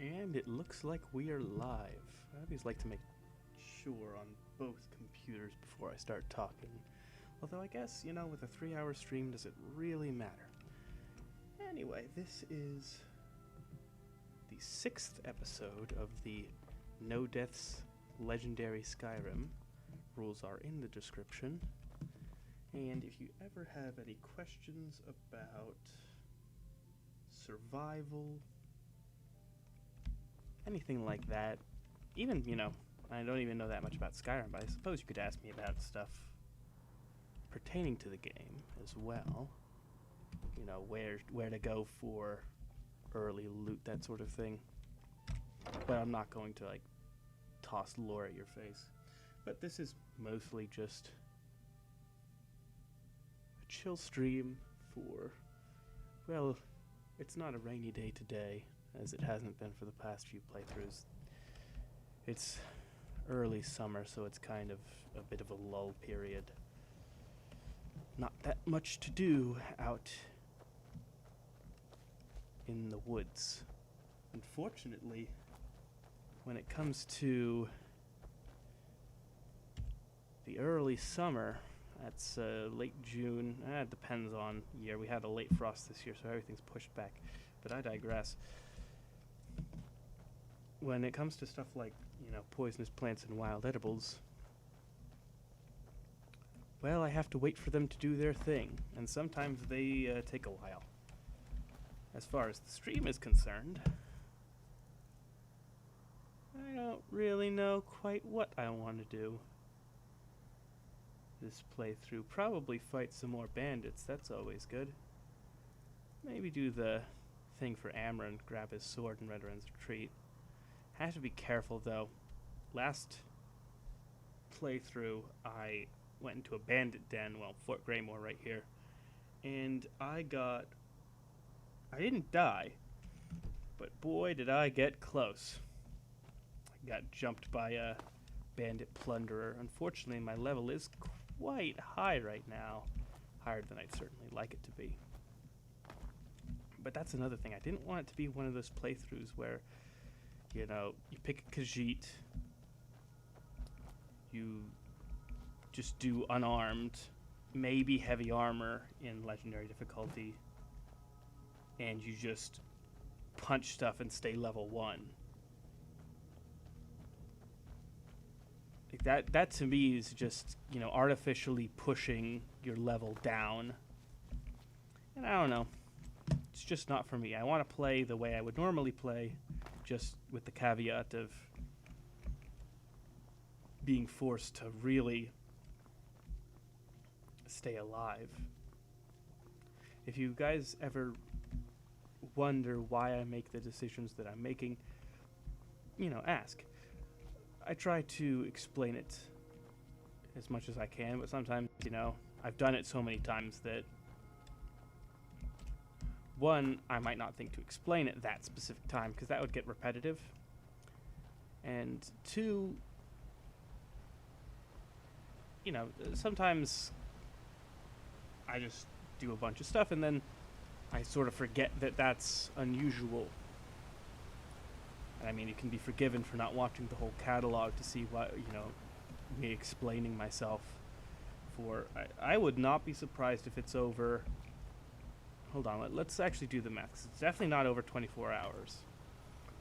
And it looks like we are live. I always like to make sure on both computers before I start talking. Although I guess, with a 3-hour stream, does it really matter? Anyway, this is the 6th episode of the No Deaths Legendary Skyrim. Rules are in the description. And if you ever have any questions about survival, anything like that, even, I don't even know that much about Skyrim, but I suppose you could ask me about stuff pertaining to the game as well. Where to go for early loot, that sort of thing. But I'm not going to, toss lore at your face. But this is mostly just a chill stream for, well, it's not a rainy day today, as it hasn't been for the past few playthroughs. It's early summer, so it's kind of a bit of a lull period. Not that much to do out in the woods. Unfortunately, when it comes to the early summer, that's late June. It depends on year. We had a late frost this year, so everything's pushed back. But I digress. When it comes to stuff like, poisonous plants and wild edibles, well, I have to wait for them to do their thing, and sometimes they take a while. As far as the stream is concerned, I don't really know quite what I want to do this playthrough. Probably fight some more bandits, that's always good. Maybe do the thing for Amron, grab his sword in Redrun's retreat. Have to be careful though. Last playthrough I went into a bandit den, Fort Greymore right here, and I didn't die, but boy did I get close. I got jumped by a bandit plunderer. Unfortunately, my level is quite high right now, higher than I'd certainly like it to be. But that's another thing. I didn't want it to be one of those playthroughs where, you pick a Khajiit, you just do unarmed, maybe heavy armor in legendary difficulty, and you just punch stuff and stay level 1. That to me is just, artificially pushing your level down. And I don't know. It's just not for me. I want to play the way I would normally play, just with the caveat of being forced to really stay alive. If you guys ever wonder why I make the decisions that I'm making, ask. I try to explain it as much as I can, but sometimes, I've done it so many times that, one, I might not think to explain it that specific time, because that would get repetitive. And two, sometimes I just do a bunch of stuff and then I sort of forget that that's unusual. And I mean, it can be forgiven for not watching the whole catalog to see what, me explaining myself for. I would not be surprised if it's over. Hold on, let's actually do the math. It's definitely not over 24 hours.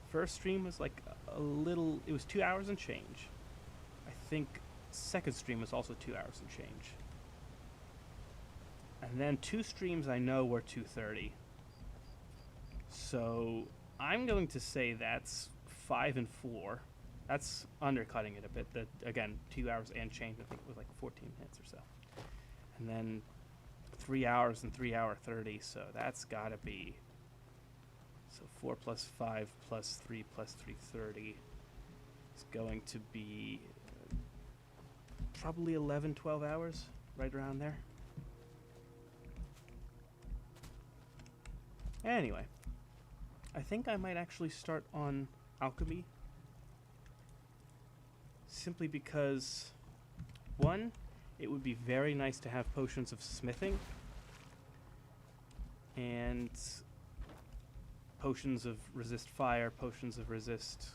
First stream was it was 2 hours and change. I think second stream was also 2 hours and change. And then 2 streams I know were 2:30. So I'm going to say that's 5 and 4. That's undercutting it a bit. That, again, 2 hours and change, I think it was 14 minutes or so. And then 3 hours and 3 hour 30, so that's gotta be, so 4 plus 5 plus 3 plus 3:30 is going to be probably 11, 12 hours, right around there. Anyway, I think I might actually start on alchemy, simply because, one, it would be very nice to have potions of smithing, and potions of resist fire, potions of resist...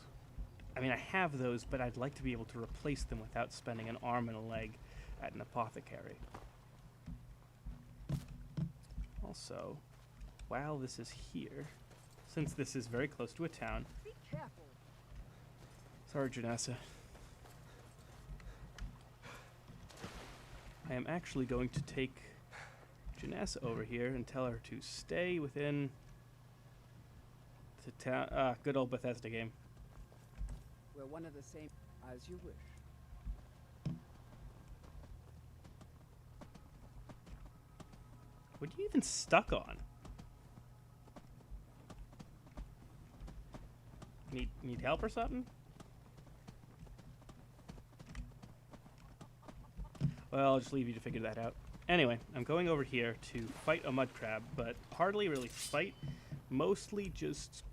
I mean, I have those, but I'd like to be able to replace them without spending an arm and a leg at an apothecary. Also, while this is here, since this is very close to a town... Be careful. Sorry, Janessa. I am actually going to take Janessa over here and tell her to stay within the town. Good old Bethesda game. We're one of the same. As you wish. What are you even stuck on? Need help or something? Well, I'll just leave you to figure that out. Anyway, I'm going over here to fight a mud crab, but hardly really fight. Mostly just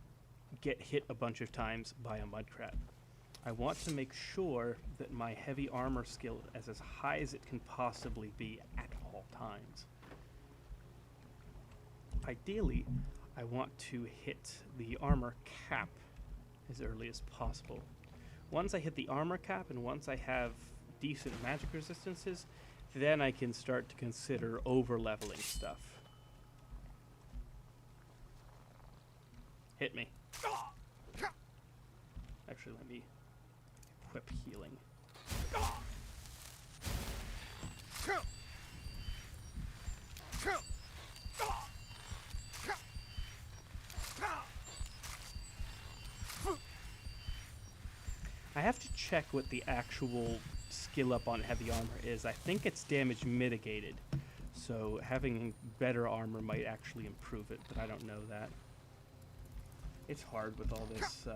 get hit a bunch of times by a mud crab. I want to make sure that my heavy armor skill is as high as it can possibly be at all times. Ideally, I want to hit the armor cap as early as possible. Once I hit the armor cap and once I have decent magic resistances, then I can start to consider over-leveling stuff. Hit me. Actually, let me equip healing. I have to check what the actual skill up on heavy armor is. I think it's damage mitigated, so having better armor might actually improve it, but I don't know that. It's hard with all this.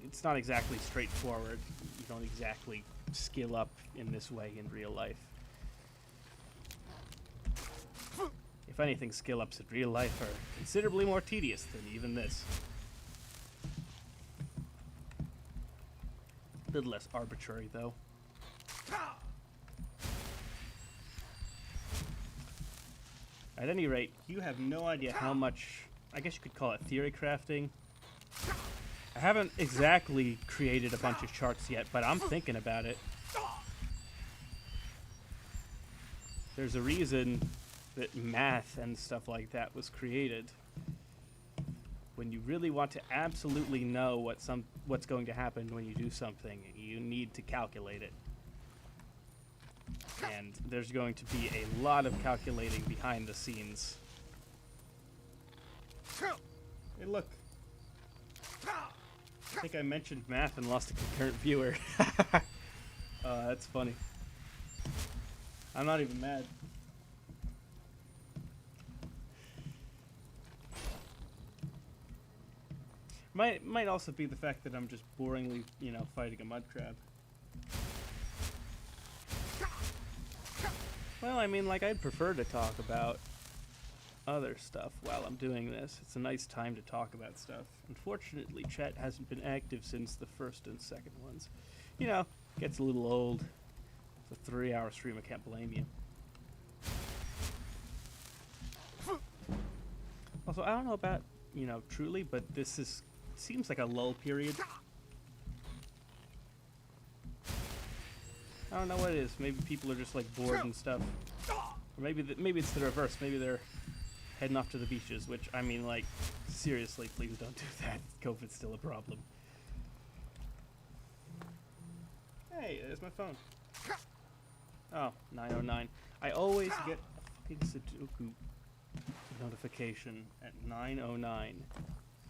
It's not exactly straightforward. You don't exactly skill up in this way in real life. If anything, skill ups in real life are considerably more tedious than even this. A little less arbitrary, though. At any rate, you have no idea how much, I guess you could call it theory crafting. I haven't exactly created a bunch of charts yet, but I'm thinking about it. There's a reason that math and stuff like that was created. When you really want to absolutely know what's going to happen when you do something, you need to calculate it. And there's going to be a lot of calculating behind the scenes. Hey, look. I think I mentioned math and lost a concurrent viewer. That's funny. I'm not even mad. Might also be the fact that I'm just boringly, fighting a mud crab. Well, I mean, I'd prefer to talk about other stuff while I'm doing this. It's a nice time to talk about stuff. Unfortunately, chat hasn't been active since the first and second ones. Gets a little old. It's a 3-hour stream, I can't blame you. Also, I don't know about, truly, but this seems like a lull period. I don't know what it is. Maybe people are just bored and stuff. Or maybe it's the reverse. Maybe they're heading off to the beaches, which, I mean, seriously, please don't do that. COVID's still a problem. Hey, there's my phone. Oh, 9:09. I always get a fucking Sudoku notification at 9:09.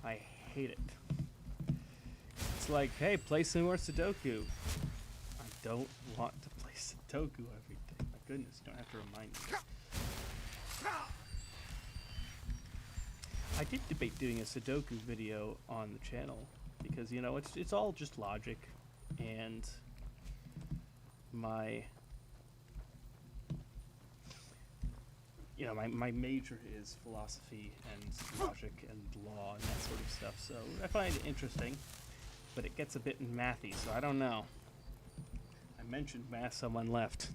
I hate it. It's like, hey, play some more Sudoku. I don't want to play Sudoku every day. My goodness, you don't have to remind me. I did debate doing a Sudoku video on the channel because, it's all just logic, and my major is philosophy and logic and law and that sort of stuff, so I find it interesting, but it gets a bit mathy, so I don't know. I mentioned math, someone left.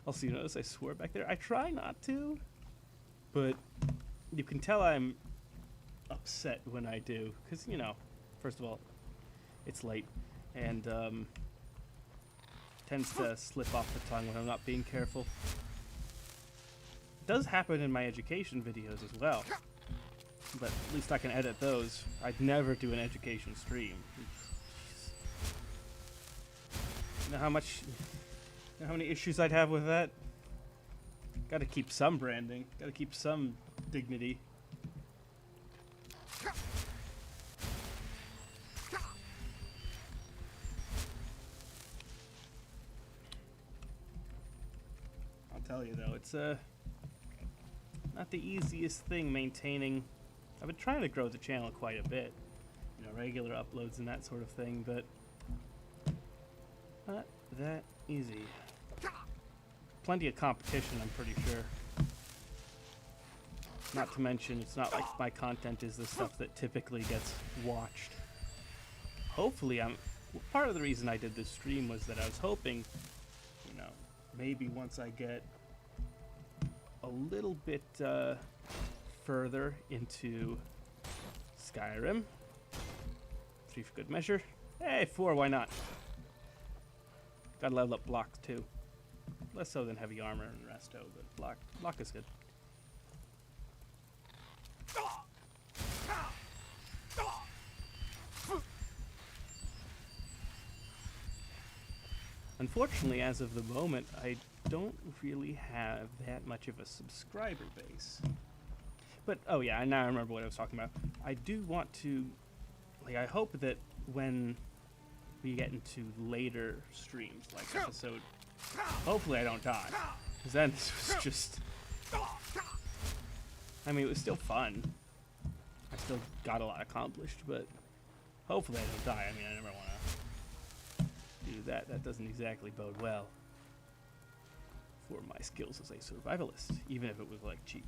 Also, you notice I swore back there? I try not to. but you can tell I'm upset when I do, because, you know, first of all, it's late, and tends to slip off the tongue when I'm not being careful. It does happen in my education videos as well, but at least I can edit those. I'd never do an education stream. You know how many issues I'd have with that? Gotta keep some branding, gotta keep some dignity. I'll tell you though, it's not the easiest thing maintaining. I've been trying to grow the channel quite a bit, you know, regular uploads and that sort of thing, but not that easy. Plenty of competition, I'm pretty sure. Not to mention, it's not like my content is the stuff that typically gets watched. Hopefully, part of the reason I did this stream was that I was hoping, you know, maybe once I get a little bit further into Skyrim, 3 for good measure. Hey, 4, why not? Gotta level up block too. Less so than heavy armor and resto, but block is good. Unfortunately, as of the moment, I don't really have that much of a subscriber base. But, oh yeah, now I remember what I was talking about. I do want to, like, I hope that when we get into later streams, like episode, hopefully I don't die, because then this was just, I mean, it was still fun. I still got a lot accomplished, but hopefully I don't die. I mean, I never want to do that. That doesn't exactly bode well for my skills as a survivalist, even if it was, like, cheap.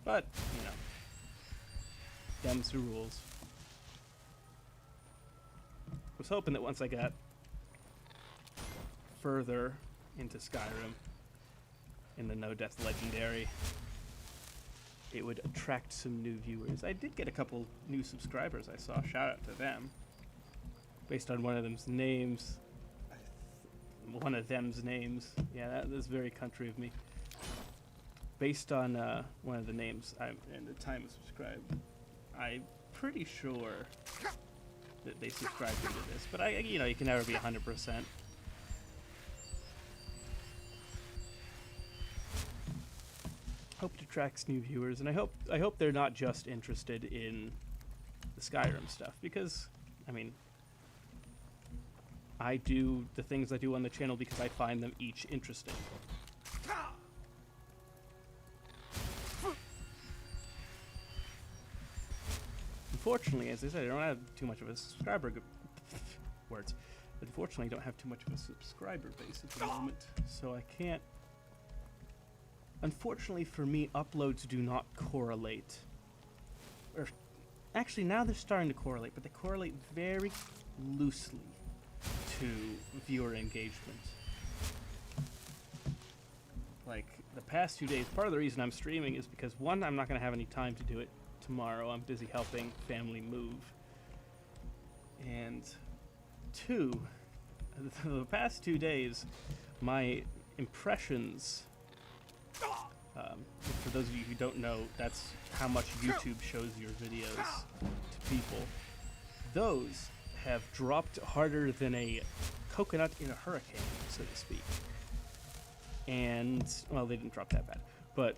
But, you know, them's the rules. I was hoping that once I got further into Skyrim in the No Death Legendary, it would attract some new viewers. I did get a couple new subscribers I saw. Shout out to them. Based on one of them's names. Yeah, that is very country of me. Based on one of the names and the time of subscribe, I'm pretty sure that they subscribed into this. But you know, you can never be 100%. Hope it attracts new viewers, and I hope they're not just interested in the Skyrim stuff, because, I mean, I do the things I do on the channel because I find them each interesting. Unfortunately, as I said, I don't have too much of a subscriber words. Unfortunately, I don't have too much of a subscriber base at the moment, so I can't. Unfortunately for me, uploads do not correlate. Or actually, now they're starting to correlate, but they correlate very loosely to viewer engagement. Like, the past 2 days, part of the reason I'm streaming is because, one, I'm not going to have any time to do it tomorrow. I'm busy helping family move. And 2, the past 2 days, my impressions, for those of you who don't know, that's how much YouTube shows your videos to people. Those have dropped harder than a coconut in a hurricane, so to speak. And, well, they didn't drop that bad, but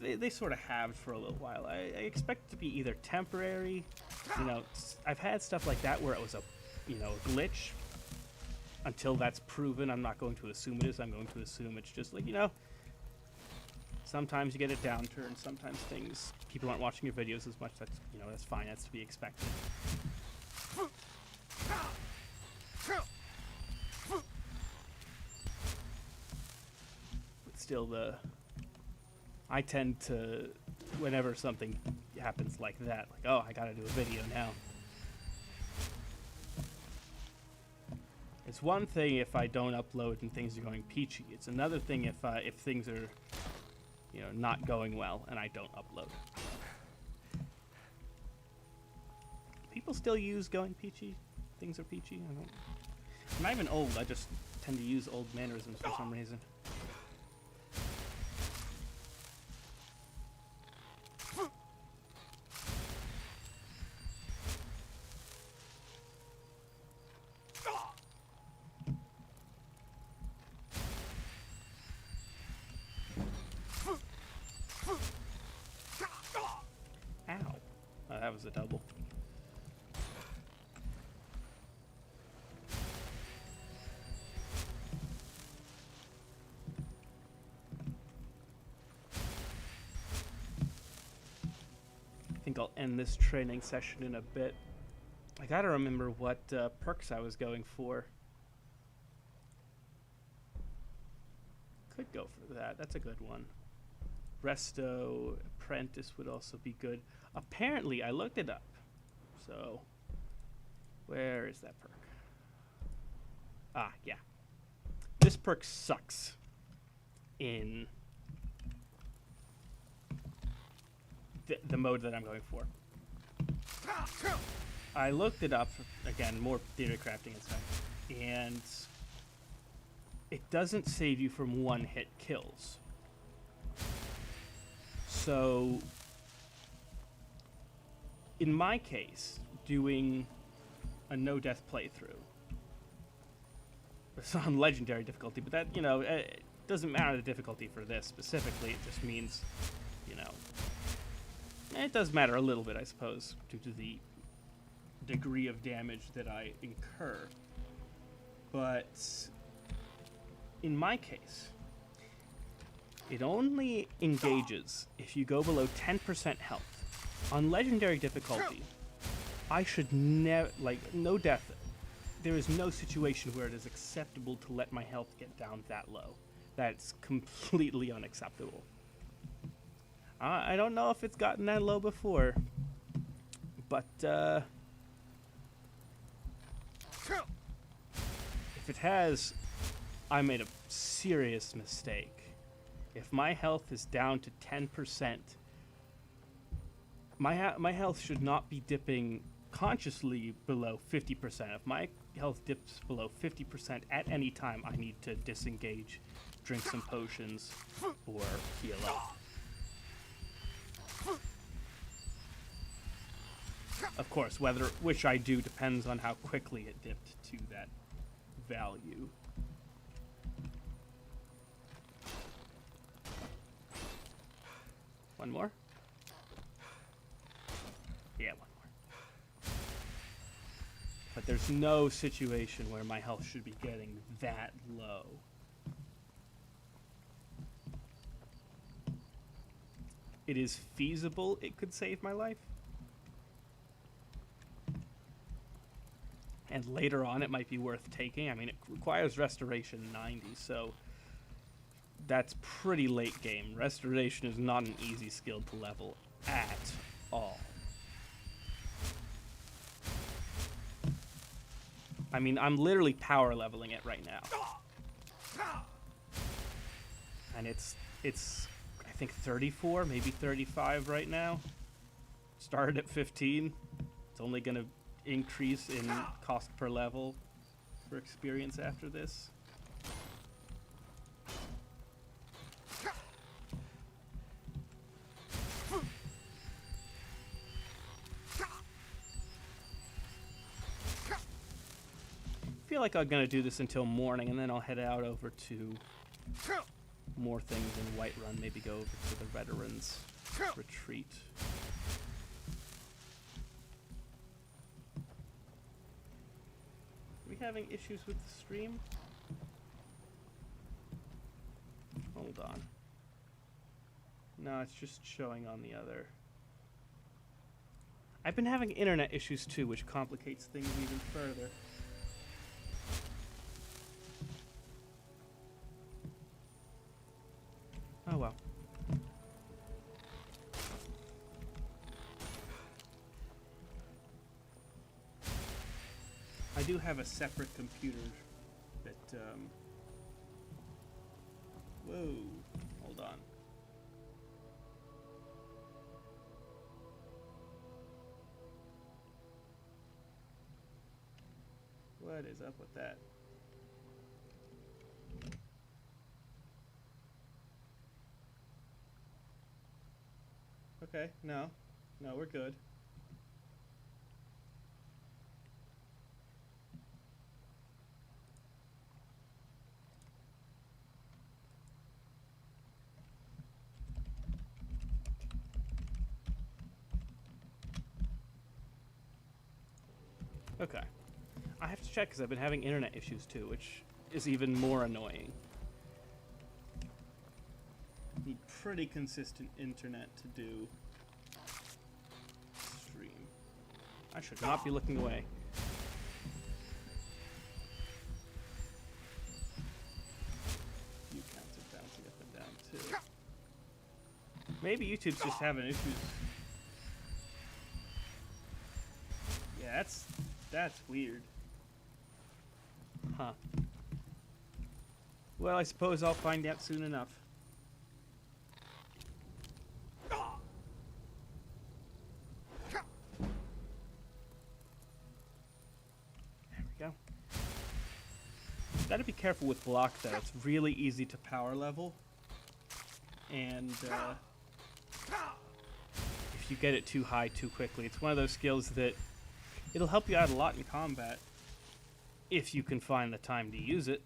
they sort of halved for a little while. I expect it to be either temporary, you know, I've had stuff like that where it was a, you know, glitch. Until that's proven, I'm not going to assume it is. I'm going to assume it's just like, you know, sometimes you get a downturn, sometimes people aren't watching your videos as much. That's, you know, that's fine, that's to be expected. But still, I tend to, whenever something happens like that, like, oh, I gotta do a video now. It's one thing if I don't upload and things are going peachy. It's another thing if things are, not going well and I don't upload. People still use going peachy? Things are peachy? I don't. I'm not even old, I just tend to use old mannerisms for some reason. Ow. Oh, that was a double. I think I'll end this training session in a bit. I gotta remember what perks I was going for. Could go for that. That's a good one. Resto Apprentice would also be good. Apparently, I looked it up. So, where is that perk? Ah, yeah. This perk sucks in the mode that I'm going for. I looked it up, again, more theory crafting and stuff, and it doesn't save you from one-hit kills. So, in my case, doing a no-death playthrough, it's on legendary difficulty, but that, it doesn't matter the difficulty for this specifically, it just means, it does matter a little bit, I suppose, due to the degree of damage that I incur. But in my case, it only engages if you go below 10% health. On legendary difficulty, I should never, no death. There is no situation where it is acceptable to let my health get down that low. That's completely unacceptable. I don't know if it's gotten that low before, but if it has, I made a serious mistake. If my health is down to 10%, my health should not be dipping consciously below 50%. If my health dips below 50% at any time, I need to disengage, drink some potions, or heal up. Of course, which I do depends on how quickly it dipped to that value. One more? Yeah, one more. But there's no situation where my health should be getting that low. It is feasible it could save my life. And later on it might be worth taking. I mean, it requires restoration 90, so that's pretty late game. Restoration is not an easy skill to level at all. I mean, I'm literally power leveling it right now. And it's I think 34, maybe 35 right now. Started at 15. It's only going to increase in cost per level for experience after this. I feel like I'm going to do this until morning, and then I'll head out over to more things in Whiterun. Maybe go over to the Veterans Retreat. Are we having issues with the stream? Hold on. No, it's just showing on the other. I've been having internet issues too, which complicates things even further. Oh well. I do have a separate computer that, whoa, hold on. What is up with that? Okay, no. No, we're good. Okay. I have to check because I've been having internet issues too, which is even more annoying. Need pretty consistent internet to do stream. I should not be looking away. View counts are bouncing up and down too. Maybe YouTube's just having issues. Yeah, that's weird. Huh. Well, I suppose I'll find out soon enough. There we go. Gotta be careful with block though. It's really easy to power level. And if you get it too high too quickly, it's one of those skills that it'll help you out a lot in combat if you can find the time to use it.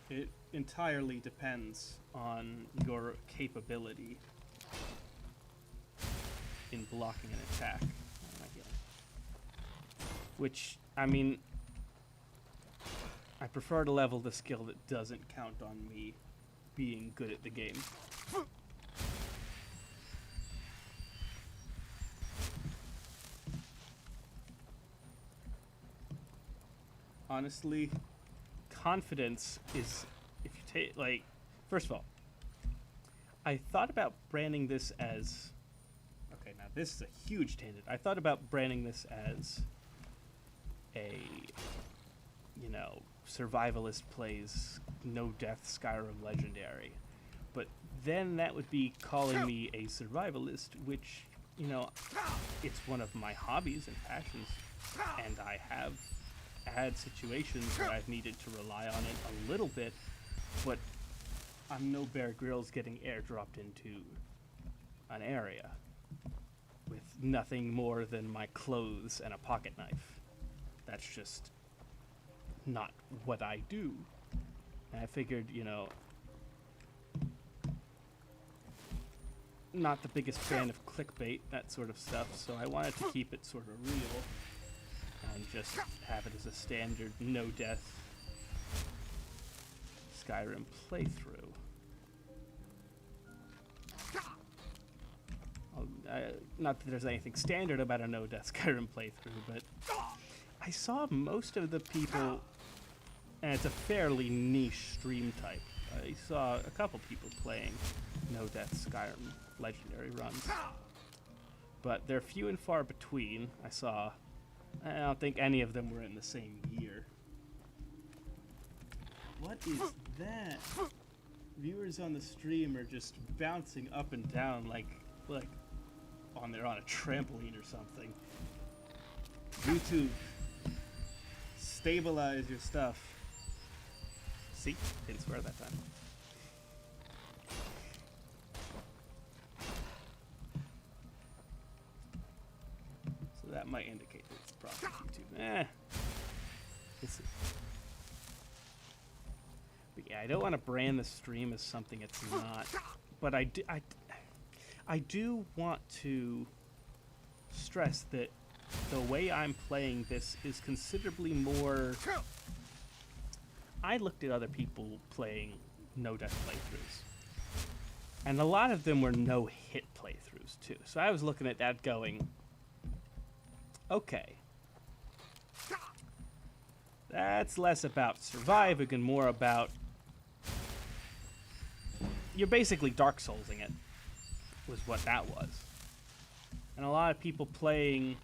It entirely depends on your capability in blocking an attack. Which, I mean, I prefer to level the skill that doesn't count on me being good at the game. Honestly, confidence is, if you take, like, first of all, I thought about branding this as, okay, now this is a huge tangent. I thought about branding this as a, you know, survivalist plays no death Skyrim Legendary. But then that would be calling me a survivalist, which, you know, it's one of my hobbies and passions, and I have had situations where I've needed to rely on it a little bit, but I'm no Bear Grylls getting airdropped into an area with nothing more than my clothes and a pocket knife. That's just not what I do. And I figured, you know, not the biggest fan of clickbait, that sort of stuff, so I wanted to keep it sort of real and just have it as a standard no-death Skyrim playthrough. Not that there's anything standard about a no-death Skyrim playthrough, but I saw most of the people, and it's a fairly niche stream type, I saw a couple people playing no-death Skyrim Legendary runs, but they're few and far between. I don't think any of them were in the same year. What is that? Viewers on the stream are just bouncing up and down like they're on a trampoline or something. YouTube, stabilize your stuff. See? Didn't swear that time. So that might indicate that it's probably YouTube. But yeah, I don't want to brand the stream as something it's not. But I do want to stress that the way I'm playing this is considerably more. I looked at other people playing no-death playthroughs, and a lot of them were no-hit playthroughs too. So I was looking at that going, okay, that's less about surviving and more about, you're basically Dark Soulsing it, was what that was. And a lot of people playing,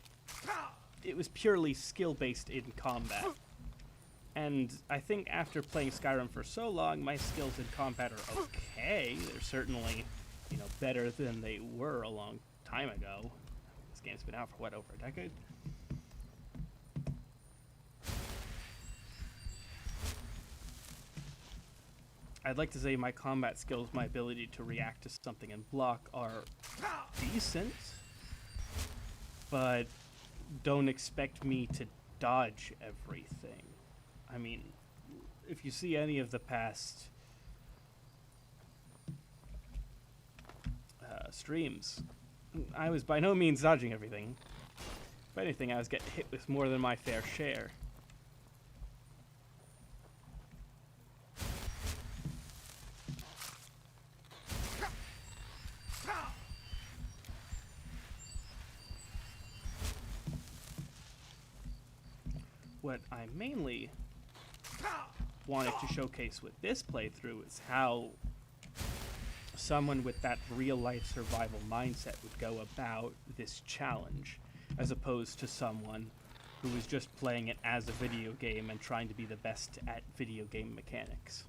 it was purely skill-based in combat. And I think after playing Skyrim for so long, my skills in combat are okay. They're certainly, you know, better than they were a long time ago. This game's been out for, what, over a decade? I'd like to say my combat skills, my ability to react to something and block are decent, but don't expect me to dodge everything. I mean, if you see any of the past streams, I was by no means dodging everything. If anything, I was getting hit with more than my fair share. What I mainly wanted to showcase with this playthrough is how someone with that real-life survival mindset would go about this challenge, as opposed to someone who is just playing it as a video game and trying to be the best at video game mechanics.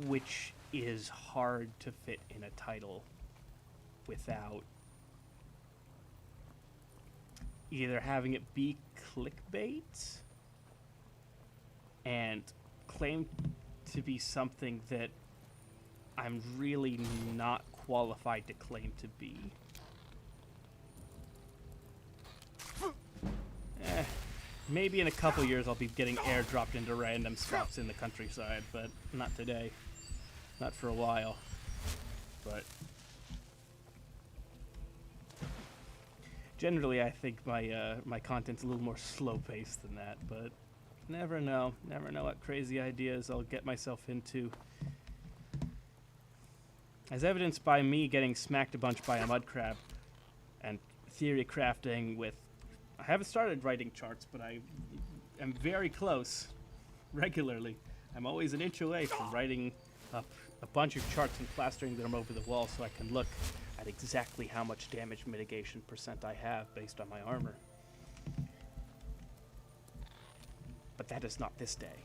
Which is hard to fit in a title without either having it be clickbait and claim to be something that I'm really not qualified to claim to be. Maybe in a couple years I'll be getting airdropped into random spots in the countryside, but not today. Not for a while. But generally, I think my content's a little more slow-paced than that, but never know. Never know what crazy ideas I'll get myself into. As evidenced by me getting smacked a bunch by a mud crab and theory crafting with... I haven't started writing charts, but I am very close regularly. I'm always an inch away from writing up a bunch of charts and plastering them over the wall so I can look at exactly how much damage mitigation % I have based on my armor. But that is not this day.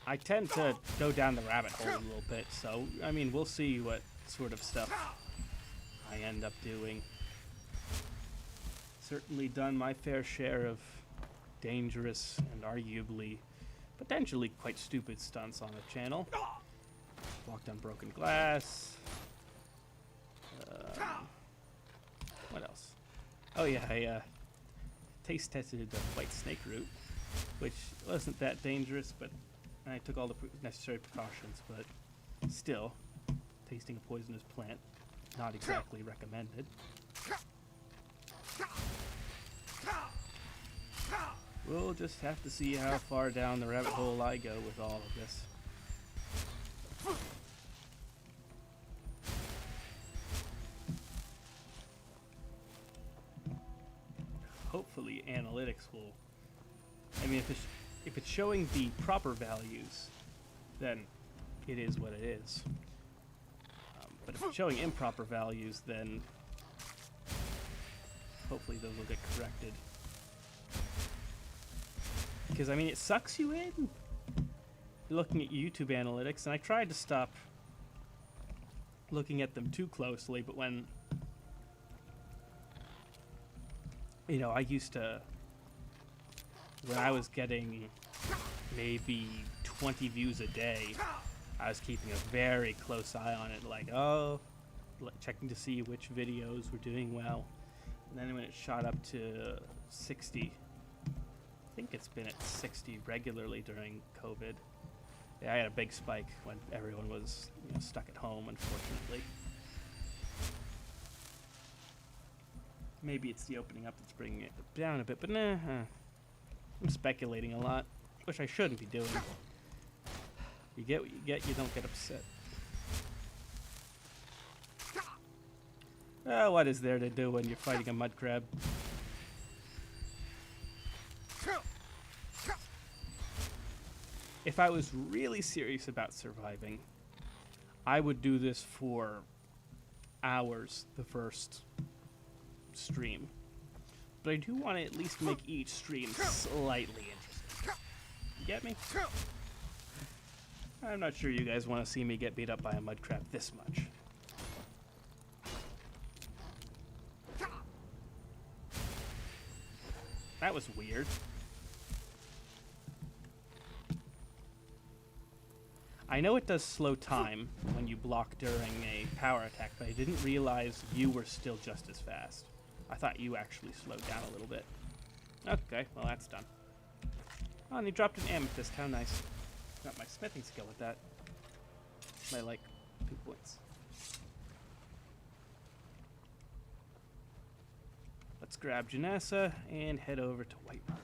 I tend to go down the rabbit hole a little bit, so, I mean, we'll see what sort of stuff I end up doing. Certainly done my fair share of dangerous and arguably, potentially quite stupid stunts on the channel. Walked on broken glass. What else? Oh yeah, I taste tested the white snake root, which wasn't that dangerous, but I took all the necessary precautions, but still, tasting a poisonous plant, not exactly recommended. We'll just have to see how far down the rabbit hole I go with all of this. Hopefully analytics will... I mean, if it's showing the proper values, then it is what it is. But if it's showing improper values, then hopefully those will get corrected. Because, I mean, it sucks you in looking at YouTube analytics, and I tried to stop looking at them too closely, but when, you know, I used to, when I was getting maybe 20 views a day, I was keeping a very close eye on it, like, oh, checking to see which videos were doing well. And then when it shot up to 60, I think it's been at 60 regularly during COVID. Yeah, I had a big spike when everyone was, you know, stuck at home, unfortunately. Maybe it's the opening up that's bringing it down a bit, but nah, I'm speculating a lot, which I shouldn't be doing. You get what you get, you don't get upset. What is there to do when you're fighting a mud crab? If I was really serious about surviving, I would do this for hours the first stream. But I do want to at least make each stream slightly interesting. You get me? I'm not sure you guys want to see me get beat up by a mud crab this much. That was weird. I know it does slow time when you block during a power attack, but I didn't realize you were still just as fast. I thought you actually slowed down a little bit. Okay, well that's done. Oh, and he dropped an amethyst. How nice. Got my smithing skill with that. By like 2 points. Let's grab Janessa and head over to Whiterun.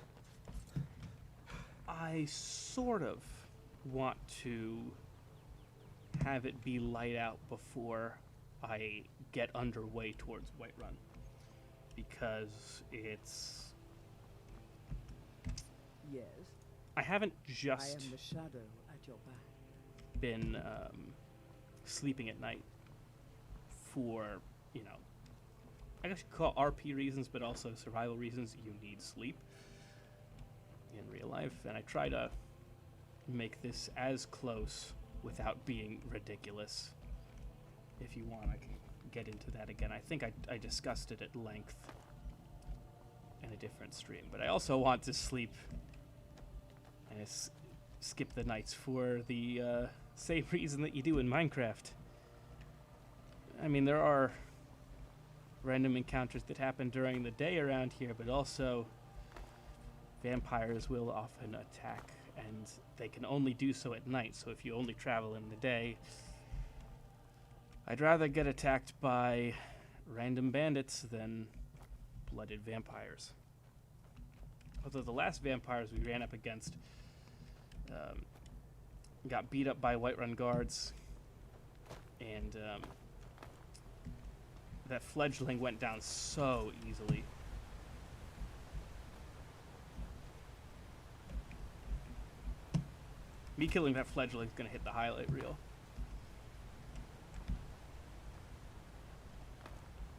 I sort of want to have it be light out before I get underway towards Whiterun, because it's... Yes. I haven't I just am the shadow at your back. been sleeping at night for, you know, I guess you could call RP reasons, but also survival reasons. You need sleep in real life, and I try to make this as close without being ridiculous. If you want, I can get into that again. I think I discussed it at length in a different stream, but I also want to sleep and skip the nights for the same reason that you do in Minecraft. I mean, there are random encounters that happen during the day around here, but also vampires will often attack, and they can only do so at night. So if you only travel in the day, I'd rather get attacked by random bandits than blooded vampires. Although the last vampires we ran up against got beat up by Whiterun guards, and that fledgling went down so easily. Me killing that fledgling is going to hit the highlight reel.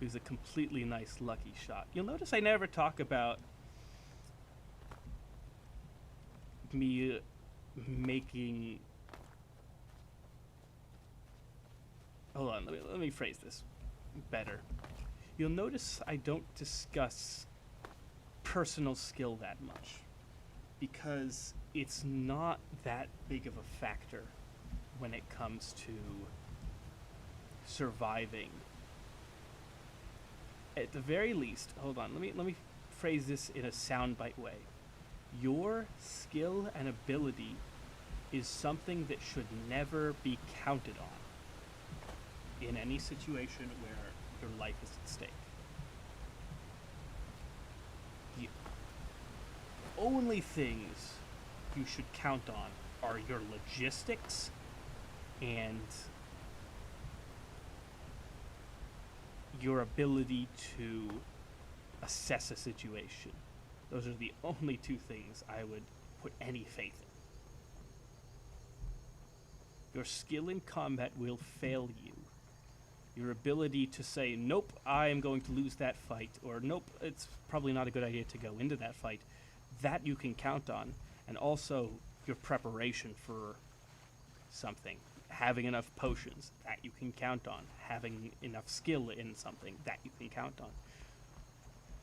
It was a completely nice lucky shot. You'll notice I never talk about me making... Hold on, let me phrase this better. You'll notice I don't discuss personal skill that much, because it's not that big of a factor when it comes to surviving. At the very least, hold on, let me phrase this in a soundbite way. Your skill and ability is something that should never be counted on in any situation where your life is at stake. The only things you should count on are your logistics and your ability to assess a situation. Those are the only two things I would put any faith in. Your skill in combat will fail you. Your ability to say, nope, I am going to lose that fight, or nope, it's probably not a good idea to go into that fight, that you can count on. And also your preparation for something. Having enough potions, that you can count on. Having enough skill in something, that you can count on.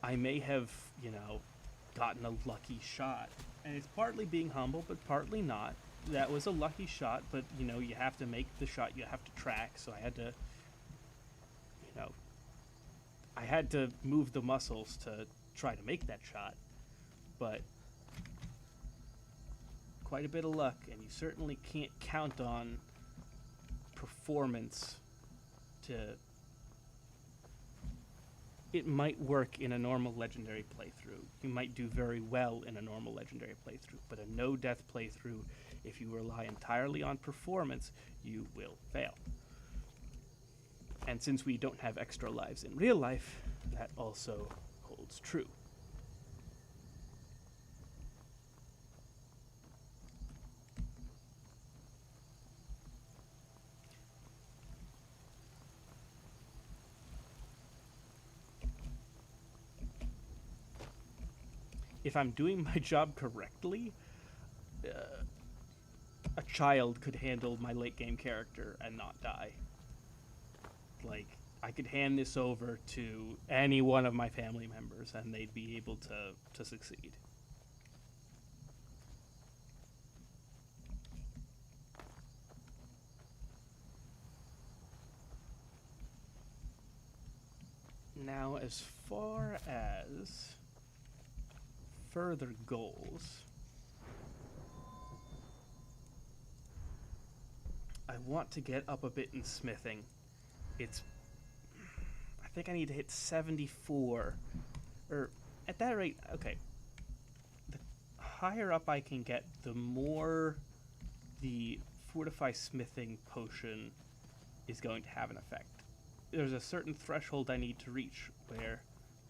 I may have, gotten a lucky shot. And it's partly being humble, but partly not. That was a lucky shot, but, you have to make the shot, you have to track, so I had to, I had to move the muscles to try to make that shot. But quite a bit of luck, and you certainly can't count on performance to... It might work in a normal legendary playthrough. You might do very well in a normal legendary playthrough, but a no-death playthrough, if you rely entirely on performance, you will fail. And since we don't have extra lives in real life, that also holds true. If I'm doing my job correctly, a child could handle my late game character and not die. Like, I could hand this over to any one of my family members and they'd be able to succeed. Now, as far as further goals, I want to get up a bit in smithing. I think I need to hit 74, or at that rate, okay. The higher up I can get, the more the Fortify Smithing potion is going to have an effect. There's a certain threshold I need to reach where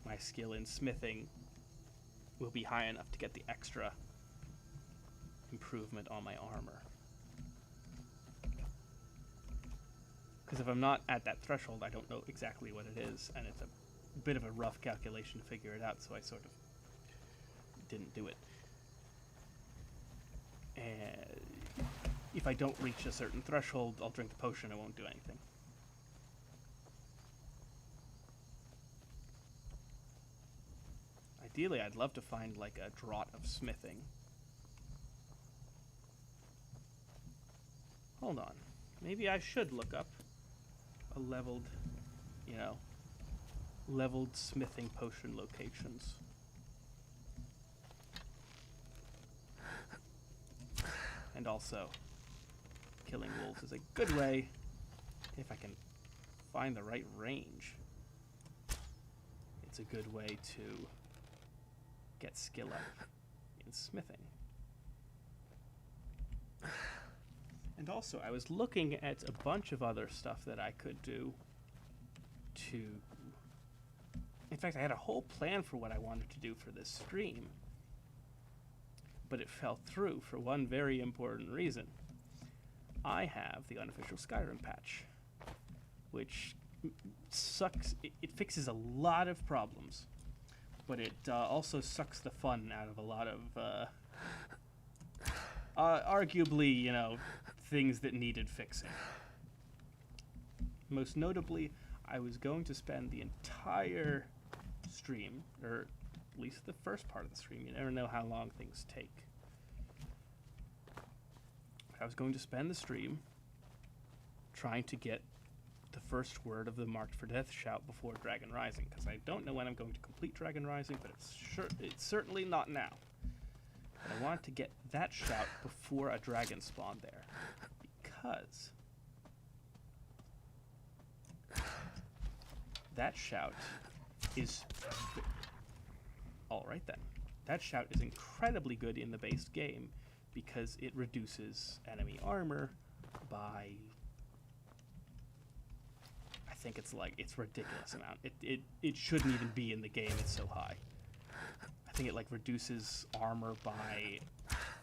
my skill in smithing will be high enough to get the extra improvement on my armor. Because if I'm not at that threshold, I don't know exactly what it is, and it's a bit of a rough calculation to figure it out, so I sort of didn't do it. And if I don't reach a certain threshold, I'll drink the potion, it won't do anything. Ideally, I'd love to find like a draught of smithing. Hold on. Maybe I should look up a leveled, leveled smithing potion locations. And also, killing wolves is a good way, if I can find the right range. It's a good way to get skill up in smithing. And also, I was looking at a bunch of other stuff that I could do to... In fact, I had a whole plan for what I wanted to do for this stream, but it fell through for one very important reason. I have the unofficial Skyrim patch, which sucks. It fixes a lot of problems, but it also sucks the fun out of a lot of arguably, things that needed fixing. Most notably, I was going to spend the entire stream, or at least the first part of the stream, you never know how long things take. I was going to spend the stream trying to get the first word of the Marked for Death shout before Dragon Rising, because I don't know when I'm going to complete Dragon Rising, but it's certainly not now. But I wanted to get that shout before a dragon spawned there, because that shout is... Alright then. That shout is incredibly good in the base game because it reduces enemy armor by... I think it's ridiculous amount. It shouldn't even be in the game, it's so high. I think it reduces armor by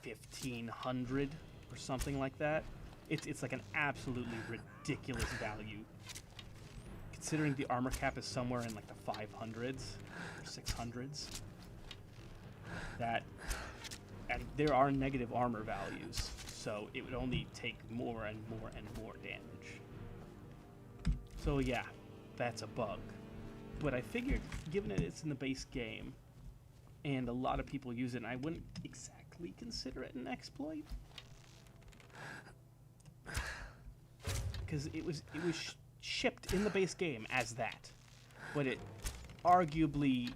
1,500 or something like that. It's like an absolutely ridiculous value. Considering the armor cap is somewhere in the 500s or 600s. And there are negative armor values, so it would only take more and more and more damage. So yeah, that's a bug. But I figured, given it's in the base game, and a lot of people use it, and I wouldn't exactly consider it an exploit. Because it was shipped in the base game as that, but it arguably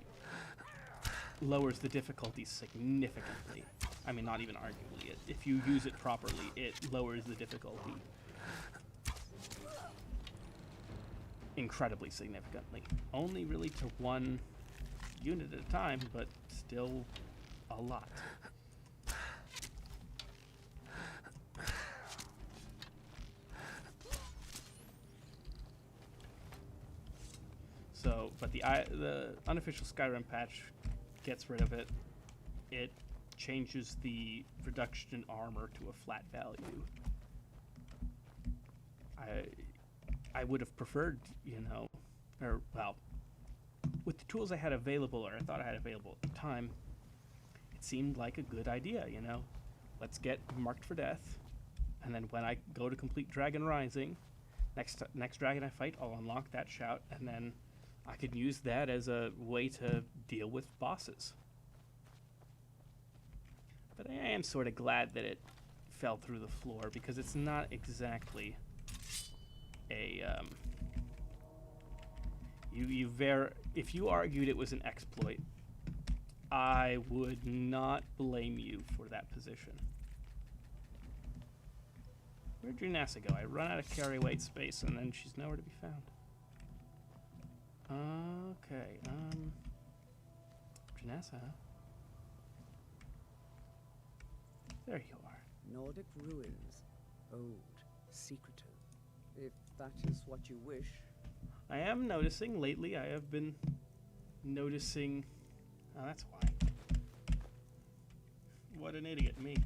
lowers the difficulty significantly. I mean, not even arguably. If you use it properly, it lowers the difficulty incredibly significantly. Only really to one unit at a time, but still a lot. So, but the unofficial Skyrim patch gets rid of it. It changes the reduction in armor to a flat value. I would have preferred, with the tools I had available, or I thought I had available at the time, it seemed like a good idea, Let's get Marked for Death, and then when I go to complete Dragon Rising, next dragon I fight, I'll unlock that shout, and then I could use that as a way to deal with bosses. But I am sort of glad that it fell through the floor, because it's not exactly a If you argued it was an exploit, I would not blame you for that position. Where'd your NASA go? I run out of carry weight space and then she's nowhere to be found. Okay, Janessa, huh? There you are. Nordic ruins. Old. Secretive. If that is what you wish. I am noticing lately, I have been noticing... Oh, that's why. What an idiot, me.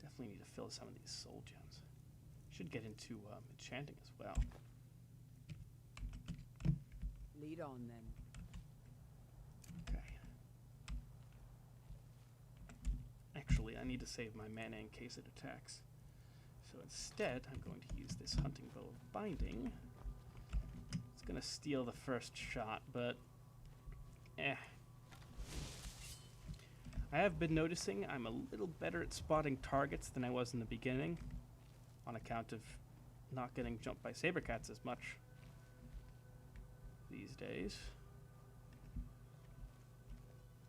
Definitely need to fill some of these soul gems. Should get into enchanting as well. Lead on then. Okay. Actually, I need to save my mana in case it attacks. So instead, I'm going to use this hunting bow of binding. It's going to steal the first shot, but I have been noticing I'm a little better at spotting targets than I was in the beginning, on account of not getting jumped by sabercats as much these days.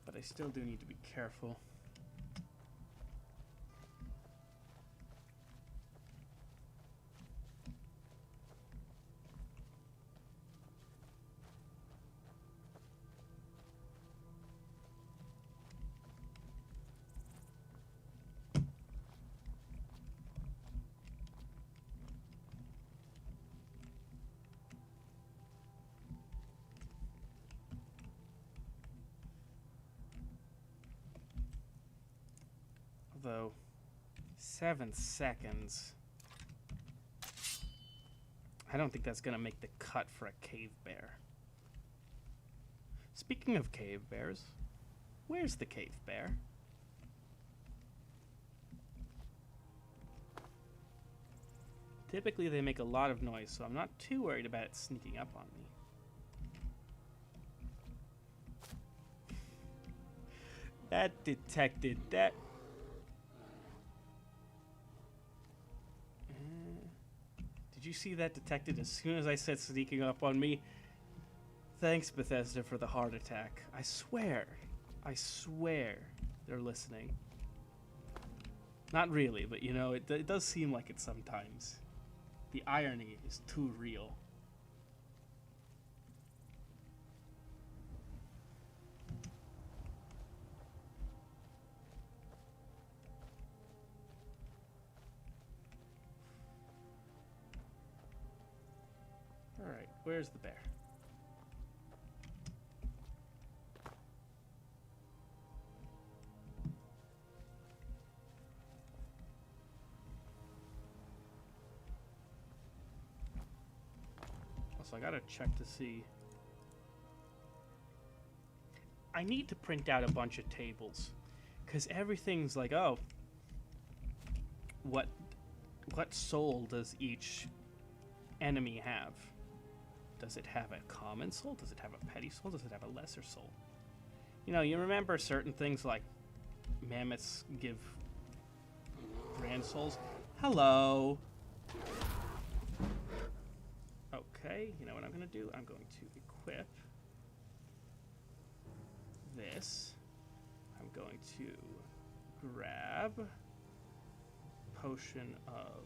But I still do need to be careful. Although, 7 seconds. I don't think that's going to make the cut for a cave bear. Speaking of cave bears, where's the cave bear? Typically they make a lot of noise, so I'm not too worried about it sneaking up on me. That detected that. Did you see that detected as soon as I said sneaking up on me? Thanks, Bethesda, for the heart attack. I swear they're listening. Not really, but you know, it does seem like it sometimes. The irony is too real. Alright, where's the bear? Also, I gotta check to see. I need to print out a bunch of tables, because everything's like, oh, what soul does each enemy have? Does it have a common soul? Does it have a petty soul? Does it have a lesser soul? You know, you remember certain things like mammoths give grand souls? Hello! Okay, you know what I'm going to do? I'm going to equip this. I'm going to grab potion of...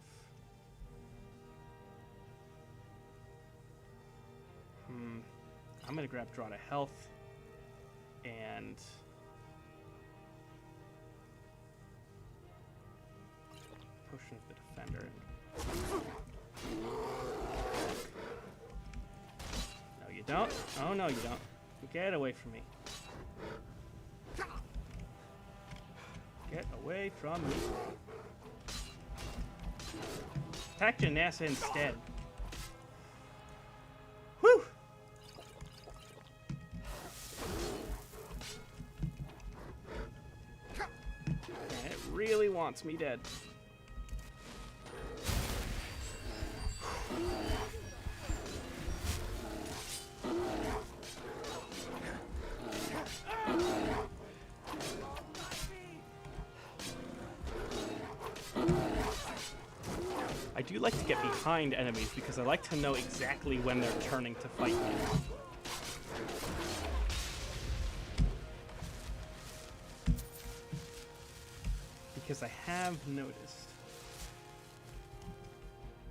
I'm going to grab Draw to Health and Potion of the Defender. No, you don't. Oh, no, you don't. Get away from me. Get away from me. Attack Janessa instead. Whew! And it really wants me dead. I do like to get behind enemies because I like to know exactly when they're turning to fight me. Because I have noticed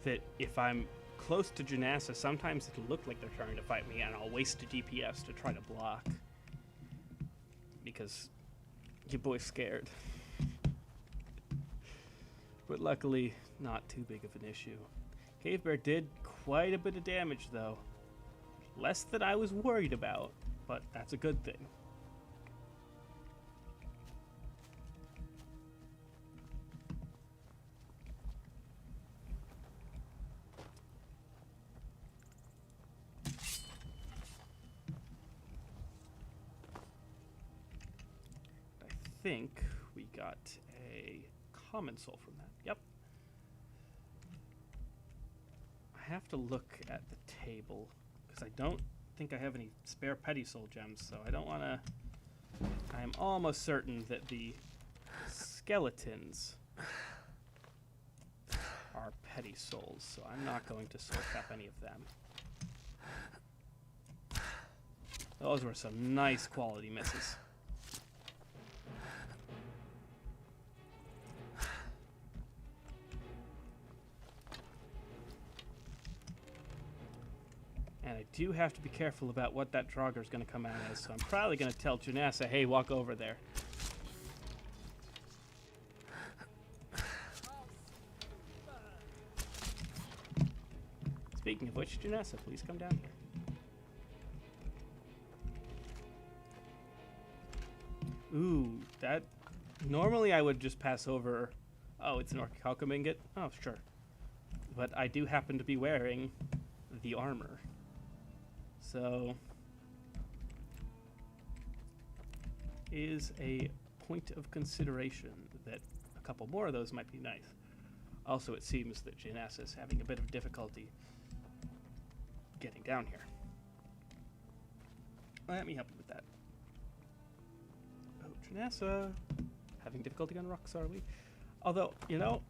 that if I'm close to Janassa, sometimes it'll look like they're trying to fight me, and I'll waste a DPS to try to block. Because your boy's scared. But luckily, not too big of an issue. Cave Bear did quite a bit of damage, though. Less than I was worried about, but that's a good thing. I think we got a common soul from that. Yep. I have to look at the table because I don't think I have any spare petty soul gems, so I don't want to. I'm almost certain that the skeletons are petty souls, so I'm not going to source up any of them. Those were some nice quality misses. And I do have to be careful about what that Draugr is going to come out as, so I'm probably going to tell Janassa, hey, walk over there. Speaking of which, Janassa, please come down here. Ooh, that... Normally I would just pass over... Oh, it's an Orichalcum ingot? Oh, sure. But I do happen to be wearing the armor. So, is a point of consideration that a couple more of those might be nice. Also, it seems that Janassa is having a bit of difficulty getting down here. Let me help you with that. Oh, Janassa, having difficulty on rocks, are we? Although, you know,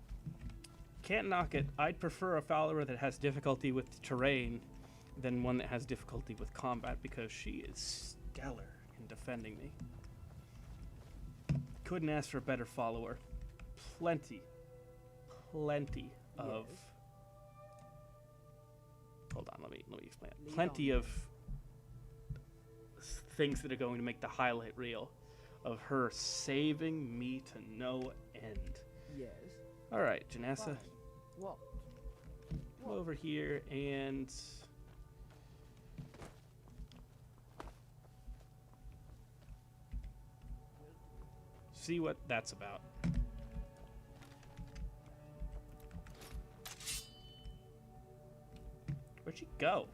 can't knock it. I'd prefer a follower that has difficulty with terrain than one that has difficulty with combat, because she is stellar in defending me. Couldn't ask for a better follower. Plenty of... Hold on, let me explain it. Plenty of things that are going to make the highlight reel of her saving me to no end. Yes. All right, Janassa. What? Come over here and... see what that's about. Where'd she go?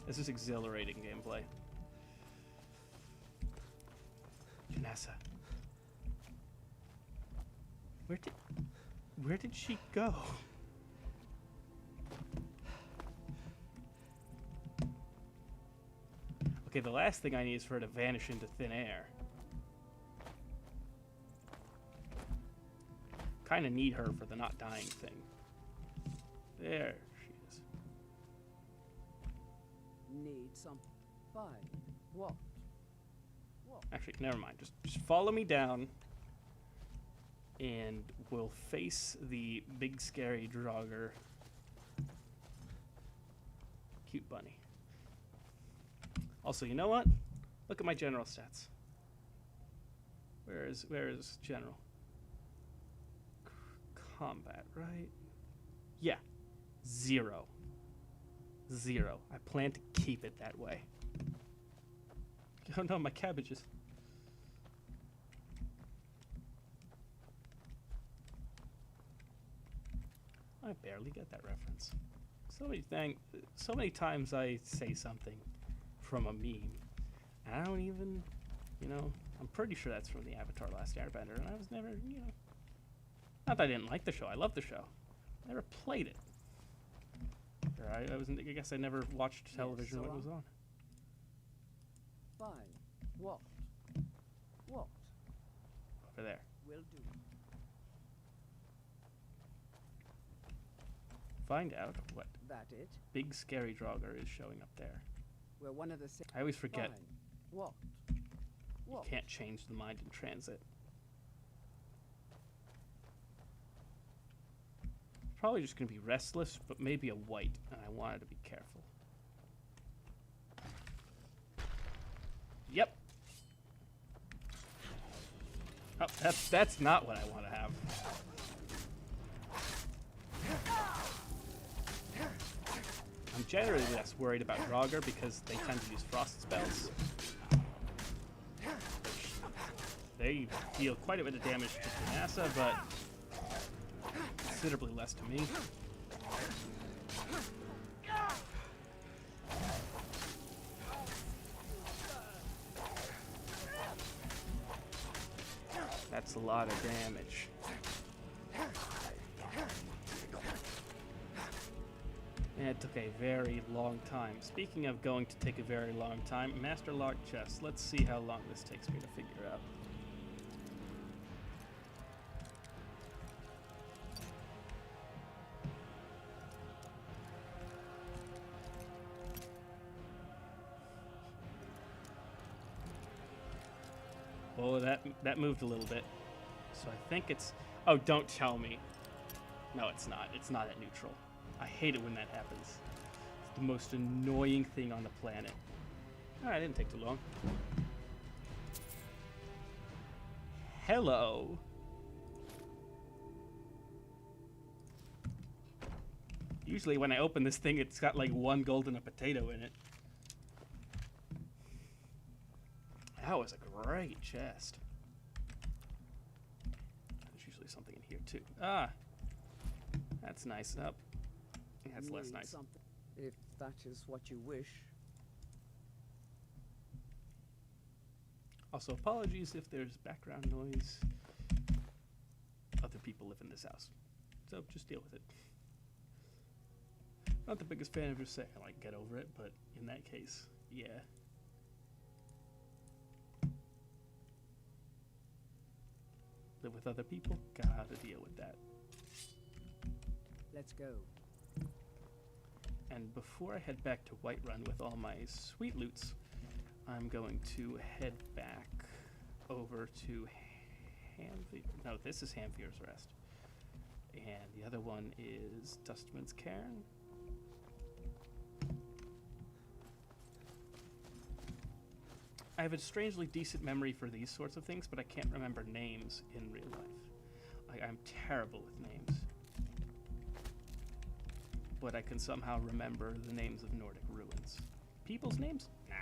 This is exhilarating gameplay. Janassa. Where did she go? Okay, the last thing I need is for her to vanish into thin air. Kind of need her for the not dying thing. There she is. Need some fire. What? Actually, never mind. Just follow me down, and we'll face the big scary Draugr. Cute bunny. Also, you know what? Look at my general stats. Where is general? Combat, right? Yeah. 0. 0. I plan to keep it that way. Oh no, my cabbages. I barely get that reference. So many times I say something from a meme, and I don't even, you know, I'm pretty sure that's from the Avatar Last Airbender, and I was never, you know, not that I didn't like the show, I love the show. Never played it. Or I guess I never watched television when it was on. Fine. What? What? Over there. Will do. Find out what That it? big scary Draugr is showing up there. We're one of the same. I always forget Fine. What? What? you can't change the mind in transit. Probably just going to be restless, but maybe a white, and I wanted to be careful. Yep. Oh, that's not what I want to have. I'm generally less worried about Draugr because they tend to use frost spells. They deal quite a bit of damage to Janassa, but considerably less to me. That's a lot of damage. And it took a very long time. Speaking of going to take a very long time, Master Lock Chest. Let's see how long this takes me to figure out. Oh, that moved a little bit. So I think it's... Oh, don't tell me. No, it's not. It's not at neutral. I hate it when that happens. It's the most annoying thing on the planet. Alright, it didn't take too long. Hello. Usually when I open this thing, it's got like one gold and a potato in it. That was a great chest. There's usually something in here too. Ah, that's nice. Up. That's less Need nice. something, if that is what you wish. Also, apologies if there's background noise. Other people live in this house, so just deal with it. Not the biggest fan of your saying, like, get over it, but in that case, yeah. Live with other people, gotta deal with that. Let's go. And before I head back to Whiterun with all my sweet loots, I'm going to head back over to No, this is Hamfier's Rest. And the other one is Dustman's Cairn. I have a strangely decent memory for these sorts of things, but I can't remember names in real life. I'm terrible with names. But I can somehow remember the names of Nordic ruins. People's names? Nah.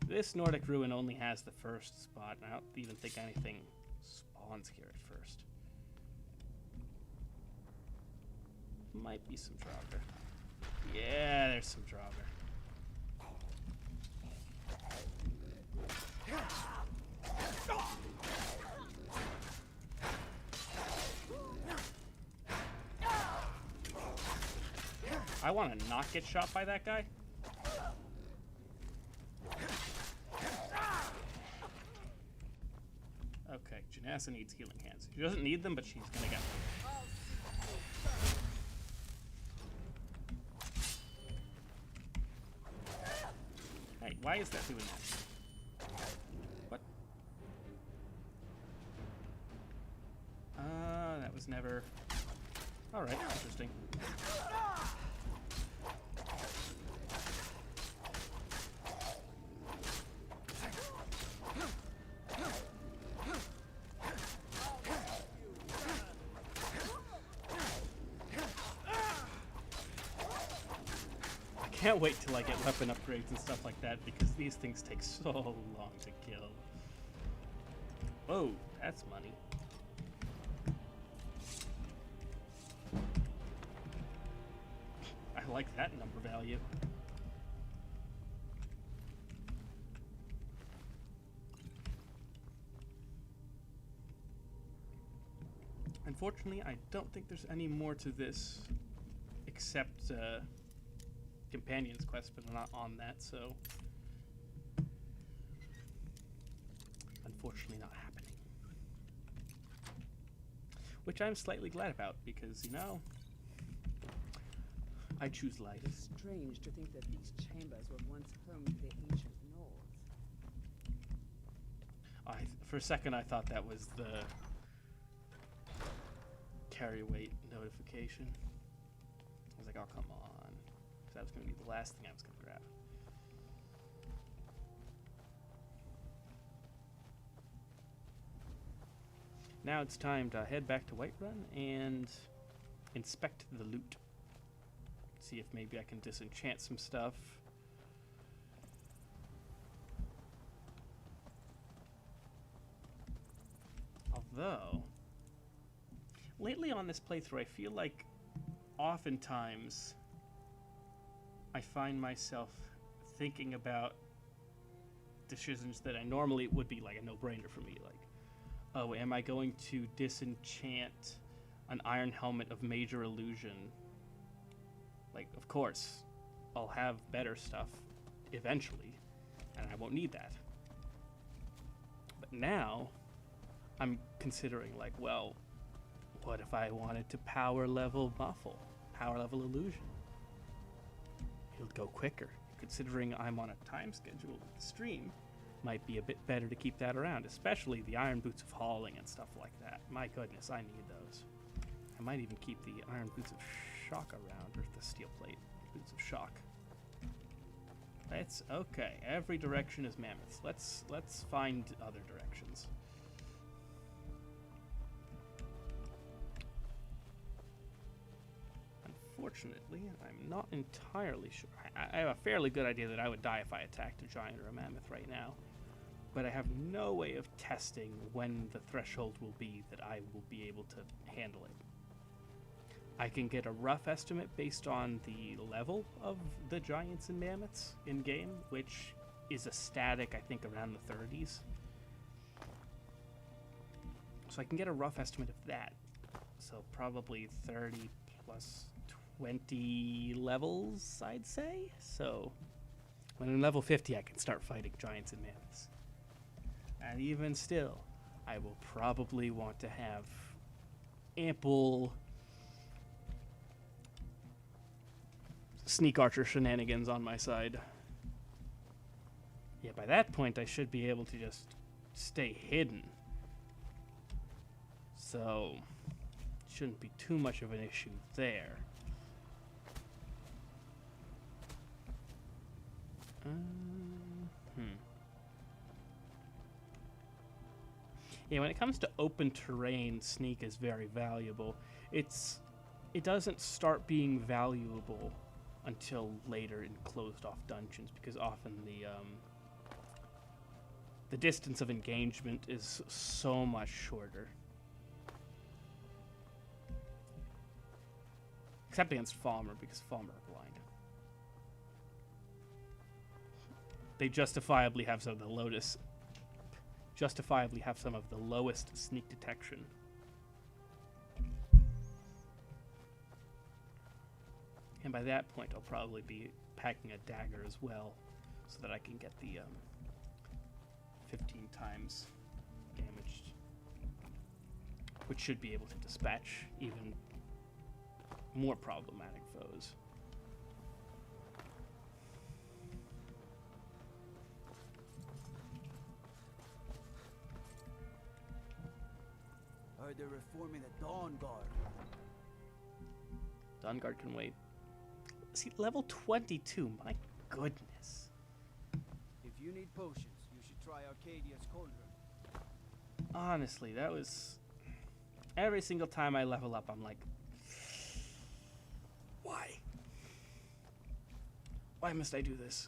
This Nordic ruin only has the first spot, and I don't even think anything spawns here at first. Might be some Draugr. Yeah, there's some Draugr. I want to not get shot by that guy. Okay, Janassa needs healing hands. She doesn't need them, but she's gonna get them. Hey, why is that doing that? What? That was never... Alright, interesting. I can't wait till I get weapon upgrades and stuff like that because these things take so long to kill. Oh, that's money. I like that number value. Unfortunately, I don't think there's any more to this accept Companion's Quest, but I'm not on that, so unfortunately not happening. Which I'm slightly glad about, because, you know, I choose life. It's strange to think that these chambers were once home to the ancient North. For a second, I thought that was the carry weight notification. I was like, oh, come on. Because that was going to be the last thing I was going to grab. Now it's time to head back to Whiterun and inspect the loot. See if maybe I can disenchant some stuff. Although, lately on this playthrough, I feel like oftentimes I find myself thinking about decisions that I normally would be like a no-brainer for me. Like, oh, am I going to disenchant an iron helmet of major illusion? Like, of course, I'll have better stuff eventually, and I won't need that. But now, I'm considering, like, well, what if I wanted to power level Muffle, power level Illusion? It'll go quicker. Considering I'm on a time schedule with the stream, might be a bit better to keep that around, especially the Iron Boots of Hauling and stuff like that. My goodness, I need those. I might even keep the Iron Boots of Shock around, or the Steel Plate Boots of Shock. It's okay. Every direction is mammoths. Let's find other directions. Unfortunately, I'm not entirely sure. I have a fairly good idea that I would die if I attacked a giant or a mammoth right now, but I have no way of testing when the threshold will be that I will be able to handle it. I can get a rough estimate based on the level of the giants and mammoths in-game, which is a static, I think, around the 30s. So I can get a rough estimate of that. So probably 30 plus 20 levels, I'd say. So when I'm level 50, I can start fighting giants and mammoths. And even still, I will probably want to have ample sneak archer shenanigans on my side. Yeah, by that point, I should be able to just stay hidden. So, shouldn't be too much of an issue there. Yeah, when it comes to open terrain, sneak is very valuable. It doesn't start being valuable until later in closed off dungeons, because often the distance of engagement is so much shorter. Except against Falmer, because Falmer are blind. They justifiably have some of the lowest sneak detection. And by that point, I'll probably be packing a dagger as well, so that I can get the 15 times damaged, which should be able to dispatch even more problematic foes. Heard they're reforming the Dawn Guard. Dawn Guard can wait. See, level 22, my goodness. If you need potions, you should try Arcadia's Cauldron. Honestly, that was... Every single time I level up, I'm like... Why? Why must I do this?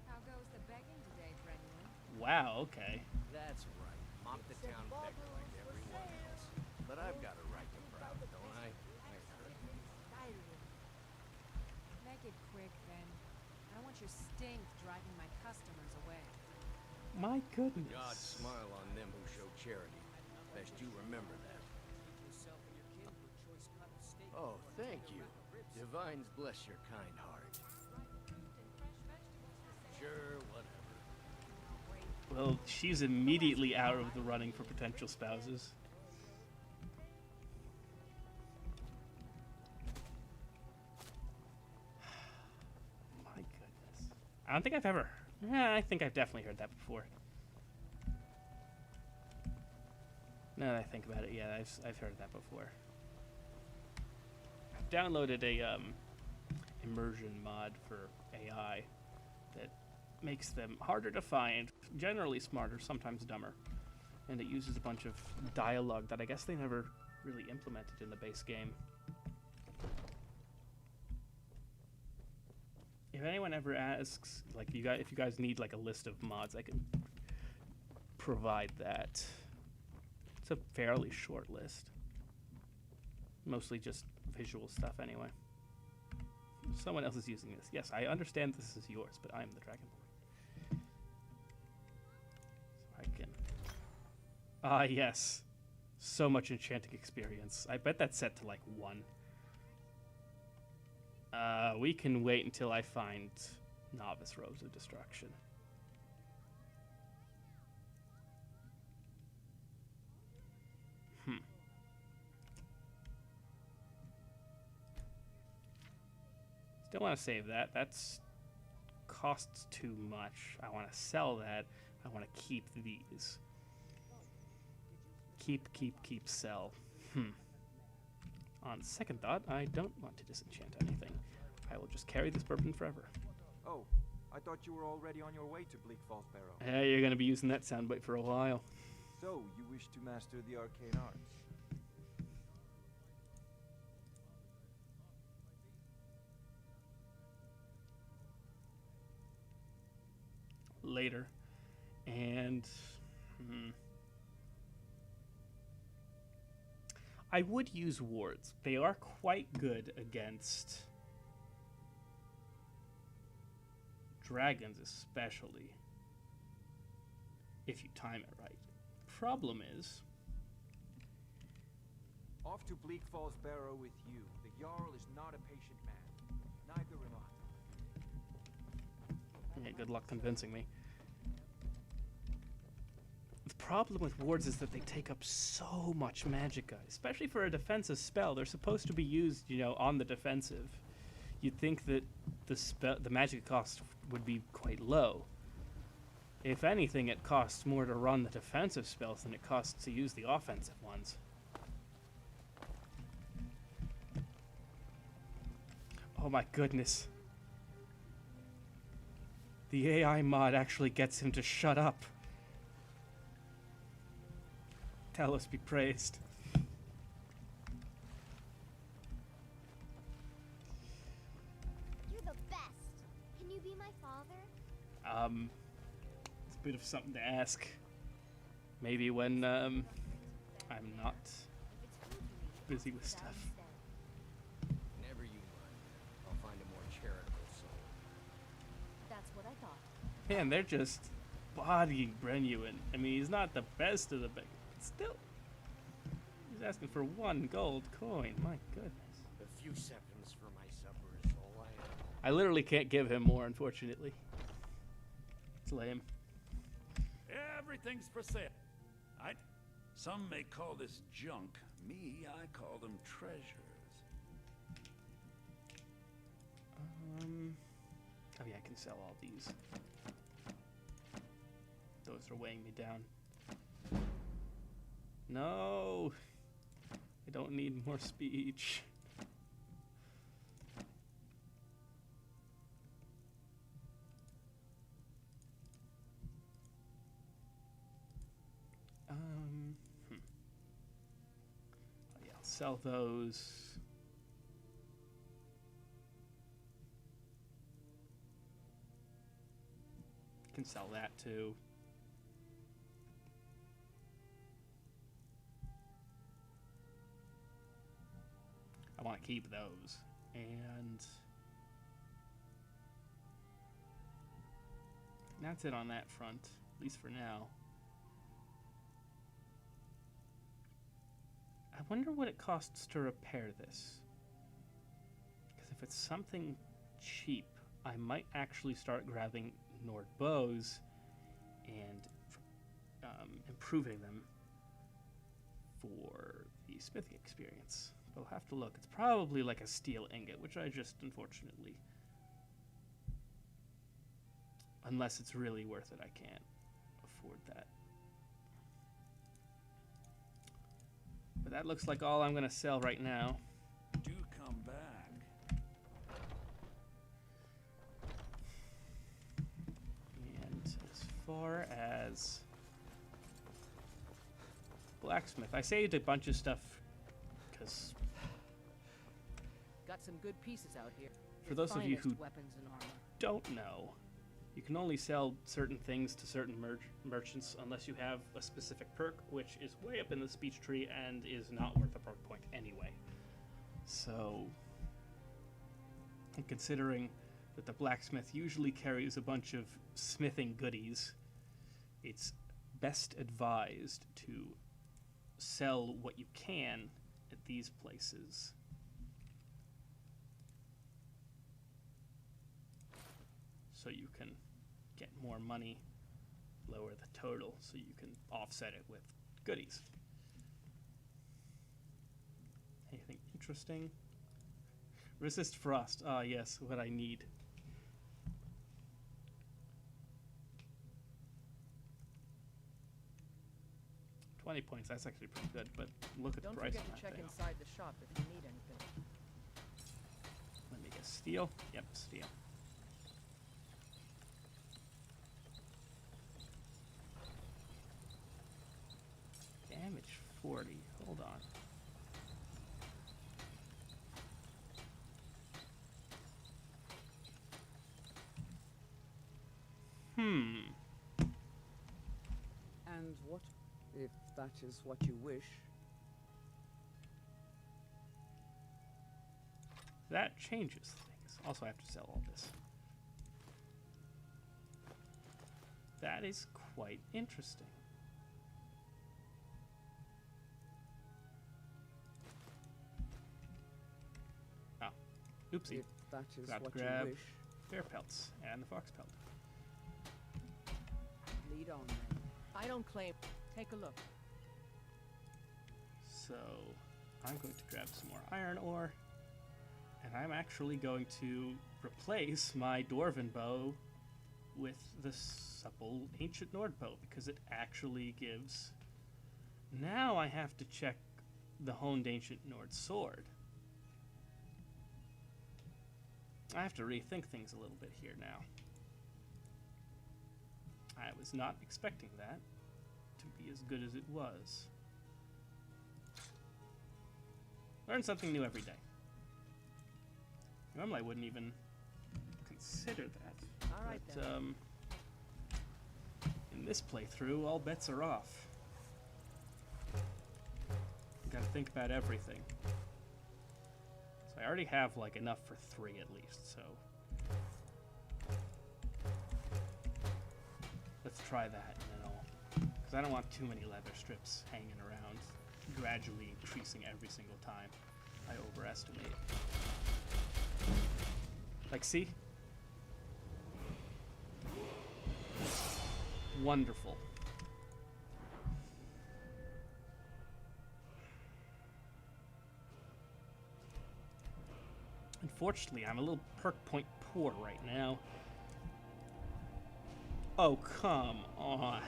How goes the begging today, Brennan? Wow, okay. That's right. Mop the town beggar like everyone else. But I've got a right to proud, don't I? Make it quick, then. I don't want your stink driving my customers away. My goodness. God smile on them who show charity. Best you remember that. Thank you. Divines bless your kind heart. Sure, whatever. Well, she's immediately out of the running for potential spouses. My goodness. I don't think I've ever... Yeah, I think I've definitely heard that before. Now that I think about it, yeah, I've heard that before. I've downloaded a immersion mod for AI that makes them harder to find, generally smarter, sometimes dumber. And it uses a bunch of dialogue that I guess they never really implemented in the base game. If anyone ever asks, like, if you guys need like a list of mods, I can provide that. It's a fairly short list. Mostly just visual stuff anyway. Someone else is using this. Yes, I understand this is yours, but I am the Dragon Boy. So I can... Ah, yes. So much enchanting experience. I bet that's set to like 1. We can wait until I find Novice Robes of Destruction. Still want to save that. That's costs too much. I want to sell that. I want to keep these. Keep, sell. On second thought, I don't want to disenchant anything. I will just carry this bourbon forever. Oh, I thought you were already on your way to Bleak Falls Barrow. Yeah, you're going to be using that soundbite for a while. So, you wish to master the arcane arts? Later. And... I would use wards. They are quite good against dragons, especially if you time it right. Problem is, Off to Bleak Falls Barrow with you. The Jarl is not a patient man. Neither am I. yeah, good luck convincing me. The problem with wards is that they take up so much magicka, especially for a defensive spell. They're supposed to be used, you know, on the defensive. You'd think that the magic cost would be quite low. If anything, it costs more to run the defensive spells than it costs to use the offensive ones. Oh my goodness. The AI mod actually gets him to shut up. Talos be praised. You're the best. Can you be my father? It's a bit of something to ask. Maybe when, I'm not busy with stuff. Never you mind. I'll find a more charitable soul. That's what I thought. Man, they're just bodying Brenuin. I mean, he's not the best of the big. Still, he's asking for 1 gold coin. My goodness. A few seconds for my supper is all I have. I literally can't give him more, unfortunately. It's lame. Everything's for sale. Some may call this junk. Me, I call them treasures. Oh yeah, I can sell all these. Those are weighing me down. No! I don't need more speech. Oh yeah, I'll sell those. Can sell that too. I want to keep those. And that's it on that front, at least for now. I wonder what it costs to repair this. if it's something cheap, I might actually start grabbing Nord bows and improving them for the smithing experience. I'll have to look. It's probably like a steel ingot, which I just unfortunately, unless it's really worth it, I can't afford that. But that looks like all I'm going to sell right now. Do come back. And as far as blacksmith, I saved a bunch of stuff because Got some good pieces out here. For The those of you finest who weapons and armor. don't know, you can only sell certain things to certain merchants unless you have a specific perk, which is way up in the speech tree and is not worth a perk point anyway. So, considering that the blacksmith usually carries a bunch of smithing goodies, it's best advised to sell what you can at these places. So you can get more money, lower the total, so you can offset it with goodies. Anything interesting? Resist frost. Ah, yes, what I need. $20 points, that's actually pretty good, but look at Don't the price forget on to that check thing. inside the shop if you need anything. Let me guess, steel? Yep, steel. Damage 40, hold on. And what, if that is what you wish? That changes things. Also, I have to sell all this. That is quite interesting. Oh, oopsie. If that is Forgot to what grab you wish, bear pelts and the fox pelt. lead on then. I don't claim. Take a look. So, I'm going to grab some more iron ore. And I'm actually going to replace my dwarven bow with the supple ancient Nord bow because it actually gives. Now I have to check the honed ancient Nord sword. I have to rethink things a little bit here now. I was not expecting that to be as good as it was. Learn something new every day. Normally I wouldn't even consider that. All right But, then. in this playthrough, all bets are off. You gotta think about everything. So I already have like enough for 3 at least, so let's try that and then I'll, because I don't want too many leather strips hanging around, gradually increasing every single time I overestimate. Like, see? Wonderful. Unfortunately, I'm a little perk point poor right now. Oh, come on.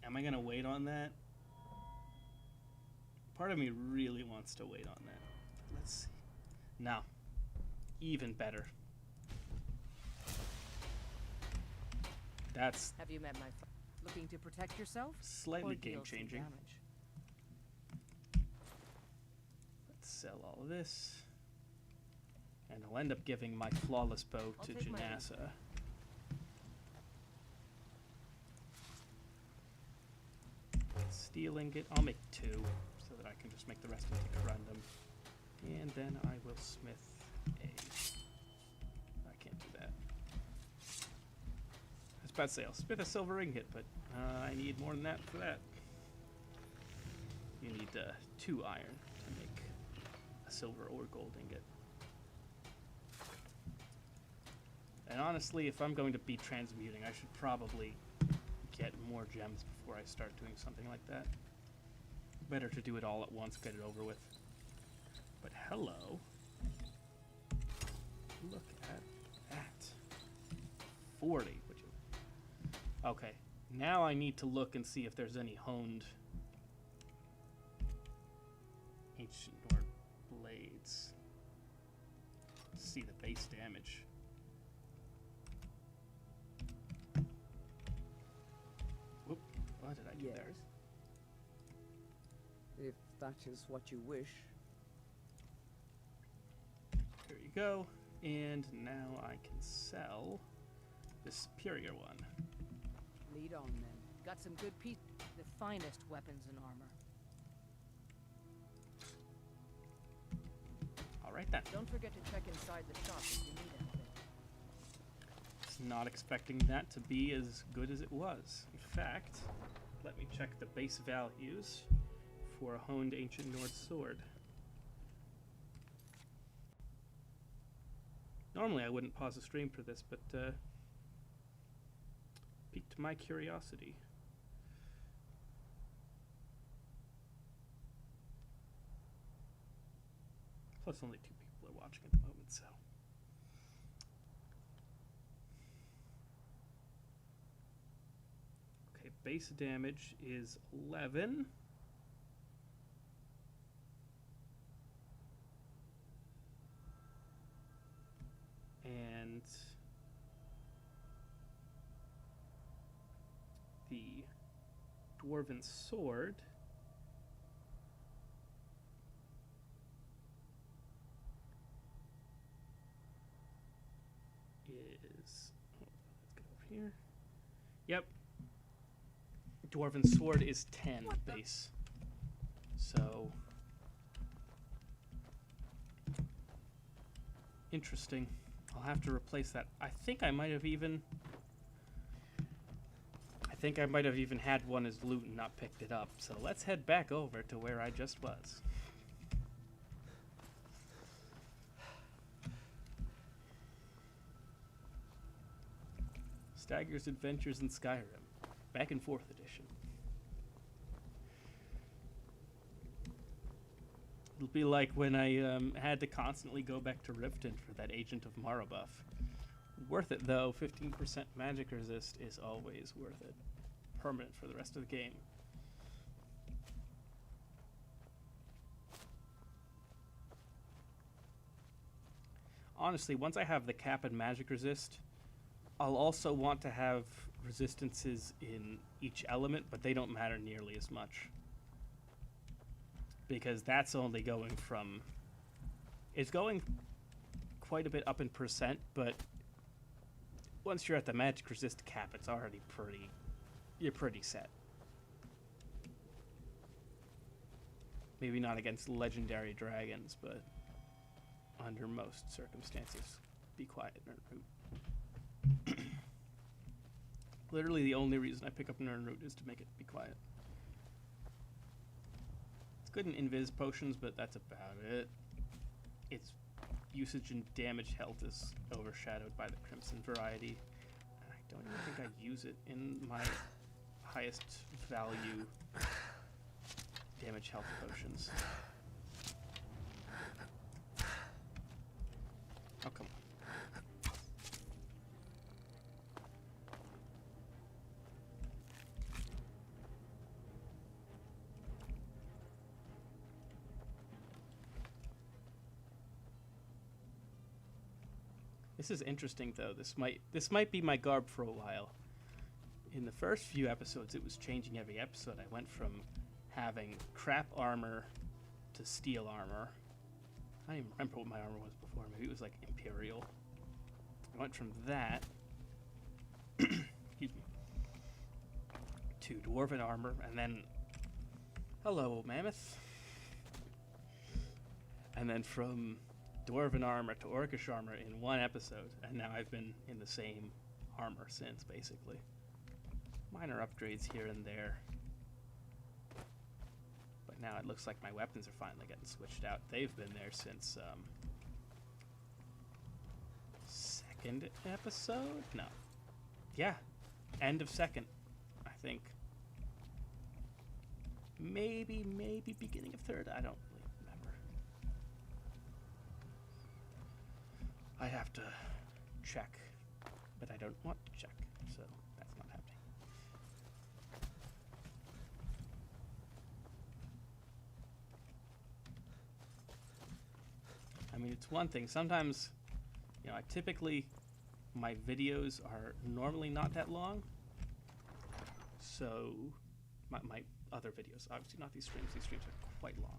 Am I gonna wait on that? Part of me really wants to wait on that. Let's see. No. Even better. That's Have you met my looking to protect yourself? slightly Or deal some game-changing. damage? Let's sell all of this. And I'll end up giving my flawless bow I'll to take my leave. Janassa. Stealing it, I'll make 2 so that I can just make the rest into corundum. And then I will smith a. I can't do that. I was about to say I'll smith a silver ingot, but I need more than that for that. You need 2 iron to make a silver or gold ingot. And honestly, if I'm going to be transmuting, I should probably get more gems before I start doing something like that. Better to do it all at once, get it over with. But hello. Look at that. 40. Would you? Okay. Now I need to look and see if there's any honed ancient Nord blades. See the base damage. Whoop. What did I do there? If that is what you wish. There you go. And now I can sell the superior one. Lead on then. Got some good pieces. The finest weapons and armor. All right then. Don't forget to check inside the shop if you need anything. Was not expecting that to be as good as it was. In fact, let me check the base values for a honed ancient Nord sword. Normally I wouldn't pause the stream for this, but piqued my curiosity. Plus only 2 people are watching at the moment, so. Okay, base damage is 11. And the dwarven sword is, oh, let's get over here. Yep. Dwarven sword is 10 base. So interesting. I'll have to replace that. I think I might have even had one as loot and not picked it up. So let's head back over to where I just was. Stagger's Adventures in Skyrim, back in 4th edition. It'll be like when I had to constantly go back to Riften for that Agent of Mara buff. Worth it though, 15% magic resist is always worth it. Permanent for the rest of the game. Honestly, once I have the cap and magic resist, I'll also want to have resistances in each element, but they don't matter nearly as much. Because that's only going from... It's going quite a bit up in percent, but once you're at the magic resist cap, it's already pretty... You're pretty set. Maybe not against legendary dragons, but under most circumstances, be quiet, Nernroot. Literally the only reason I pick up Nernroot is to make it be quiet. It's good in invis potions, but that's about it. Its usage and damage health is overshadowed by the Crimson variety. I don't even think I use it in my highest value damage health potions. Oh, come on. This is interesting though. This might be my garb for a while. In the first few episodes, it was changing every episode. I went from having crap armor to steel armor. I don't even remember what my armor was before. Maybe it was like Imperial. I went from that excuse me, to Dwarven armor, and then hello, Mammoth. And then from Dwarven armor to Orcish armor in one episode, and now I've been in the same armor since, basically. Minor upgrades here and there, but Now it looks like my weapons are finally getting switched out. They've been there since second episode? No. Yeah. End of second, I think. Maybe beginning of third. I don't really remember. I have to check, but I don't want to check, so that's not happening. I mean, it's one thing. Sometimes, you know, my videos are normally not that long. So, my other videos, obviously not these streams. These streams are quite long.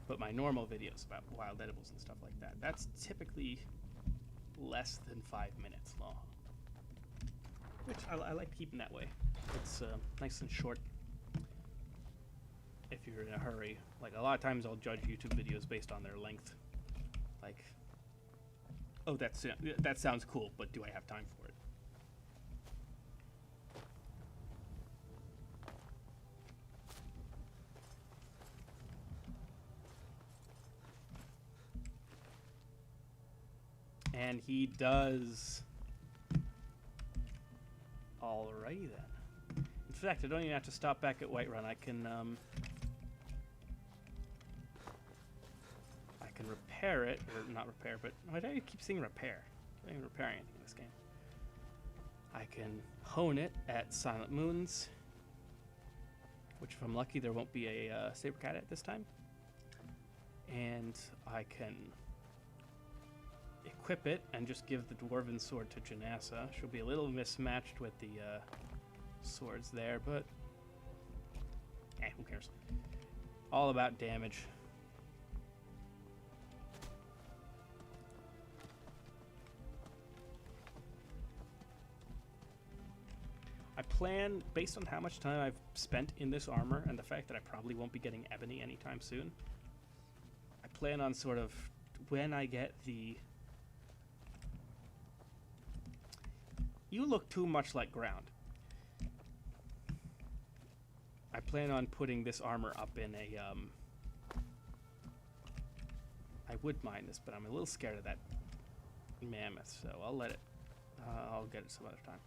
But my normal videos about wild edibles and stuff like that, that's typically less than 5 minutes long. Which I like keeping that way. It's nice and short. If you're in a hurry, like a lot of times I'll judge YouTube videos based on their length. Like, oh, that sounds cool, but do I have time for it? And he does. Alrighty then. In fact, I don't even have to stop back at Whiterun. I can repair it, or not repair, but why do I keep saying repair? I don't even repair anything in this game. I can hone it at Silent Moons, which if I'm lucky there won't be a saber cat at this time. And I can equip it and just give the dwarven sword to Janassa. She'll be a little mismatched with the swords there, but who cares? All about damage. I plan, based on how much time I've spent in this armor and the fact that I probably won't be getting ebony anytime soon, I plan on sort of, when I get the... You look too much like ground. I plan on putting this armor up in a, I would mine this, but I'm a little scared of that mammoth, so I'll let it, I'll get it some other time.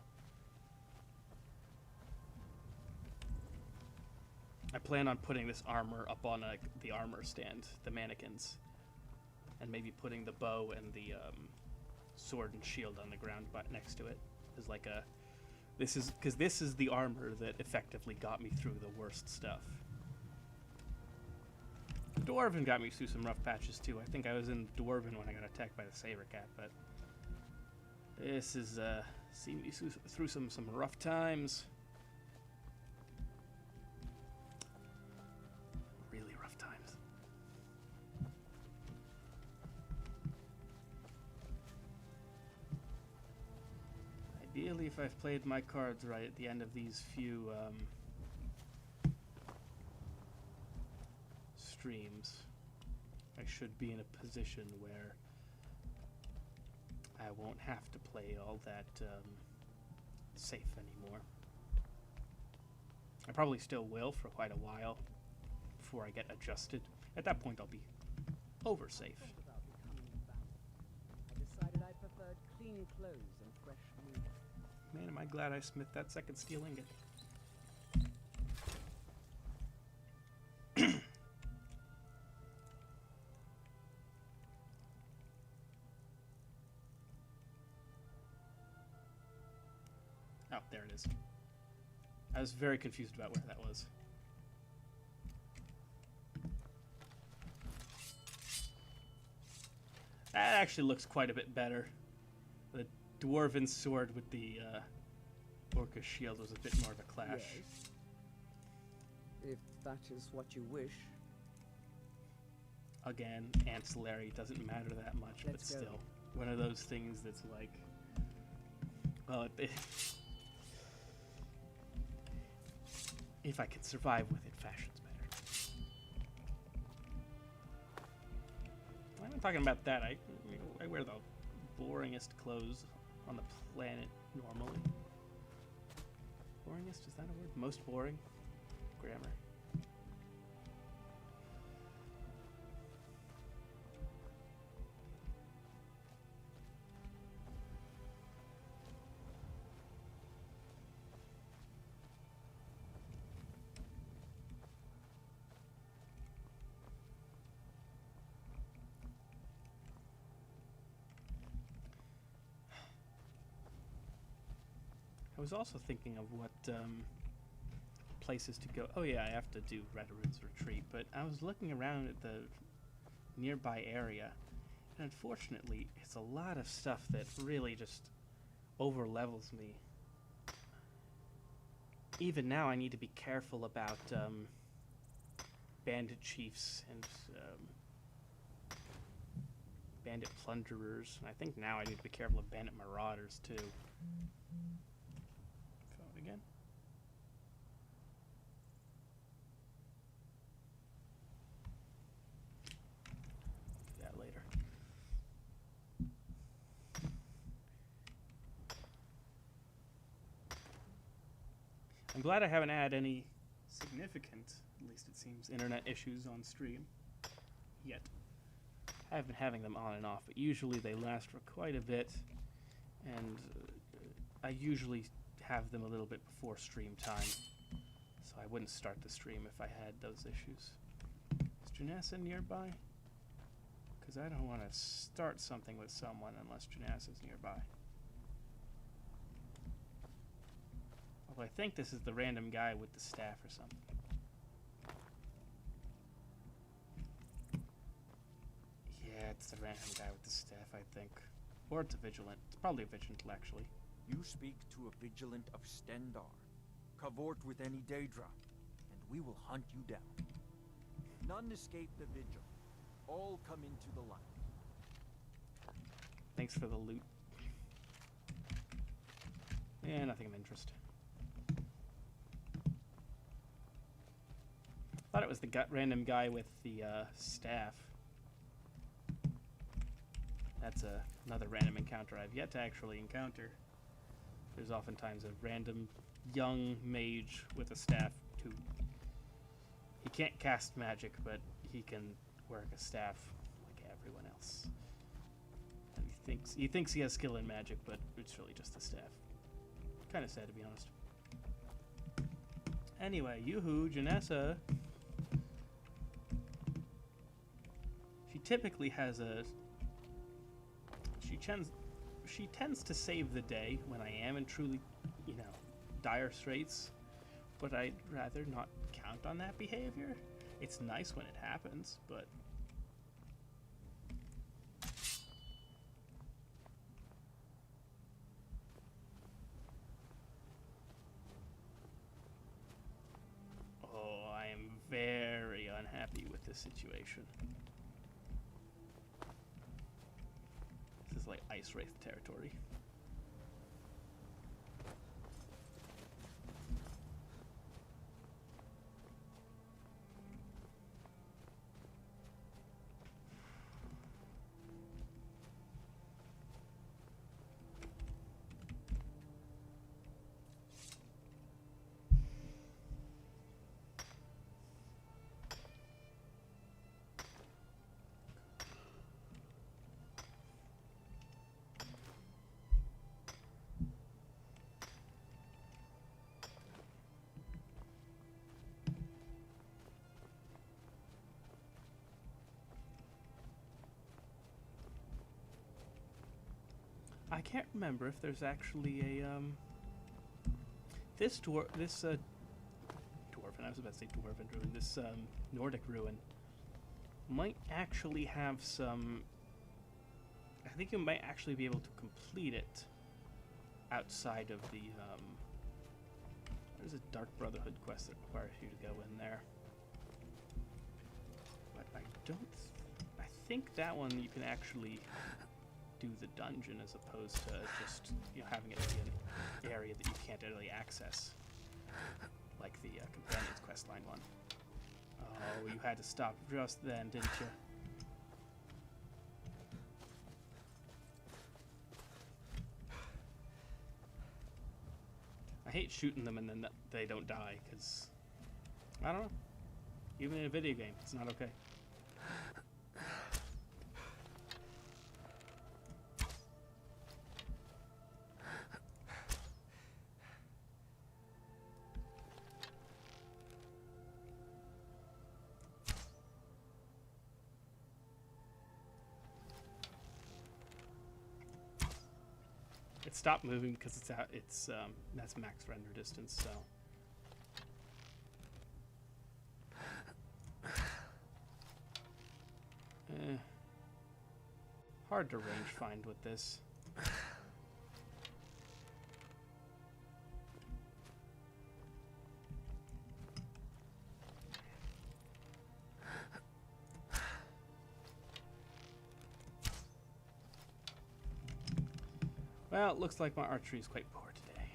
I plan on putting this armor up on the armor stand, the mannequins, and maybe putting the bow and the sword and shield on the ground next to it. As like a, this is the armor that effectively got me through the worst stuff. Dwarven got me through some rough patches too. I think I was in Dwarven when I got attacked by the saber cat, but this is seen me through some rough times. Really rough times. Ideally, if I've played my cards right at the end of these few streams, I should be in a position where I won't have to play all that safe anymore. I probably still will for quite a while before I get adjusted. At that point, I'll be over safe. About becoming a vampire. I decided I preferred clean clothes and fresh meat. Man, am I glad I smith that second steel ingot. Oh, there it is. I was very confused about where that was. That actually looks quite a bit better. The dwarven sword with the orca shield was a bit more of a clash. Yes. If that is what you wish. Again, ancillary doesn't matter that much, but Let's go. still, one of those things that's like, well, if I can survive with it, fashion's better. I'm not talking about that. I wear the boringest clothes on the planet normally. Boringest, is that a word? Most boring? Grammar. I was also thinking of what places to go. Oh yeah, I have to do Red Rune's Retreat, but I was looking around at the nearby area, and unfortunately, it's a lot of stuff that really just over-levels me. Even now, I need to be careful about bandit chiefs and bandit plunderers. And I think now I need to be careful of bandit marauders too. Phone again. Do that later. I'm glad I haven't had any significant, at least it seems, internet issues on stream yet. I've been having them on and off, but usually they last for quite a bit, and I usually have them a little bit before stream time, so I wouldn't start the stream if I had those issues. Is Janessa nearby? Because I don't want to start something with someone unless Janessa's nearby. Although I think this is the random guy with the staff or something. Yeah, it's the random guy with the staff, I think. Or it's a vigilant. It's probably a vigilant, actually. You speak to a vigilant of Stendar. Cavort with any Daedra, and we will hunt you down. None escape the vigil. All come into the light. Thanks for the loot. Yeah, nothing of interest. Thought it was the random guy with the staff. That's another random encounter I've yet to actually encounter. There's oftentimes a random young mage with a staff too. He can't cast magic, but he can work a staff like everyone else. And he thinks he has skill in magic, but it's really just a staff. Kind of sad, to be honest. Anyway, yoo-hoo, Janessa. She typically has a... She tends to save the day when I am in truly, dire straits. But I'd rather not count on that behavior. It's nice when it happens, but... Oh, I am very unhappy with this situation. This is like Ice Wraith territory. I can't remember if there's actually a dwarven, I was about to say dwarven ruin, this Nordic ruin might actually have some, I think you might actually be able to complete it outside of the, there's a Dark Brotherhood quest that requires you to go in there. But I think that one you can actually do the dungeon as opposed to just having it be an area that you can't really access, like the Companions questline one. Oh, you had to stop just then, didn't you? I hate shooting them and then they don't die, because, I don't know. Even in a video game, it's not okay. It stopped moving because it's out. That's max render distance. So hard to range find with this. Well, it looks like my archery is quite poor today.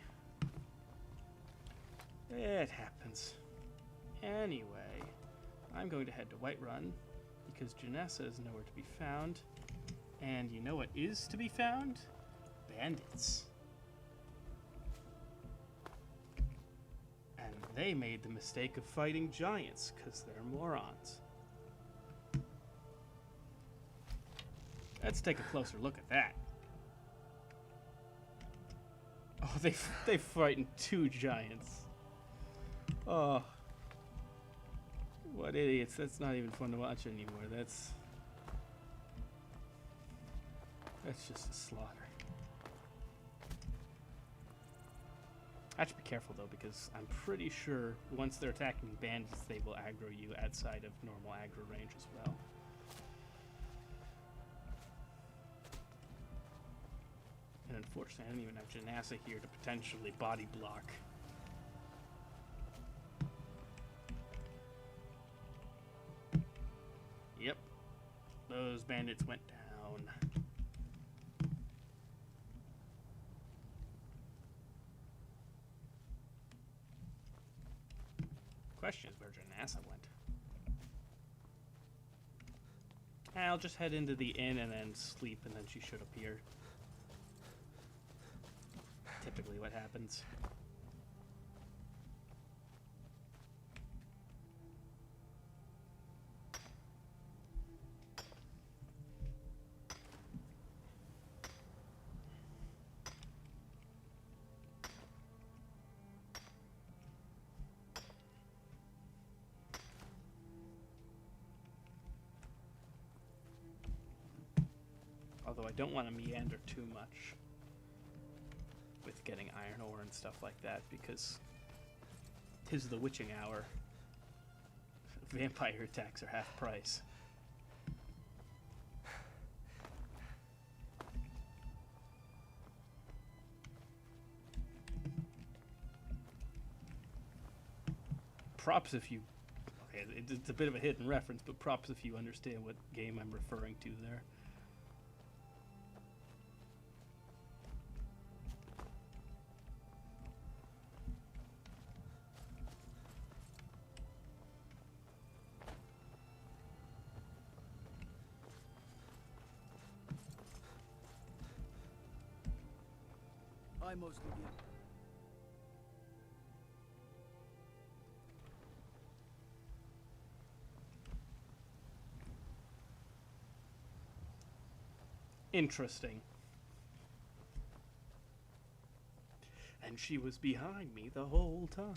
It happens. Anyway, I'm going to head to Whiterun because Janessa is nowhere to be found. And you know what is to be found? Bandits. And they made the mistake of fighting giants because they're morons. Let's take a closer look at that. Oh, they frightened 2 giants. Oh, what idiots! That's not even fun to watch anymore. That's just a slaughter. I have to be careful though, because I'm pretty sure once they're attacking bandits, they will aggro you outside of normal aggro range as well. And unfortunately, I don't even have Janassa here to potentially body block. Yep. Those bandits went down. Question is where Janassa went. I'll just head into the inn and then sleep, and then she should appear. Typically what happens. Although I don't want to meander too much with getting iron ore and stuff like that, because 'tis the witching hour. Vampire attacks are half price. Props if you... Okay, it's a bit of a hidden reference, but props if you understand what game I'm referring to there. I mostly get. Interesting. And she was behind me the whole time.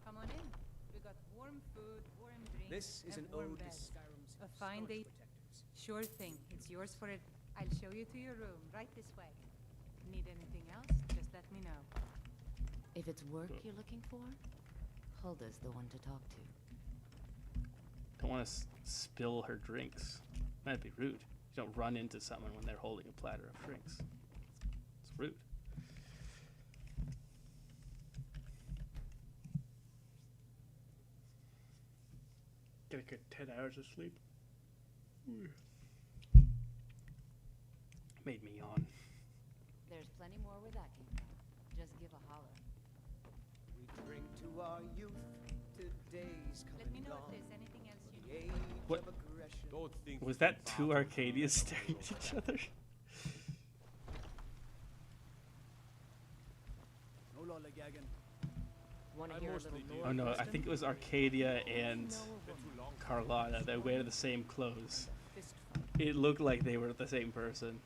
Come on in. We got warm food, warm drinks, This is and an warm ode to beds. Skyrim's A fine storage day. protectors. Sure thing. It's yours for it. I'll show you to your room, right this way. Need anything else? Just let me know. If it's work you're looking for, Hulda's the one to talk to. Don't want to spill her drinks. That'd be rude. You don't run into someone when they're holding a platter of drinks. It's rude. Get a good 10 hours of sleep. Made me yawn. There's plenty plenty more where that came from. Just give a holler. We drink to our youth, today's come Let me and know if gone. there's anything else you The need. age What? of aggression. Don't think Was you that can two bow to Arcadias the staring at each other? No lollygagging. Want I to hear a mostly little do. lore Oh no, I wisdom? think it was Arcadia and Been too long. Carlotta. They wear the same clothes. Fist fight. It looked like they were the same person.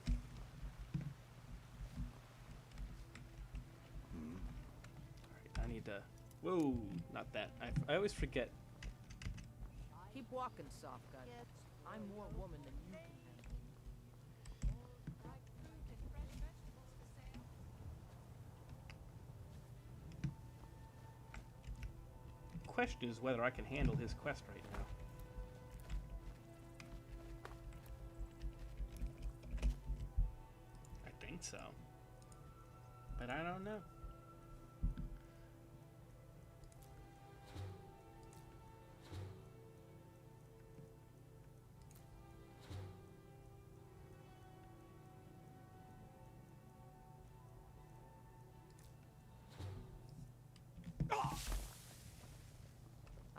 Alright, I need to... Whoa, not that. I always forget. Keep walking, soft guy. I'm more woman than you can handle. Question is whether I can handle his quest right now. I think so. But I don't know.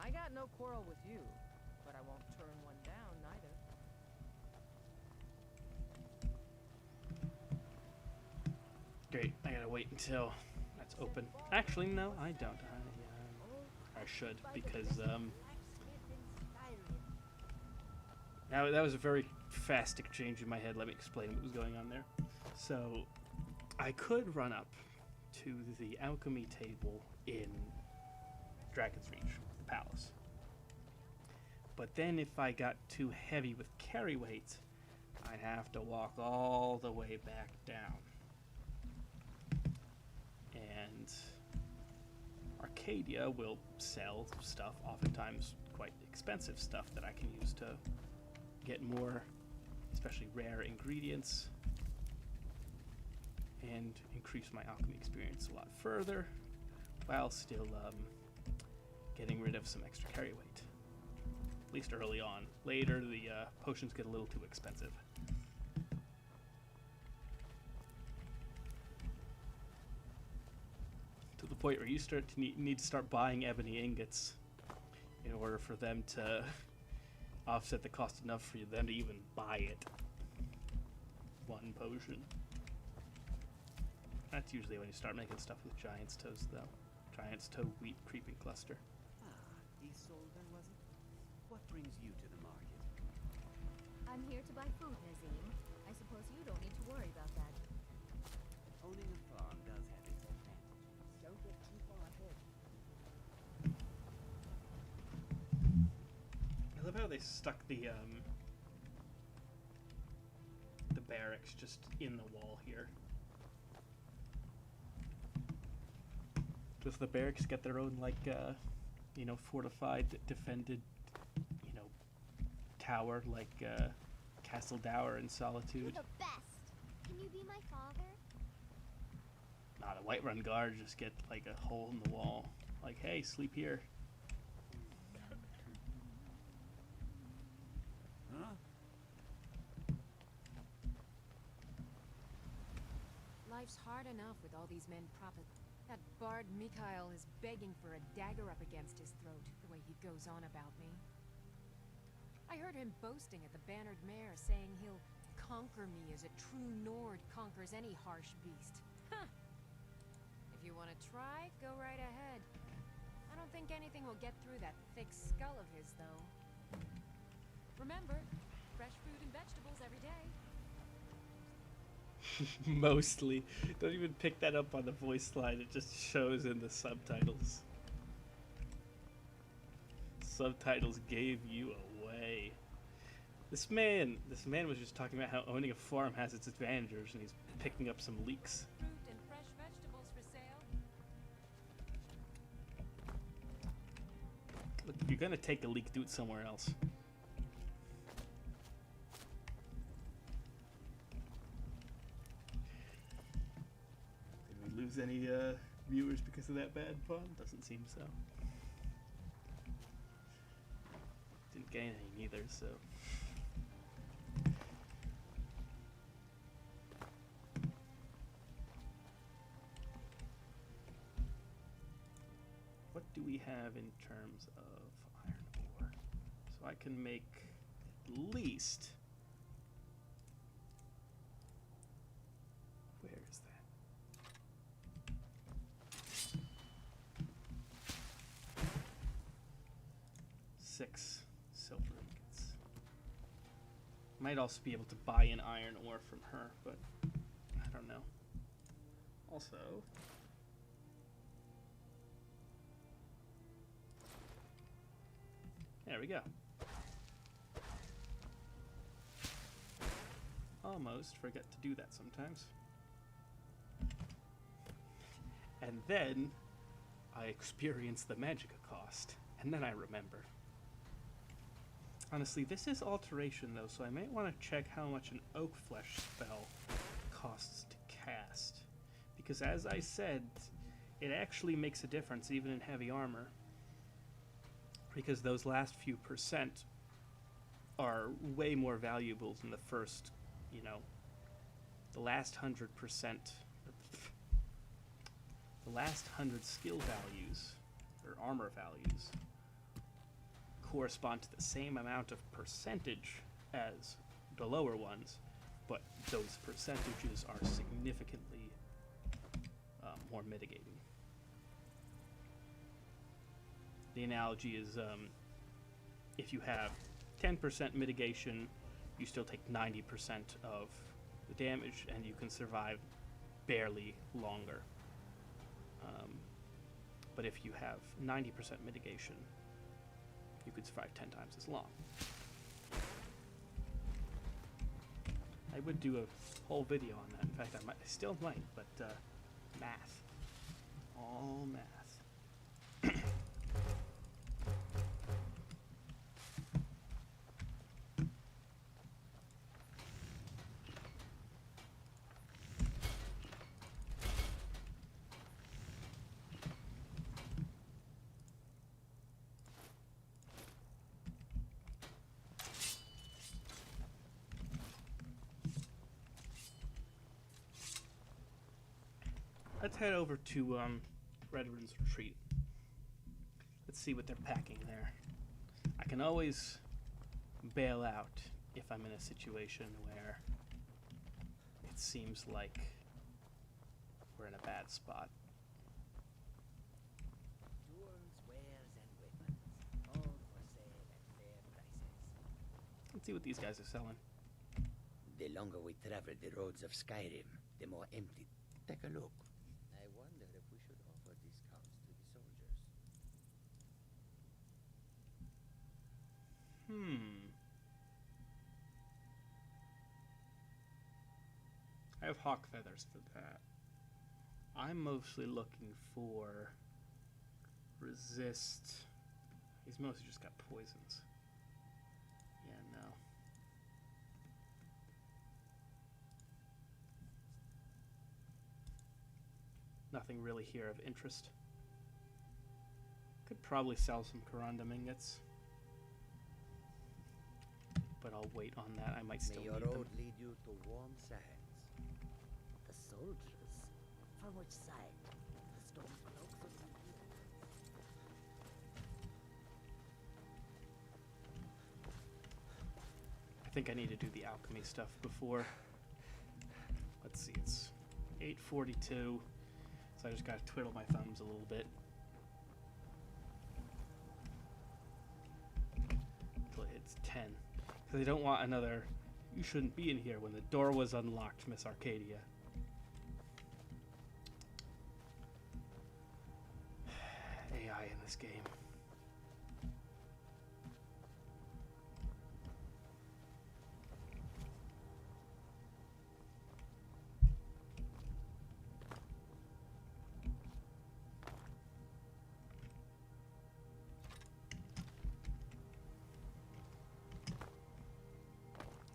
I got no quarrel with you, but I won't turn one down neither. Great, I gotta wait until that's open. Actually, no, I don't. I should, because, that was a very fast exchange in my head. Let me explain what was going on there. So, I could run up to the alchemy table in Dragon's Reach, the palace. But then if I got too heavy with carry weight, I'd have to walk all the way back down. And Arcadia will sell stuff, oftentimes quite expensive stuff that I can use to get more, especially rare ingredients, and increase my alchemy experience a lot further, while still getting rid of some extra carry weight. At least early on. Later, the potions get a little too expensive. To the point where you start to need to start buying ebony ingots in order for them to offset the cost enough for them to even buy it. One potion. That's usually when you start making stuff with Giant's Toes, though. Giant's Toe Wheat Creeping Cluster. Isolde, was it? What brings you to the market? I'm here to buy food, Nazim. I suppose you don't need to worry about that. Owning a farm does have its advantages. Don't get too far ahead. I love how they stuck the barracks just in the wall here. Does the barracks get their own, like, fortified, defended, tower, like Castle Dower in You're Solitude? the best. Can you be my father? Nah, the Whiterun Guard just get, like, a hole in the wall. Like, hey, sleep here. Huh? Life's hard enough with all these men propping. That bard Mikhail is begging for a dagger up against his throat, the way he goes on about me. I heard him boasting at the Bannered Mare, saying he'll conquer me as a true Nord conquers any harsh beast. Huh. If you want to try, go right ahead. I don't think anything will get through that thick skull of his, though. Remember, fresh fruit and vegetables every day. Mostly. Don't even pick that up on the voice line. It just shows in the subtitles. Subtitles gave you away. This man was just talking about how owning a farm has its advantages, and he's picking up some leaks. Fruit and fresh vegetables for sale. Look, if you're gonna take a leak, do it somewhere else. Did we lose any viewers because of that bad pun? Doesn't seem so. Didn't gain any either, so. do we have in terms of iron ore? So I can make at least... Where is that? 6 silver ingots. Might also be able to buy an iron ore from her, but I don't know. Also, there we go. Almost forget to do that sometimes. And then I experience the magicka cost, and then I remember. Honestly, this is alteration though, so I might want to check how much an oak flesh spell costs to cast. Because as I said, it actually makes a difference even in heavy armor. Because those last few percent are way more valuable than the first, you know, the last 100%, the last 100 skill values, or armor values, correspond to the same amount of percentage as the lower ones, but those percentages are significantly more mitigating. The analogy is if you have 10% mitigation, you still take 90% of the damage, and you can survive barely longer. But if you have 90% mitigation, you could survive 10 times as long. I would do a whole video on that. In fact, I still might, but math. All math. Let's head over to Redwin's Retreat. Let's see what they're packing there. I can always bail out if I'm in a situation where it seems like we're in a bad spot. Tools, wares, and weapons, all for sale at fair prices. Let's see what these guys are selling. The longer we travel the roads of Skyrim, the more empty. Take a look. I wonder if we should offer discounts to the soldiers. I have hawk feathers for that. I'm mostly looking for resist. He's mostly just got poisons. Yeah, no. Nothing really here of interest. Could probably sell some corundum ingots. But I'll wait on that. I might still May need your them. road lead you to warm sands. The soldiers? From which side? The storm cloaks or the Indians? I think I need to do the alchemy stuff before. Let's see, it's 8:42, so I just gotta twiddle my thumbs a little bit. Until it hits 10. Because I don't want another, you shouldn't be in here when the door was unlocked, Miss Arcadia. AI in this game.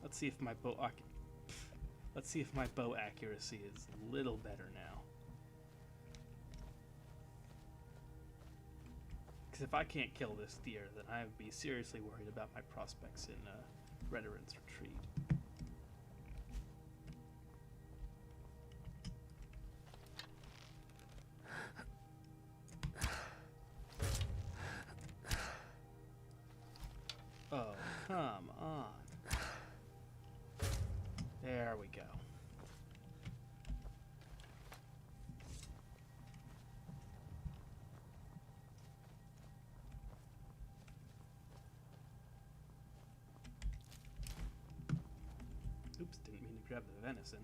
Let's see if my let's see if my bow accuracy is a little better now. Because if I can't kill this deer, then I would be seriously worried about my prospects in Redwin's Retreat. Come on. There we go. Oops, didn't mean to grab the venison.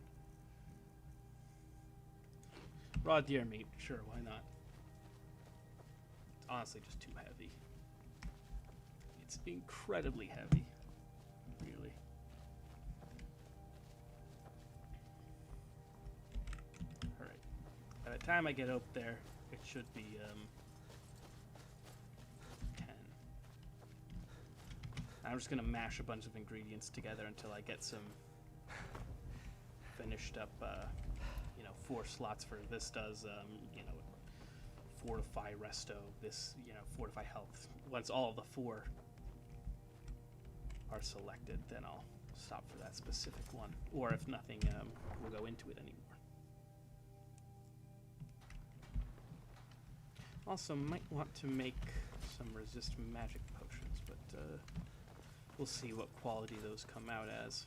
Raw deer meat, sure, why not? It's honestly just too heavy. It's incredibly heavy. Really. Alright. By the time I get up there, it should be 10. I'm just gonna mash a bunch of ingredients together until I get some finished up, 4 slots for this does, fortify resto, this, fortify health. Once all of the 4 are selected, then I'll stop for that specific one. Or if nothing, we'll go into it anymore. Also, might want to make some resist magic potions, but we'll see what quality those come out as.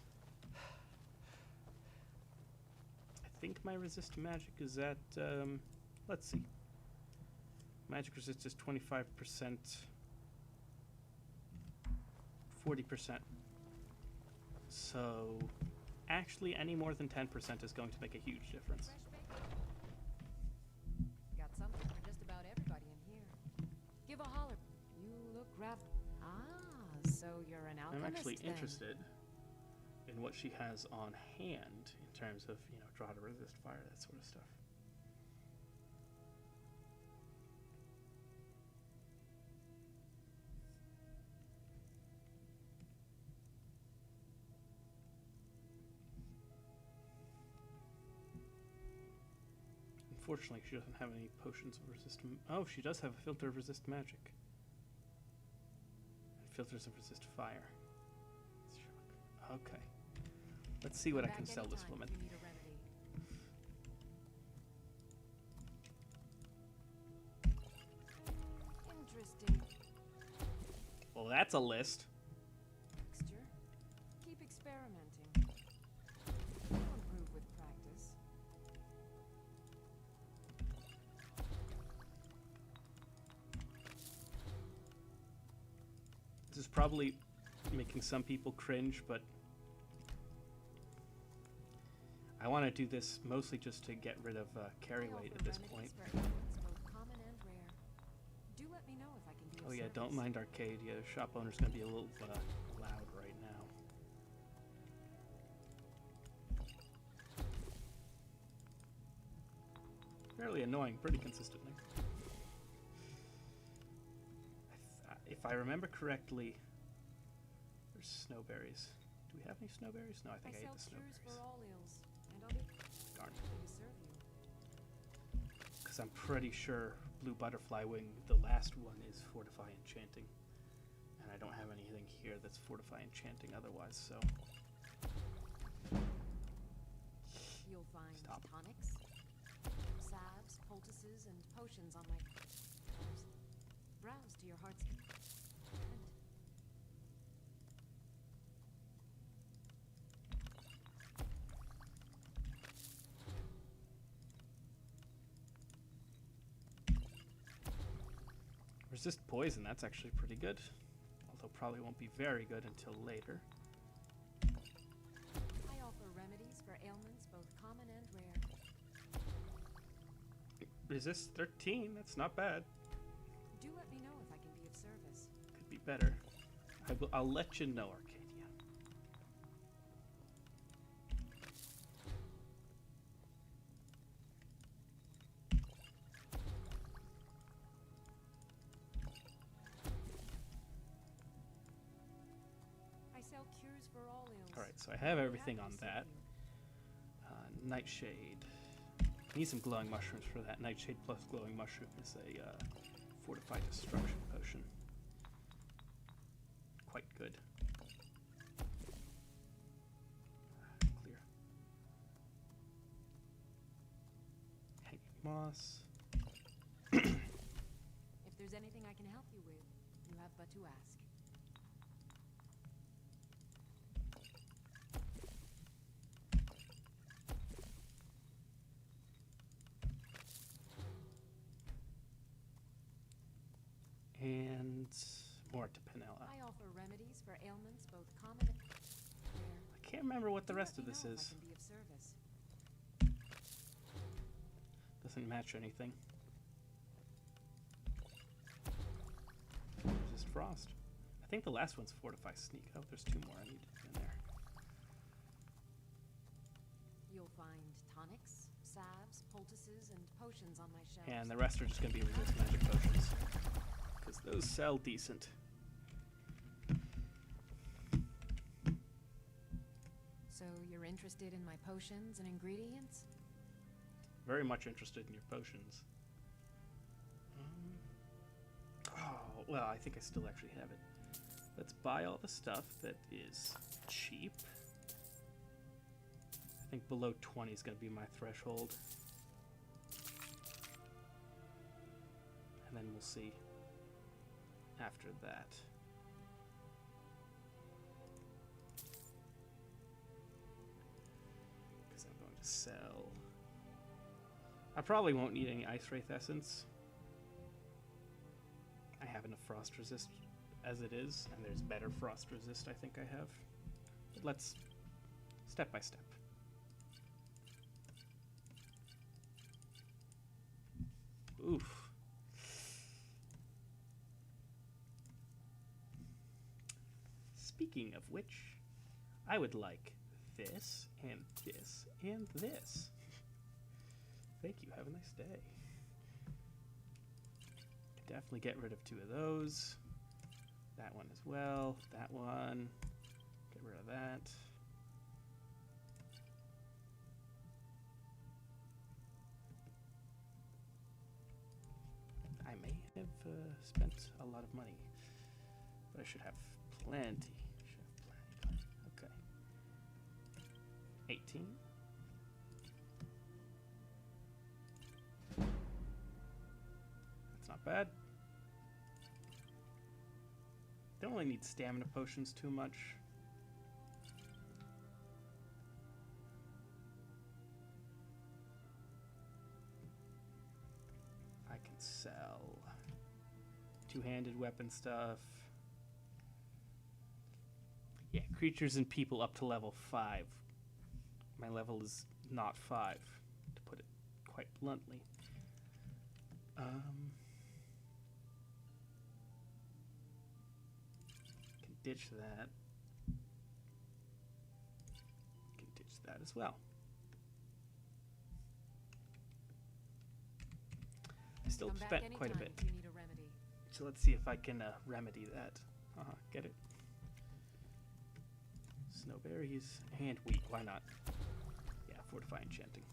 I think my resist magic is at, let's see. Magic resist is 25%, 40%. So, actually, any more than 10% is going to make a huge difference. Got something for just about everybody in here. Give a holler. You look so you're an alchemist. I'm actually then. interested in what she has on hand in terms of, draw to resist fire, that sort of stuff. Unfortunately, she doesn't have any potions of resist. Oh, she does have a filter of resist magic. And filters of resist fire. Okay. Let's see what I can sell this woman. Interesting. Well, that's a list. Mixture. Keep experimenting. You'll improve with practice. This is probably making some people cringe, but I want to do this mostly just to get rid of carry weight at this point. Oh yeah, don't mind Arcade. Yeah, the shop owner's going to be a little loud right now. Fairly annoying, pretty consistently. If I remember correctly, there's snowberries. Do we have any snowberries? No, I think I ate the snowberries. Darn it. Because I'm pretty sure Blue Butterfly Wing, the last one, is Fortify Enchanting. And I don't have anything here that's Fortify Enchanting otherwise, so... You'll find tonics, salves, poultices, and potions on my... Browse to your heart's content. Resist poison, that's actually pretty good. Although probably won't be very good until later. I offer remedies for ailments both common and rare. Resist 13, that's not bad. Do let me know if I can be of service. Could be better. I'll let you know, Arcadia. I sell cures for all ills. Alright, so I have everything on that. Nightshade. I need some glowing mushrooms for that. Nightshade plus glowing mushroom is a fortified destruction potion. Quite good. Clear. Hanging moss. If there's anything I can help you with, you have but to ask. remember what the Do rest let of me this know if is. I can be of service. Doesn't match anything. Resist frost. I think the last one's fortify sneak. Oh, there's 2 more I need in there. You'll find tonics, salves, poultices, and potions on my shelves. And the rest are just going to be resist magic potions. Because those sell decent. So you're interested in my potions and ingredients? Very much interested in your potions. Oh, well, I think I still actually have it. Let's buy all the stuff that is cheap. I think below 20 is going to be my threshold. And then we'll see after that. Because I'm going to sell. I probably won't need any Ice Wraith Essence. I have enough Frost Resist as it is, and there's better Frost Resist I think I have. But let's step by step. Oof. Speaking of which, I would like this, and this, and this. Thank you, have a nice day. Definitely get rid of 2 of those. That one as well. That one. Get rid of that. I may have spent a lot of money, but I should have plenty. Okay. 18. That's not bad. Don't really need stamina potions too much. I can sell 2-handed weapon stuff. Yeah, creatures and people up to level 5. My level is not 5, to put it quite bluntly. Can ditch that. Can ditch that as well. I still Come back spent quite a anytime bit. if you need a remedy. So let's see if I can remedy that. Get it? Snowberries and wheat. Why not? Yeah, fortify enchanting.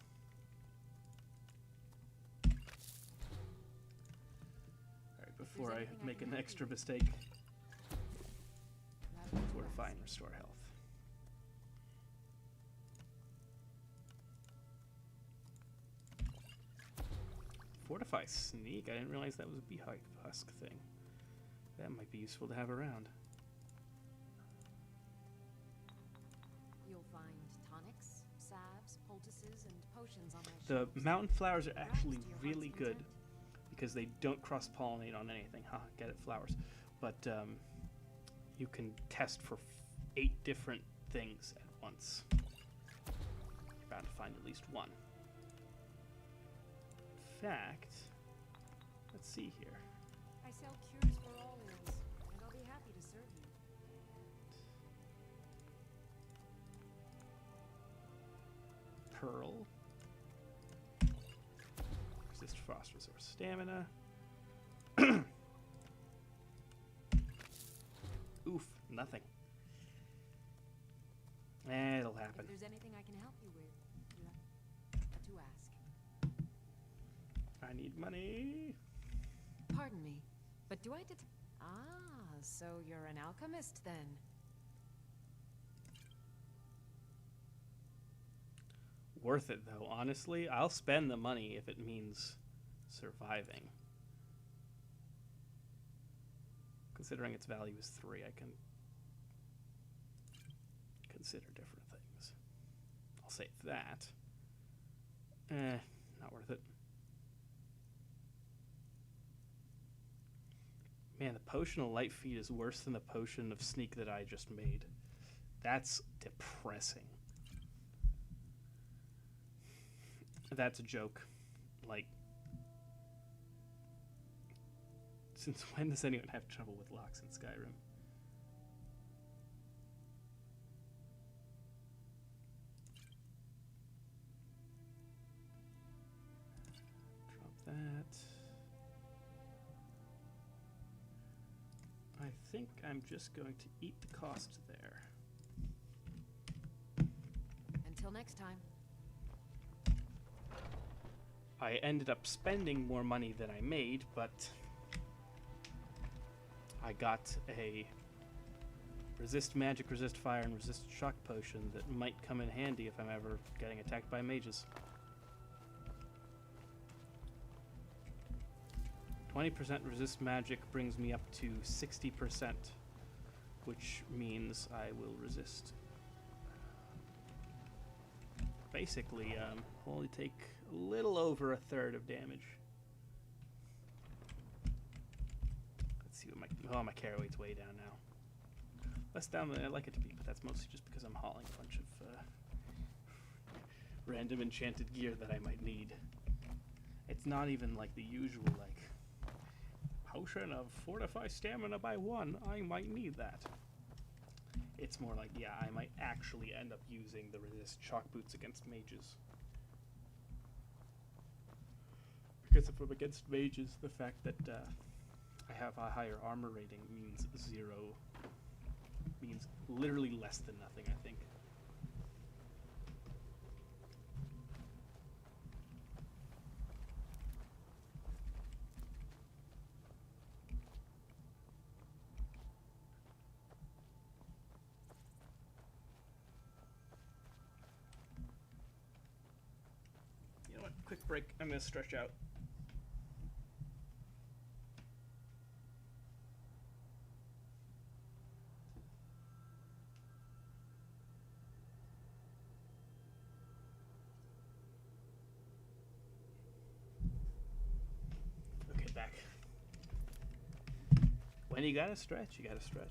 Alright, before I anything I make can an help you extra with. mistake, fortify and restore health. Fortify sneak. I didn't realize that was a beehive husk thing. That might be useful to have around. You'll find tonics, salves, poultices, and potions on my The shelves. mountain flowers are actually to your heart's really good content. because they don't cross-pollinate on anything. Get it, flowers. But you can test for 8 different things at once. You're bound to find at least one. In fact, let's see here. I sell cures for all ills, and I'll be happy to serve you. Pearl. Resist frost resource stamina. Oof, nothing. It'll happen. If there's anything I can help you with, you have to ask. I need money. Pardon me, but do I so you're an alchemist then? Worth it though, honestly. I'll spend the money if it means surviving. Considering its value is 3, I can consider different things. I'll save that. Not worth it. Man, the potion of light feet is worse than the potion of sneak that I just made. That's depressing. That's a joke. Like, since when does anyone have trouble with locks in Skyrim? Drop that. I think I'm just going to eat the cost there. Until next time. I ended up spending more money than I made, but I got a resist magic, resist fire, and resist shock potion that might come in handy if I'm ever getting attacked by mages. 20% resist magic brings me up to 60%, which means I will resist. Basically, only take a little over a third of damage. Let's see what my carry weight's way down now. Less down than I'd like it to be, but that's mostly just because I'm hauling a bunch of random enchanted gear that I might need. It's not even like the usual, like, potion of fortify stamina by 1. I might need that. It's more like, yeah, I might actually end up using the resist shock boots against mages. Because if I'm against mages, the fact that I have a higher armor rating means means literally less than nothing, I think. You know what? Quick break. I'm gonna stretch out. Okay, back. When you gotta stretch, you gotta stretch.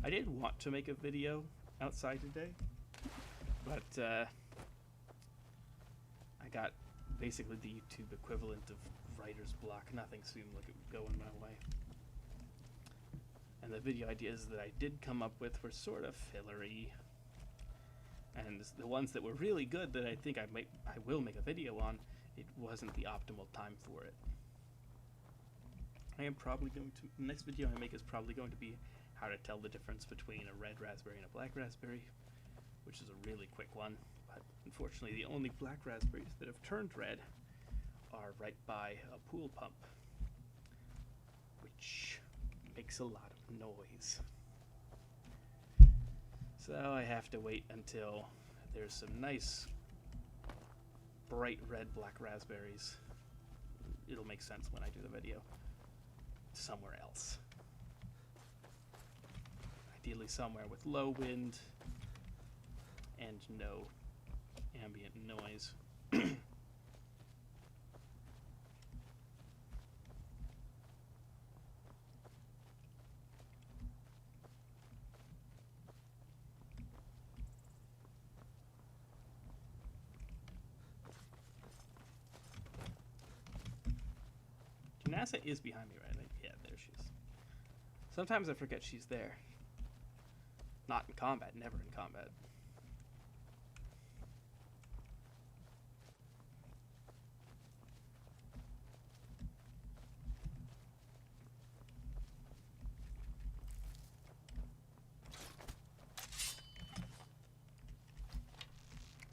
I did want to make a video outside today, but I got basically the YouTube equivalent of writer's block. Nothing seemed like it was going my way. And the video ideas that I did come up with were sort of fillery. And the ones that were really good that I think I will make a video on, it wasn't the optimal time for it. I am probably going to, the next video I make is probably going to be how to tell the difference between a red raspberry and a black raspberry, which is a really quick one, but unfortunately the only black raspberries that have turned red are right by a pool pump, which makes a lot of noise. So I have to wait until there's some nice bright red black raspberries. It'll make sense when I do the video. Somewhere else. Ideally somewhere with low wind and no ambient noise. NASA is behind me, right? Yeah, there she is. Sometimes I forget she's there. Not in combat, never in combat.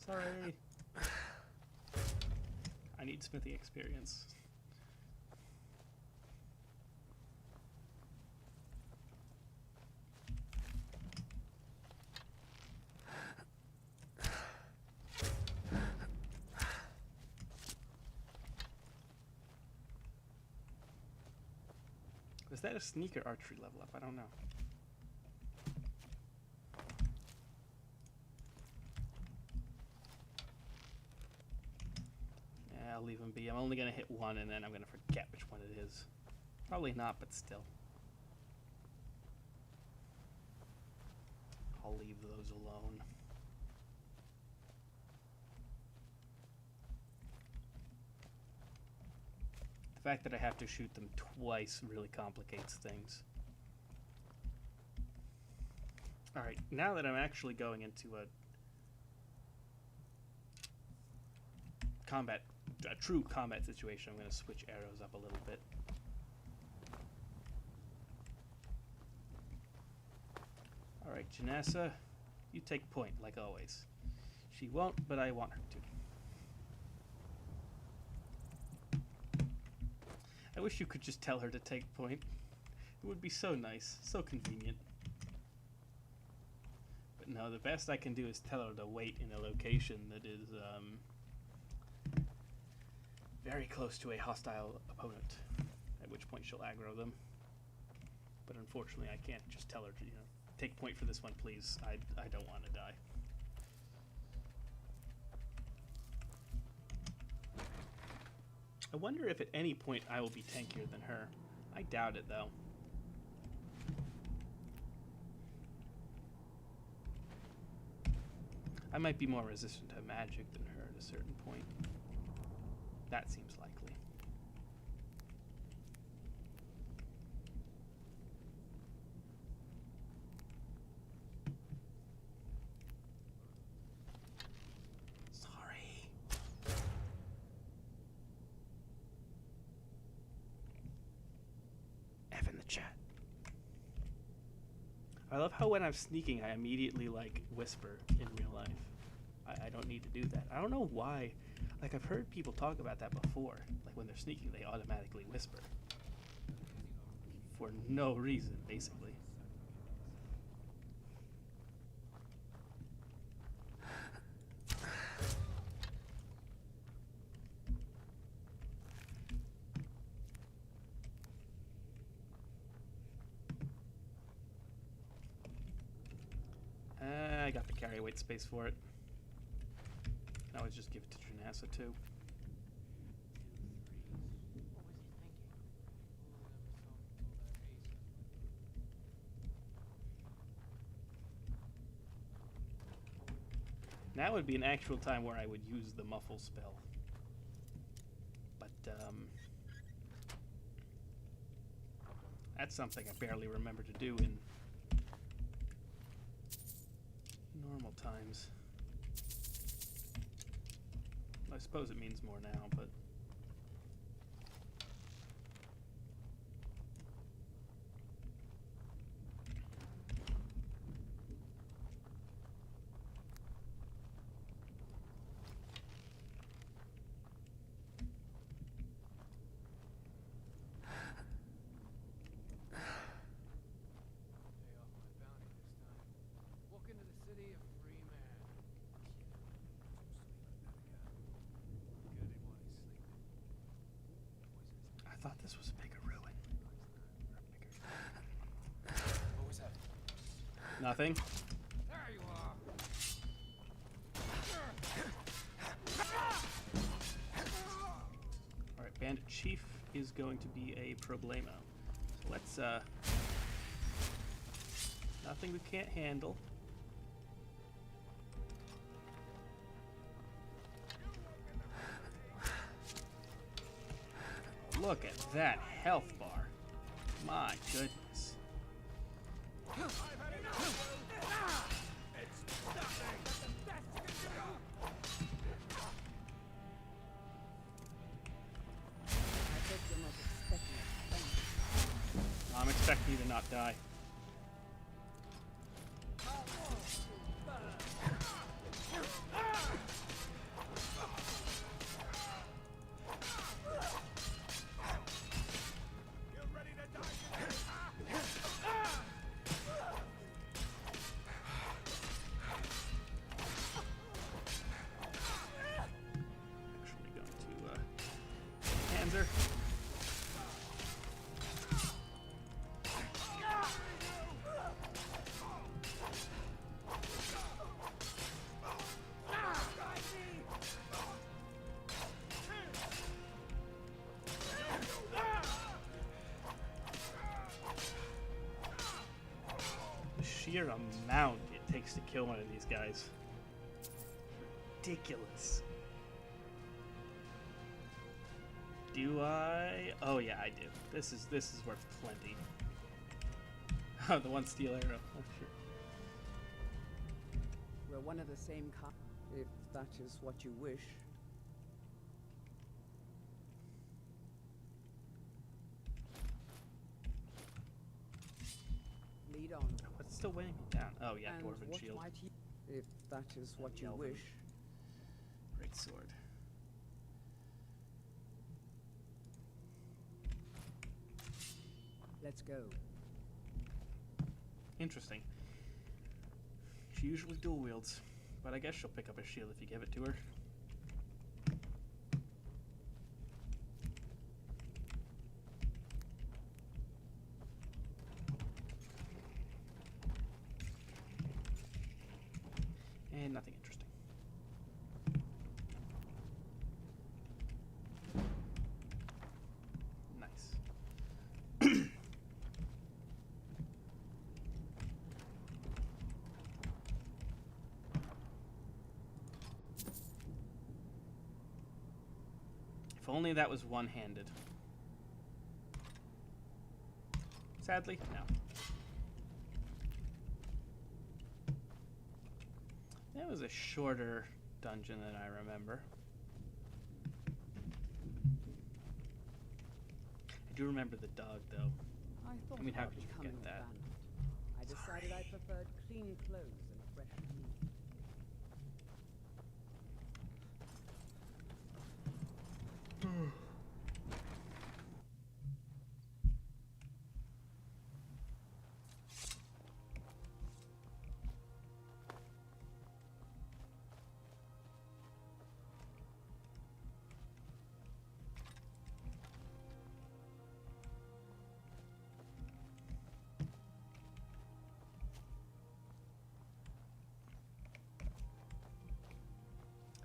Sorry. I need smithing experience. Is that a sneaker archery level up? I don't know. Yeah, I'll leave him be. I'm only going to hit one and then I'm going to forget which one it is. Probably not, but still. I'll leave those alone. The fact that I have to shoot them twice really complicates things. Alright, now that I'm actually going into a true combat situation, I'm going to switch arrows up a little bit. Alright, Janessa, you take point, like always. She won't, but I want her to. I wish you could just tell her to take point. It would be so nice, so convenient. But no, the best I can do is tell her to wait in a location that is, very close to a hostile opponent, at which point she'll aggro them. But unfortunately, I can't just tell her to, take point for this one, please. I don't want to die. I wonder if at any point I will be tankier than her. I doubt it, though. I might be more resistant to magic than her at a certain point. That seems likely. Sorry. F in the chat. I love how when I'm sneaking, I immediately, whisper in real life. I don't need to do that. I don't know why. I've heard people talk about that before. When they're sneaking, they automatically whisper. For no reason, basically. I got the carry weight space for it. I always just give it to Janessa too. Now would be an actual time where I would use the muffle spell. But, that's something I barely remember to do in normal times. I suppose it means more now, but... I thought this was a bigger ruin. What was that? Nothing. There you are. Alright, Bandit Chief is going to be a problemo. So let's, nothing we can't handle. Look at that health bar. My goodness. I'm expecting you to not die. Sheer amount it takes takes to kill one of these guys. Ridiculous. Do I? Oh yeah, I do. This is worth plenty. Oh, the one steel arrow. Oh, sure. We're one of the same kind, if that is what you wish. Lead on. What's still weighing me down? Oh yeah, And dwarven what shield. might you, if that is what you Elven. wish. Great sword. Let's go. Interesting. She usually dual wields, but I guess she'll pick up a shield if you give it to her. And nothing interesting. Nice. If only that was one-handed. Sadly, no. That was a shorter dungeon than I remember. I do remember the dog, though. I thought I mean, how about could you becoming forget a that? bandit. I decided I preferred clean clothes and fresh meat.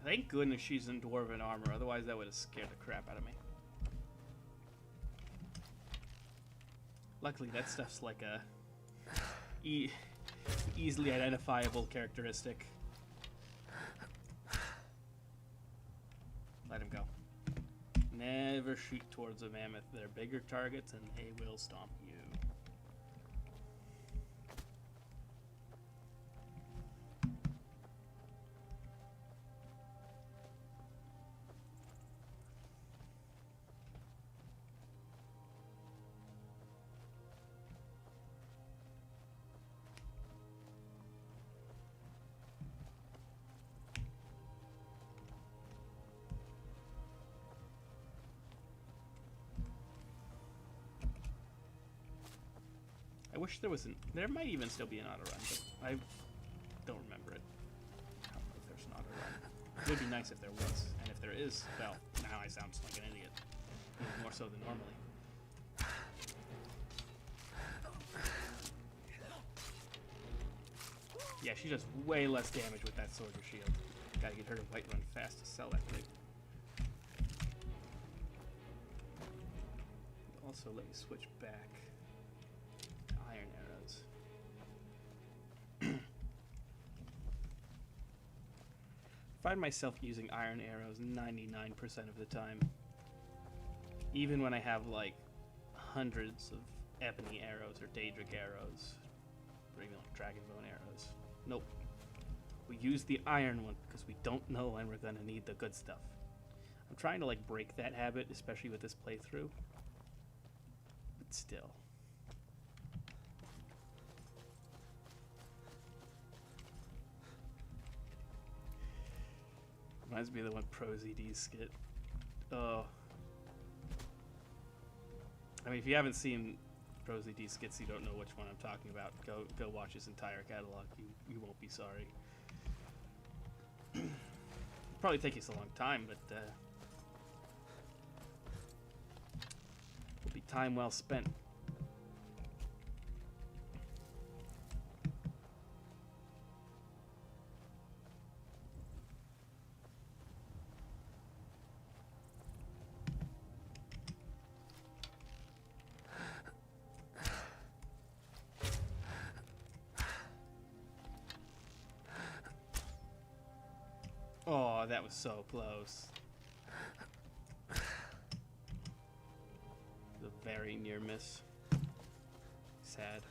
Thank goodness she's in dwarven armor, otherwise that would have scared the crap out of me. Luckily, that stuff's like a easily identifiable characteristic. Let him go. Never shoot towards a mammoth. They're bigger targets and they will stomp you. I wish there was there might even still be an auto run, but I don't remember it. I don't know if there's an auto run. It would be nice if there was, and if there is, well, now I sound like an idiot. Even more so than normally. Yeah, she does way less damage with that sword or shield. Gotta get her to white run fast to sell that thing. Also, let me switch back. Iron arrows. Find myself using iron arrows 99% of the time. Even when I have like hundreds of ebony arrows or daedric arrows, or even like dragonbone arrows. Nope. We use the iron one because we don't know when we're gonna need the good stuff. I'm trying to like break that habit, especially with this playthrough. But still. Reminds me of the one ProZD skit. Oh. I mean, if you haven't seen ProZD skits, you don't know which one I'm talking about. Go watch his entire catalog. You won't be sorry. It'll probably take us a long time, but it'll be time well spent. Oh, that was so close. The very near miss. Sad.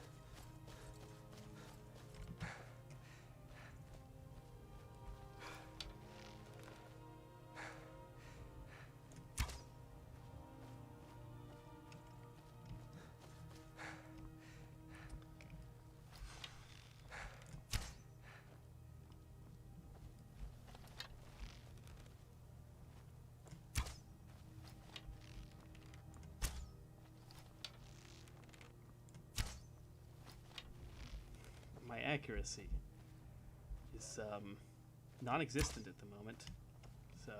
My accuracy is non-existent at the moment, so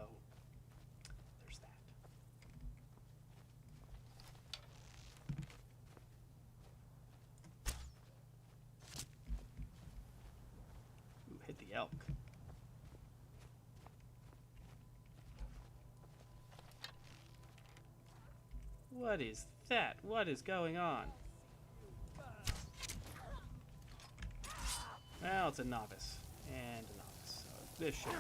there's that. Ooh, hit the elk. What is that? What is going on? Well, it's a novice. And a novice. So this should be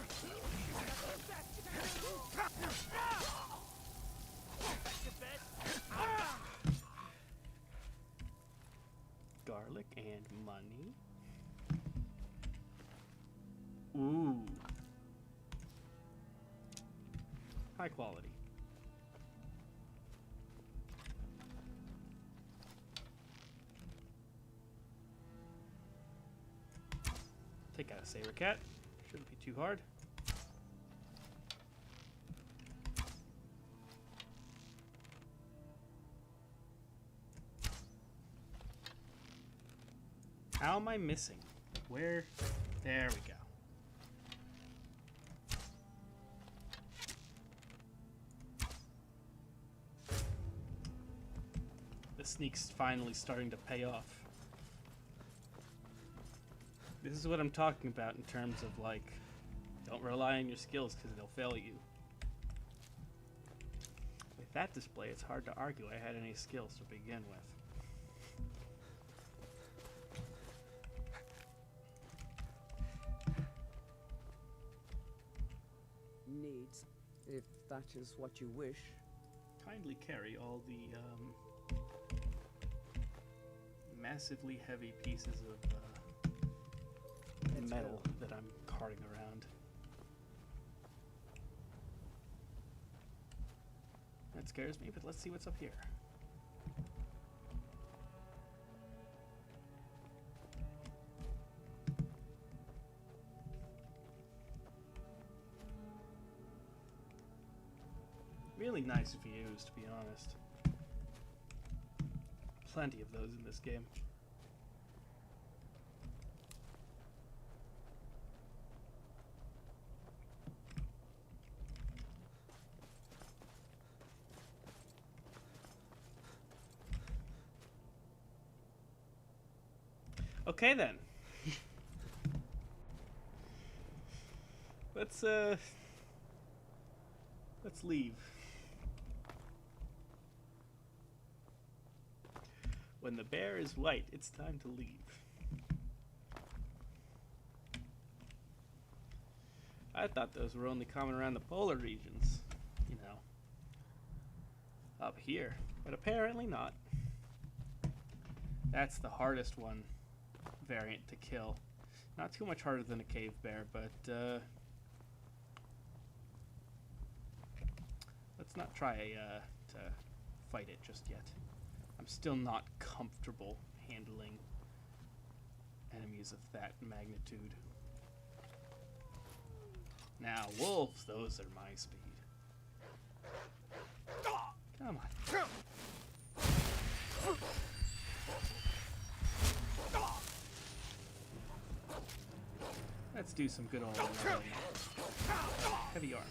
garlic and money. Ooh. High quality. Take out a saber cat. Shouldn't be too hard. How am I missing? Where? There we go. The sneak's finally starting to pay off. This is what I'm talking about in terms of, like, don't rely on your skills because they'll fail you. With that display, it's hard to argue I had any skills to begin with. Needs, if that is what you wish. Kindly carry all the massively heavy pieces of metal that I'm carting around. That scares me, but let's see what's up here. Really nice views, to be honest. Plenty of those in this game. Okay then. Let's leave. When the bear is white, it's time to leave. I thought those were only common around the polar regions, you know, up here, but apparently not. That's the hardest one variant to kill. Not too much harder than a cave bear, but let's not try to fight it just yet. I'm still not comfortable handling enemies of that magnitude. Now, wolves, those are my speed. Come on. Let's do some good old heavy armor.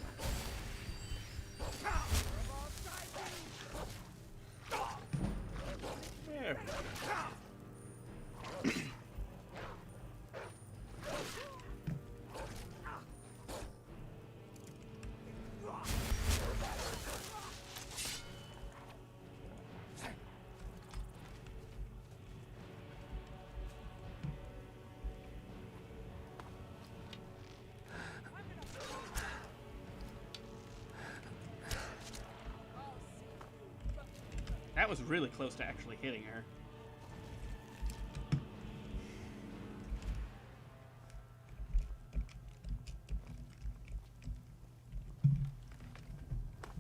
There we go. That was really close to actually hitting her.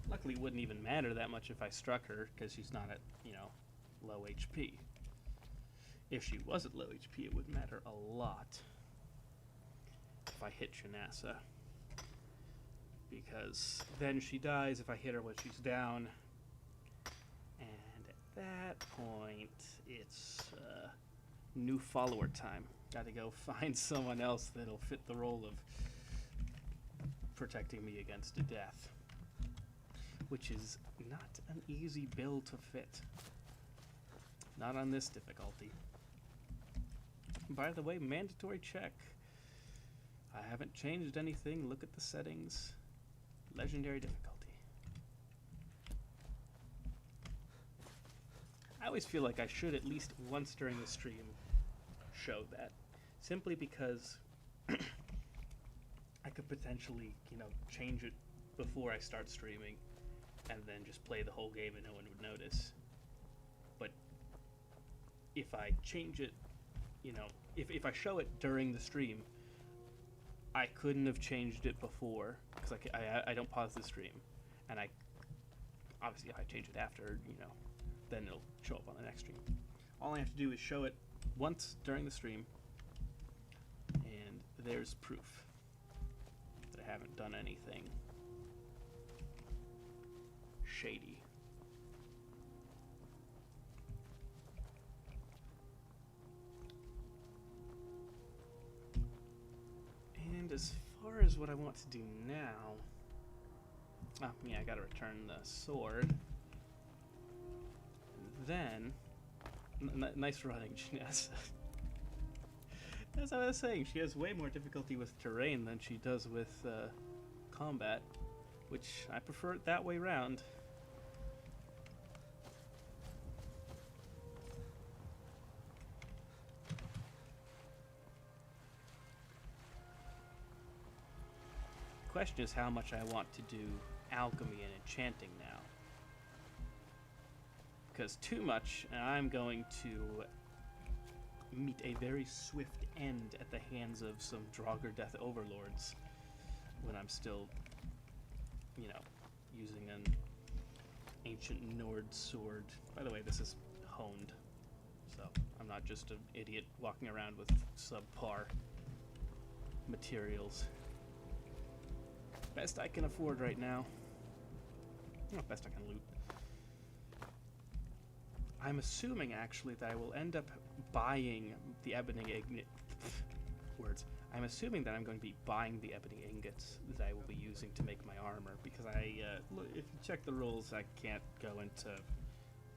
Luckily, it wouldn't even matter that much if I struck her, because she's not at, you know, low HP. If she was at low HP, it would matter a lot if I hit Shanasa. Because then she dies if I hit her when she's down. And at that point, it's new follower time. Gotta go find someone else that'll fit the role of protecting me against a death. Which is not an easy build to fit. Not on this difficulty. By the way, mandatory check. I haven't changed anything. Look at the settings. Legendary difficulty. I always feel like I should at least once during the stream show that. Simply because I could potentially, you know, change it before I start streaming and then just play the whole game and no one would notice. But if I change it, you know, if I show it during the stream, I couldn't have changed it before because I don't pause the stream, and I obviously if I change it after, you know, then it'll show up on the next stream. All I have to do is show it once during the stream, and there's proof that I haven't done anything shady. And as far as what I want to do now, yeah, I gotta return the sword. Then, nice running, Shanasa. As I was saying, she has way more difficulty with terrain than she does with combat, which I prefer it that way round. Question is how much I want to do alchemy and enchanting now. Because too much, and I'm going to meet a very swift end at the hands of some Draugr Death Overlords when I'm still, you know, using an ancient Nord sword. By the way, this is honed, so I'm not just an idiot walking around with subpar materials. Best I can afford right now. Not best I can loot. I'm assuming, actually, that I will end up buying the ebony ingot. Words. I'm assuming that I'm going to be buying the ebony ingots that I will be using to make my armor, because look, if you check the rules, I can't go into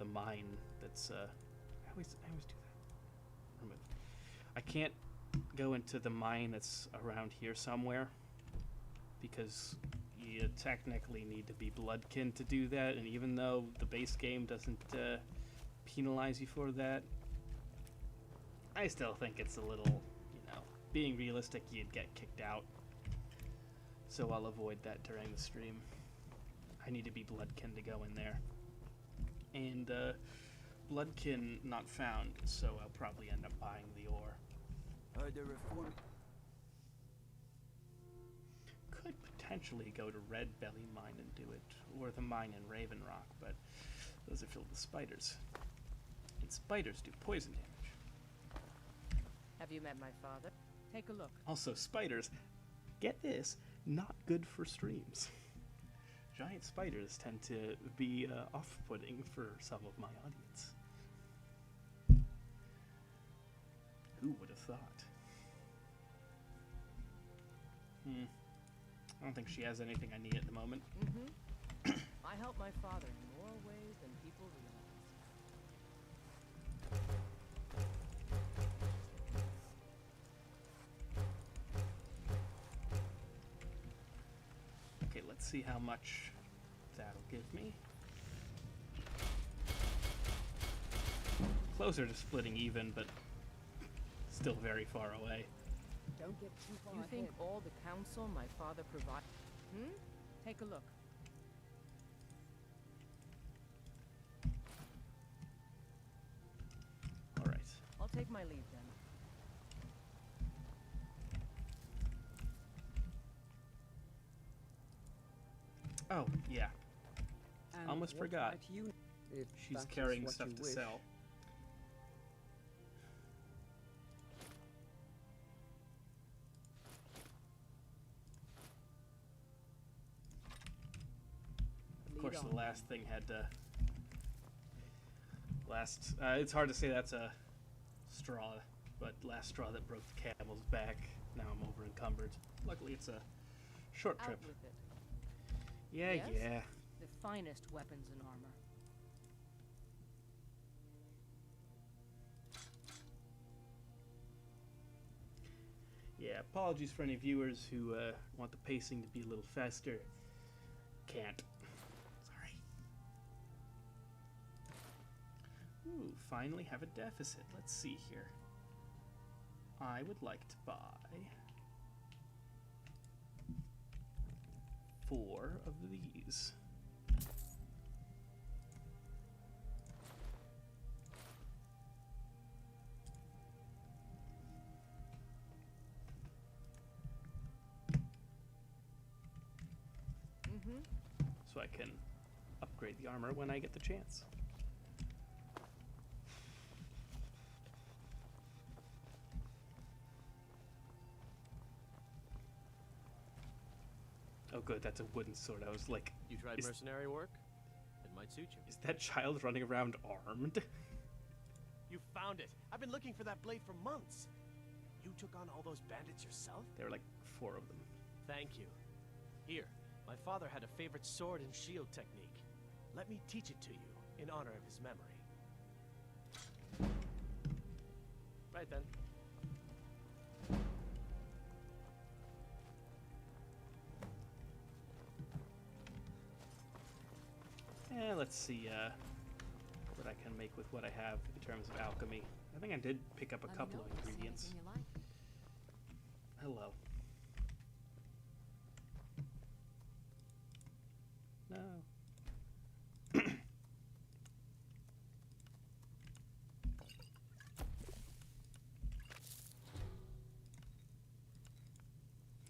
the mine that's, I always do that. Remove. I can't go into the mine that's around here somewhere, because you technically need to be bloodkin to do that, and even though the base game doesn't penalize you for that, I still think it's a little, you know, being realistic, you'd get kicked out. So I'll avoid that during the stream. I need to be bloodkin to go in there. And bloodkin not found, so I'll probably end up buying the ore. Could potentially go to Red Belly Mine and do it, or the mine in Raven Rock, but those are filled with spiders. And spiders do poison damage. Have you met my father? Take a look. Also, spiders, get this, not good for streams. Giant spiders tend to be off-putting for some of my audience. Who would have thought? I don't think she has anything I need at the moment. I help my father in more ways than people realize. Okay, let's see how much that'll give me. Closer to splitting even, but still very far away. Don't get too far You think ahead. all the counsel my father provided? Take a look. take my leave then. Oh, yeah. And Almost what forgot. might you, if She's that is carrying what stuff you to wish. sell. Of course, the last thing had to... it's hard to say that's a straw, but last straw that broke the camel's back. Now I'm over encumbered. Luckily, it's a short trip. Out with it. Yeah, Yes? yeah. The finest weapons and armor. Yeah, apologies for any viewers who want the pacing to be a little faster. Can't. Sorry. Ooh, finally have a deficit. Let's see here. I would like to buy 4 of these. So I can upgrade the armor when I get the chance. Oh good, that's a wooden sword. I was like... You tried mercenary work? It might suit you. Is that child running around armed? You found it! I've been looking for that blade for months! You took on all those bandits yourself? There were like 4 of them. Thank you. Here, my father had a favorite sword and shield technique. Let me teach it to you, in honor of his memory. Right then. Let's see what I can make with what I have in terms of alchemy. I think I did pick up a couple of ingredients. Hello. No.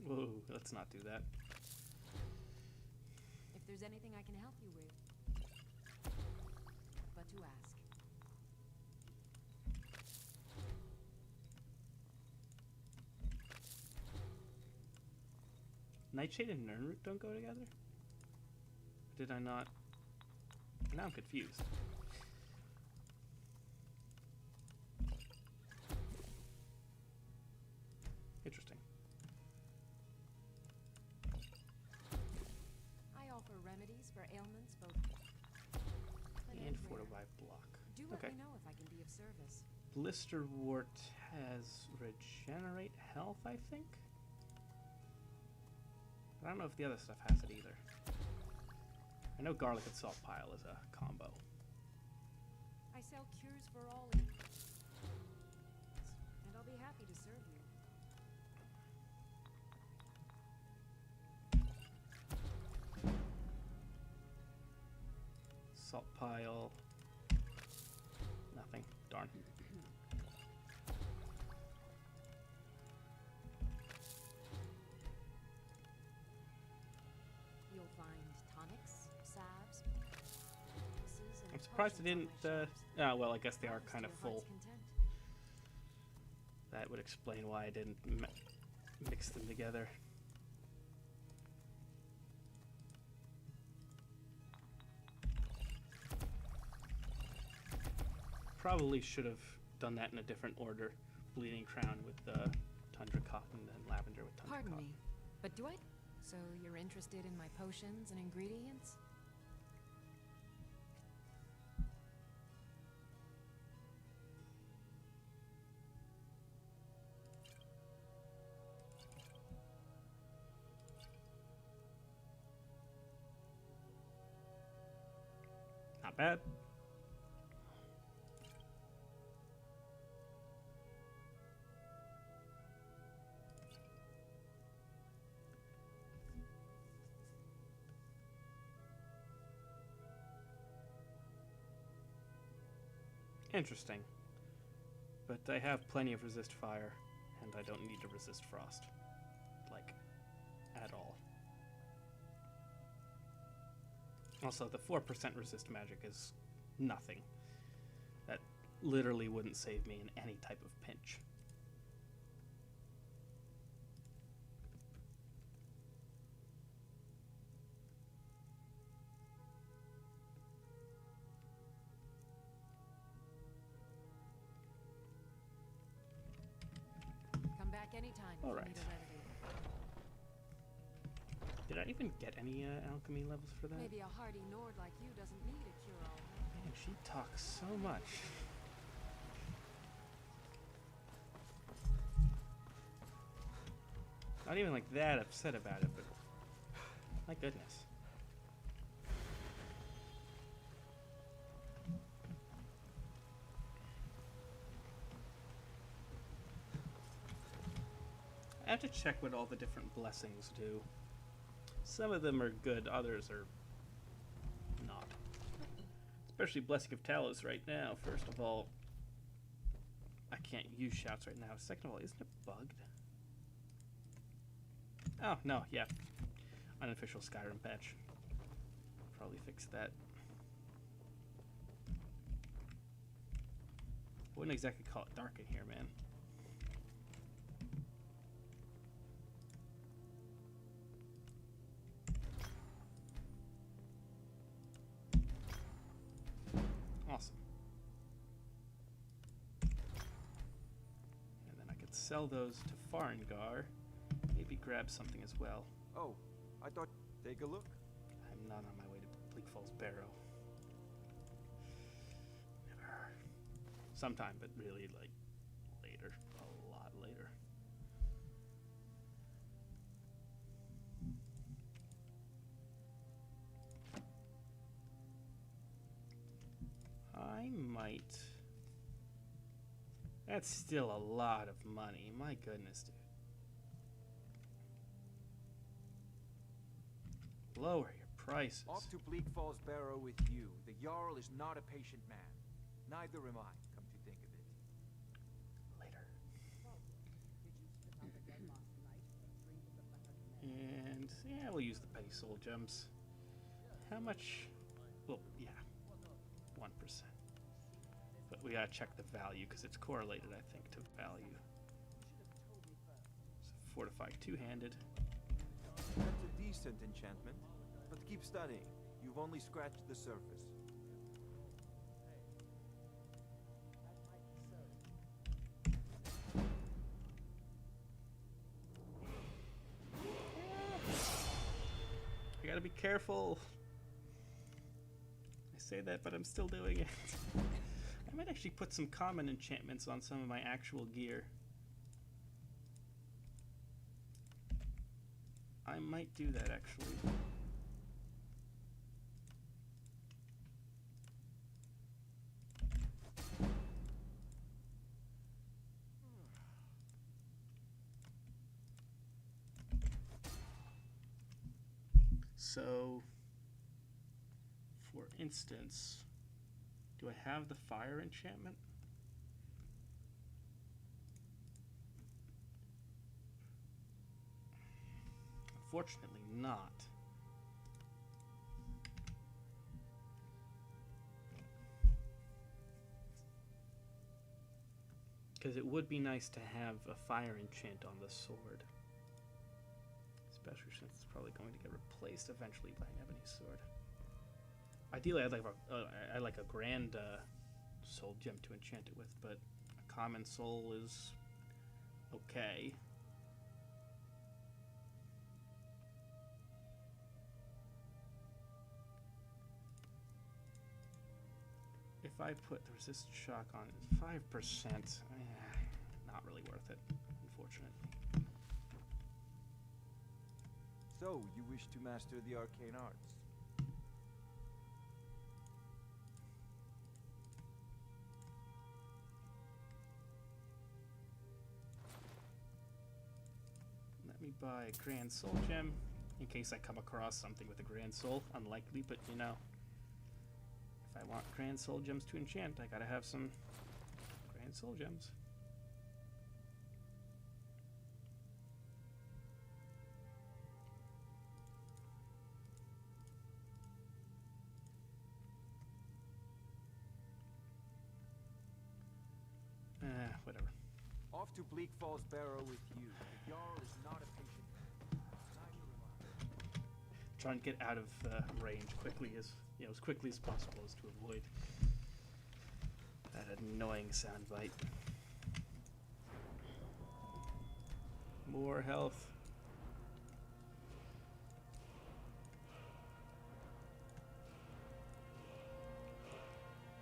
Whoa, let's not do that. If there's anything I can help you with, but to ask. Nightshade and Nirnroot don't go together? Did I not? Now I'm confused. Interesting. I offer remedies for ailments both And fortify block. Do let me know if I can be of service. Blister wart has regenerate health, I think? I don't know if the other stuff has it either. I know garlic and salt pile is a combo. I sell cures for all ailments, and I'll be happy to serve you. Salt pile. Nothing. Darn. You'll find tonics, salves, I'm surprised they didn't, well, I guess they are kind of full. That would explain why I didn't mix them together. Probably should have done that in a different order. Bleeding Crown with Tundra Cotton and Lavender with Tundra Pardon Cotton. me, but do I? So you're interested in my potions and ingredients? Not bad. Interesting. But I have plenty of resist fire, and I don't need to resist frost. Like, at all. Also, the 4% resist magic is nothing. That literally wouldn't save me in any type of pinch. Come back anytime if All you right. need a remedy. Did I even get any alchemy levels for that? Maybe a hardy Nord like you doesn't need a cure-all. Man, she talks so much. Not even like that upset about it, but my goodness. I have to check what all the different blessings do. Some of them are good, others are not. Especially Blessing of Talos right now. First of all, I can't use shouts right now. Second of all, isn't it bugged? Oh, no, yeah. Unofficial Skyrim patch. Probably fix that. I wouldn't exactly call it dark in here, man. Awesome. And then I could sell those to Farengar. Maybe grab something as well. Oh, I thought... Take a look. I'm not on my way to Bleak Falls Barrow. Never. Sometime, but really, like, later. A lot later. I might... That's still a lot of money. My goodness, dude. Lower your prices. Off to Bleak Falls Barrow with you. The Jarl is not a patient man. Neither am I, come to think of it. Later. And yeah, we'll use the petty soul gems. How much? Well, yeah, 1%. But we gotta check the value because it's correlated, I think, to value. So fortify two-handed. That's a decent enchantment, but keep studying. You've only scratched the surface. I gotta be careful. I say that, but I'm still doing it. I might actually put some common enchantments on some of my actual gear. I might do that, actually. So, for instance, do I have the fire enchantment? Unfortunately not. Because it would be nice to have a fire enchant on the sword. Especially since it's probably going to get replaced eventually by an ebony sword. Ideally, I'd like a grand soul gem to enchant it with, but a common soul is okay. If I put the resist shock on 5%, not really worth it, unfortunately. So, you wish to master the arcane arts? Let me buy a Grand Soul Gem, in case I come across something with a Grand Soul. Unlikely, but you know. If I want Grand Soul Gems to enchant, I gotta have some Grand Soul Gems. whatever. Off to Bleak Falls Barrow with you. The Jarl is not a patient. Neither am I. Try and get out of range quickly as quickly as possible, as to avoid that annoying soundbite. More health.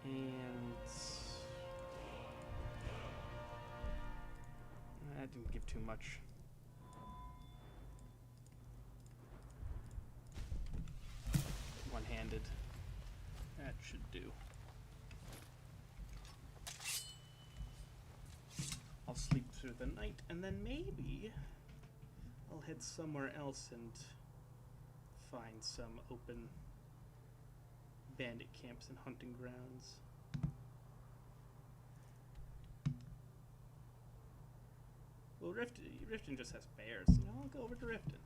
And that didn't give too much. One-handed. That should do. I'll sleep through the night, and then maybe I'll head somewhere else and find some open bandit camps and hunting grounds. Well, Riften just has bears. I'll go over to Riften.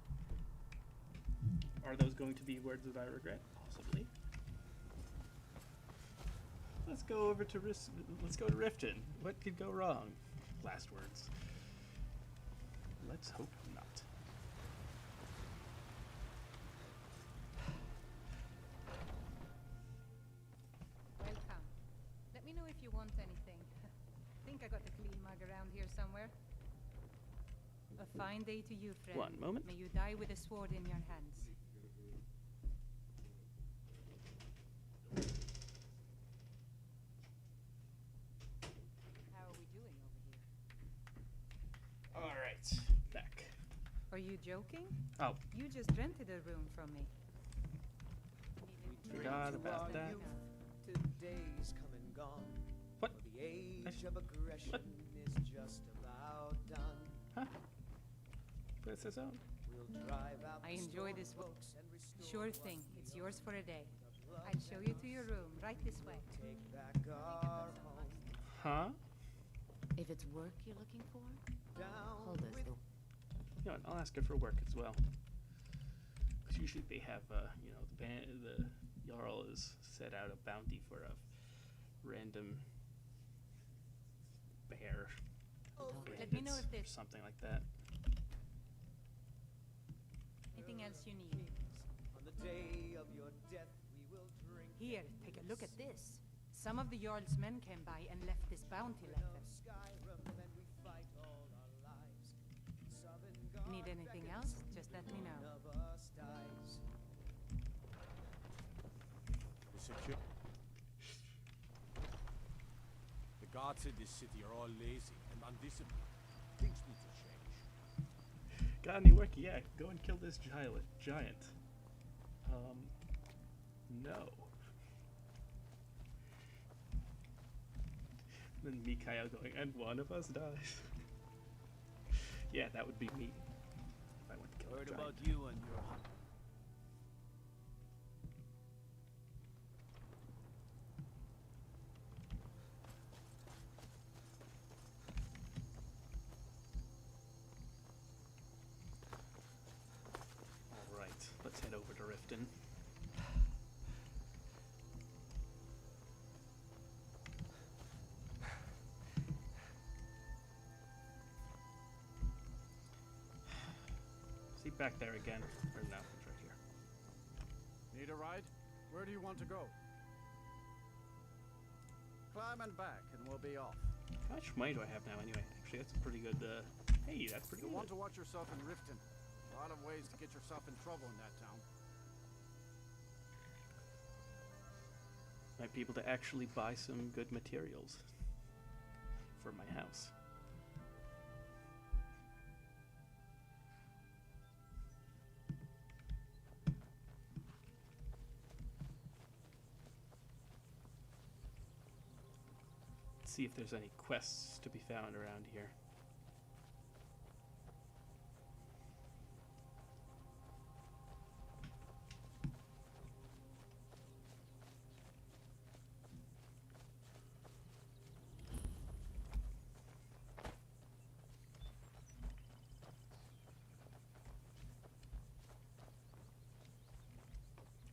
Are those going to be words that I regret? Possibly. Let's go over to Let's go to Riften. What could go wrong? Last words. Let's hope not. Welcome. Let me know if you want anything. Think I got a clean mug around here somewhere. A fine day to you, friend. One moment. May you die with a sword in your hands. How are we doing over here? All right, back. Are you joking? Oh. You just rented a room from me. Forgot about that. Today's come and gone. What? The age of aggression is just about done. Huh? What's this on? We'll drive out I enjoy this one. Sure thing. It's yours for a day. I'll show you to your room, right this way. Take back our home. Huh? If it's work you're looking for, Down hold us with the... You know what, I'll ask her for work as well. Because usually they have, the Jarl has set out a bounty for a random bear. Let me know if there's something like that. anything else you need. On the day of your death, we will drink. Here, take a look at this. Some of the Jarl's men came by and left this bounty letter. Skyrim, and we fight all our lives. Southern Need anything else? Just let me know. of us dies. The guards in this city are all lazy and undisciplined. Things need to change. Got any work? Yeah, go and kill this giant. No. Then Mikhail going, and one of us dies. Yeah, that would be me. If I went to kill Heard a giant. about you and your hunt. Alright, let's head over to Riften. See back there again. Or no, it's right here. Need a ride? Where do you want to go? Climb and back, and we'll be off. How much money do I have now anyway? Actually, that's a pretty good, hey, that's pretty You good. want to watch yourself in Riften. A lot of ways to get yourself in trouble in that town. Might be able to actually buy some good materials for my house. Let's see if there's any quests to be found around here.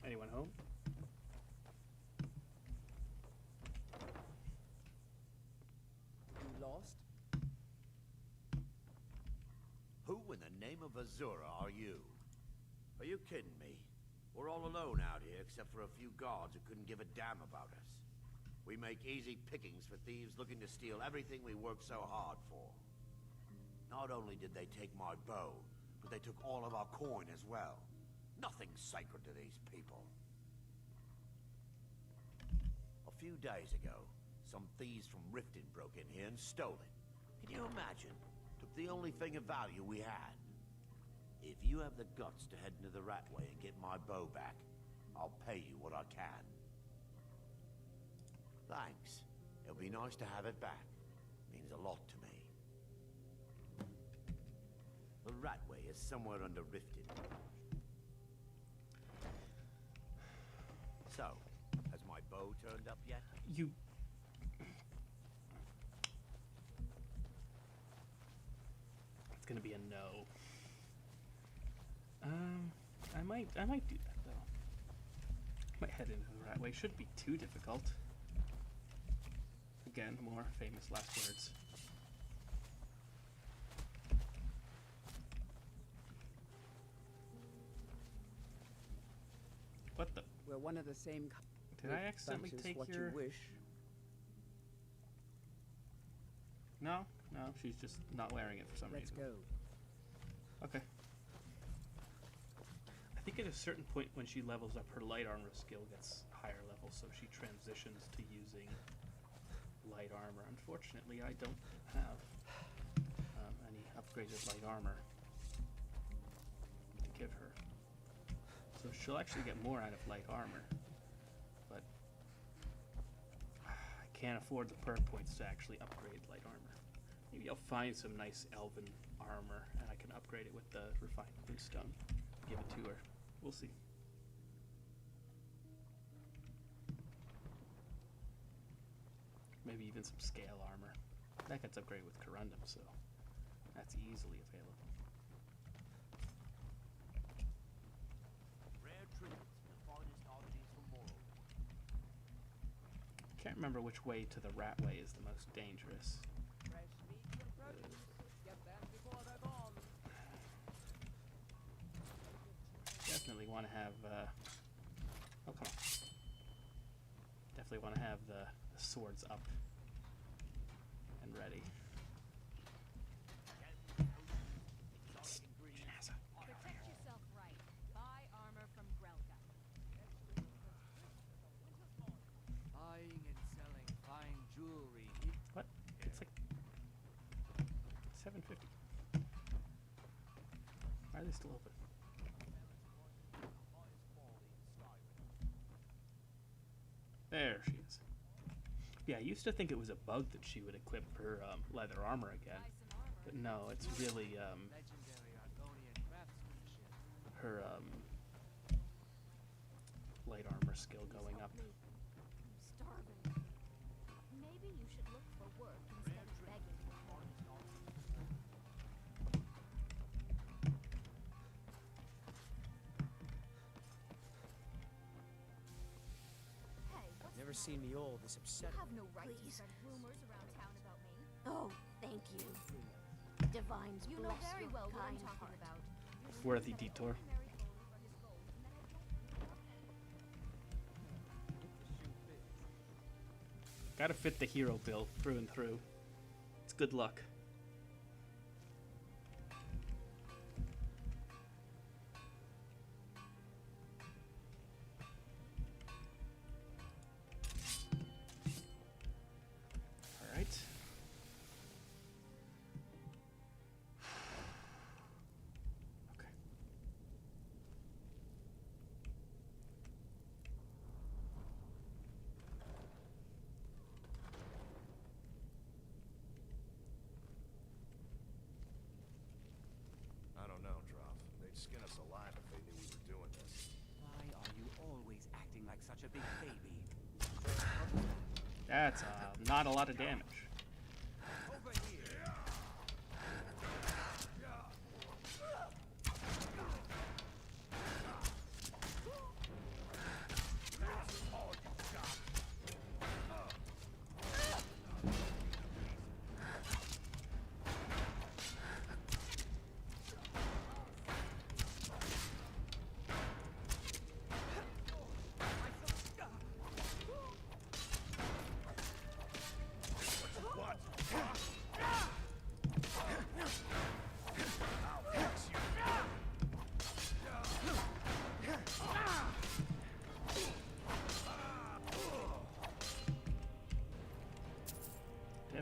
Anyone home? You lost? of Azura, are you? Are you kidding me? We're all alone out here, except for a few guards who couldn't give a damn about us. We make easy pickings for thieves looking to steal everything we work so hard for. Not only did they take my bow, but they took all of our coin as well. Nothing's sacred to these people. A few days ago, some thieves from Riften broke in here and stole it. Can you imagine? Took the only thing of value we had. If you have the guts to head into the Ratway and get my bow back, I'll pay you what I can. Thanks. It'll be nice to have it back. Means a lot to me. The Ratway is somewhere under Riften. So, has my bow turned up yet? You... It's gonna be a no. I might do that though. Might head into the Ratway. Shouldn't be too difficult. Again, more famous last words. What the? We're one of the same. Did I accidentally take what your? You wish. No, she's just not wearing it for some reason. Let's go. Okay. I think at a certain point when she levels up, her light armor skill gets higher level, so she transitions to using light armor. Unfortunately, I don't have any upgraded light armor to give her. So she'll actually get more out of light armor, but I can't afford the perk points to actually upgrade light armor. Maybe I'll find some nice elven armor and I can upgrade it with the refined bluestone. Give it to her. We'll see. Maybe even some scale armor. That gets upgraded with corundum, so that's easily available. Rare trinkets, the finest oddities from Morrowind. Can't remember which way to the Ratway is the most dangerous. Fresh meat and produce. Get them before they're gone. Definitely want to have, oh come on. Definitely want to have the swords up and ready. Protect yourself right. Buy armor from Grelka. Buying and selling fine jewelry. What? It's like 750. Why are they still open? There she is. Yeah, I used to think it was a bug that she would equip her leather armor again, but no, it's really her light armor skill going up. I'm starving. Maybe you should look for work instead of begging for money. Hey, what's Never the seen matter? me all this upset. You have no right to spread rumors around town about me. Oh, thank you. Divines You know bless very your well what I'm kind talking heart. about. Worthy detour. Gotta fit the hero bill through and through. It's good luck. Alright. Okay. I don't know, Droff. They'd skin us alive if they knew we were doing this. Why are you always acting like such a big baby? That's not a lot of damage. Over here.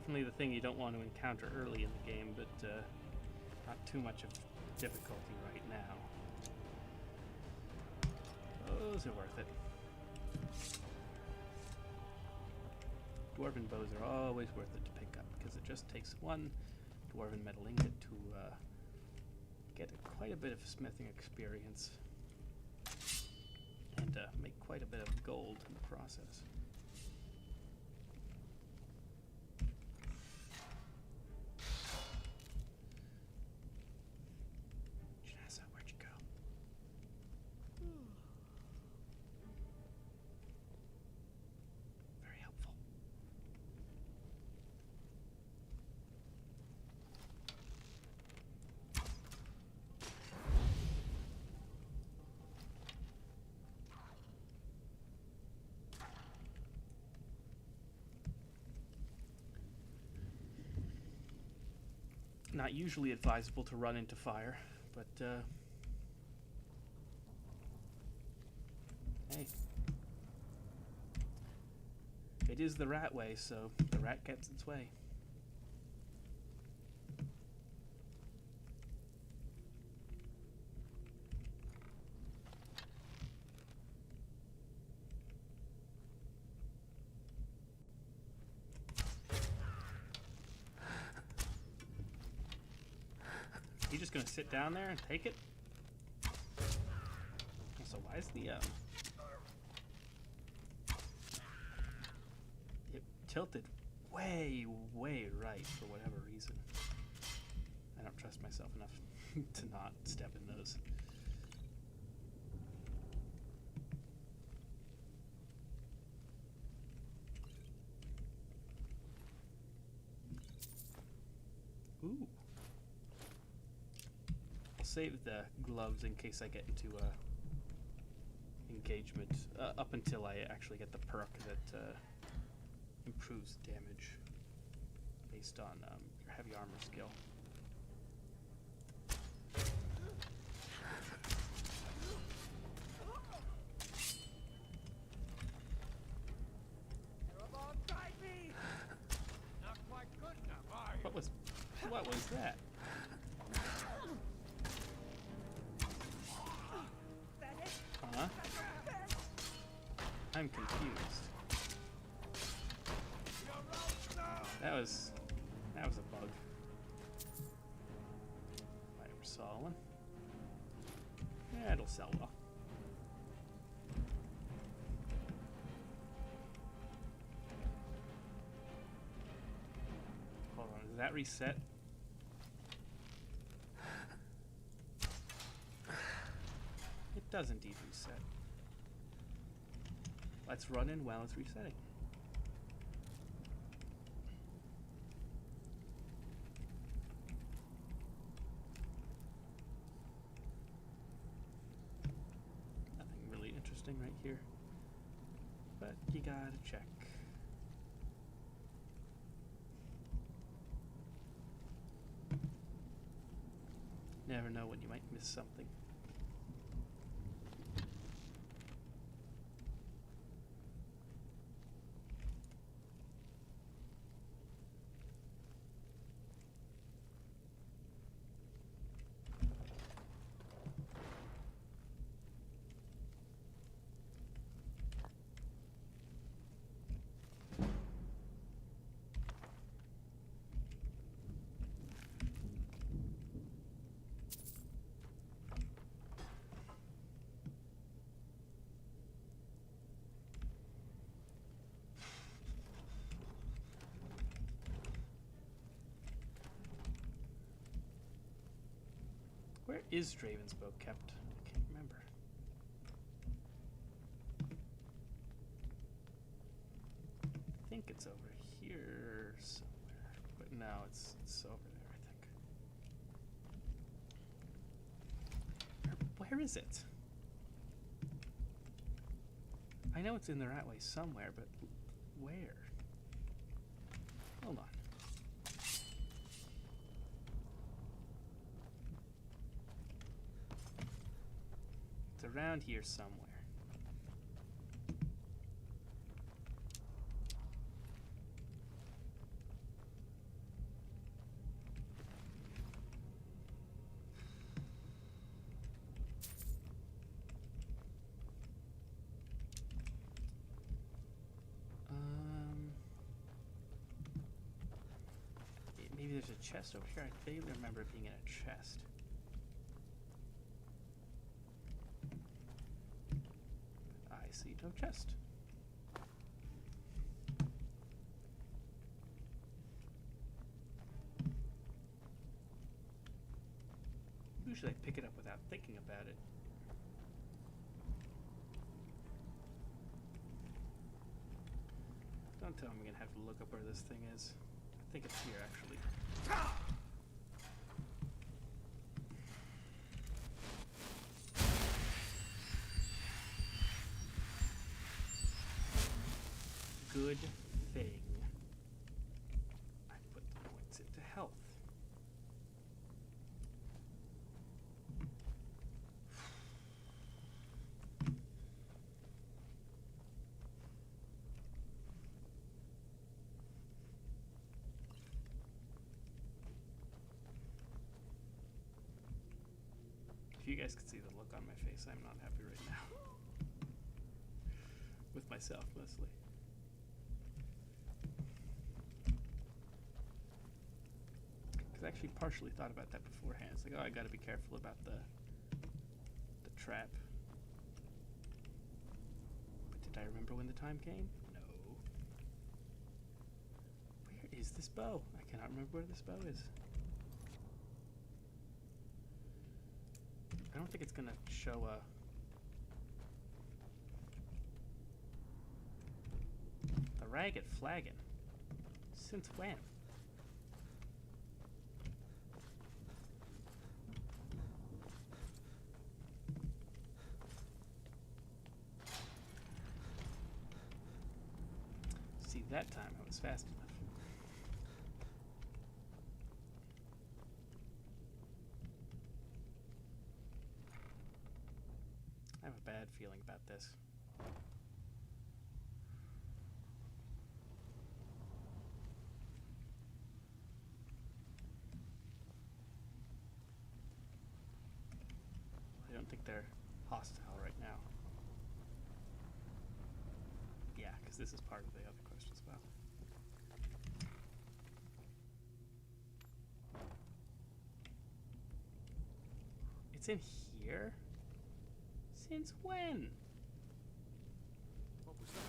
definitely the thing you don't want to encounter early in the game, but not too much of difficulty right now. Those are worth it. Dwarven bows are always worth it to pick up, because it just takes one dwarven metal ingot to get quite a bit of smithing experience and make quite a bit of gold in the process. Janessa, where'd you go? Very helpful. Not usually advisable to run into fire, but hey. It is the Ratway, so the rat gets its way. You just gonna sit down there and take it? So why is the it tilted way right for whatever reason? I don't trust myself enough to not step in those. Ooh. Save the gloves in case I get into engagement up until I actually get the perk that improves damage based on your heavy armor skill. What was that? Huh? I'm confused. That was a bug. Right, we're solid. Yeah, it'll sell well. Hold on, does that reset? It does indeed reset. Let's run in while it's resetting. Nothing really interesting right here, but you gotta check. Never know when you might miss something. Where is Draven's bow kept? I can't remember. I think it's over here somewhere, but no, it's over there, I think. Where is it? I know it's in the Ratway somewhere, but where? Hold on. Around here somewhere. there's a chest over here. I vaguely remember it being in a chest. I see no chest. Usually I pick it up without thinking about it. Don't tell me I'm gonna have to look up where this thing is. I think it's here, actually. Good thing I put the points into health. If you guys could see the look on my face, I'm not happy right now. With myself, mostly. Because I actually partially thought about that beforehand. It's like, oh, I gotta be careful about the trap. But did I remember when the time came? No. Where is this bow? I cannot remember where this bow is. I don't think it's gonna show the ragged flagon. Since when? See, that time I was fast enough. I have a bad feeling about this. I don't think they're hostile right now. Yeah, because this is part of the other quest as well. It's in here? Since when? What was that?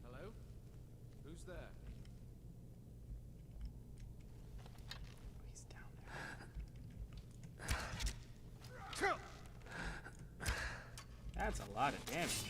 Hello? Who's there? He's down there. That's a lot of damage.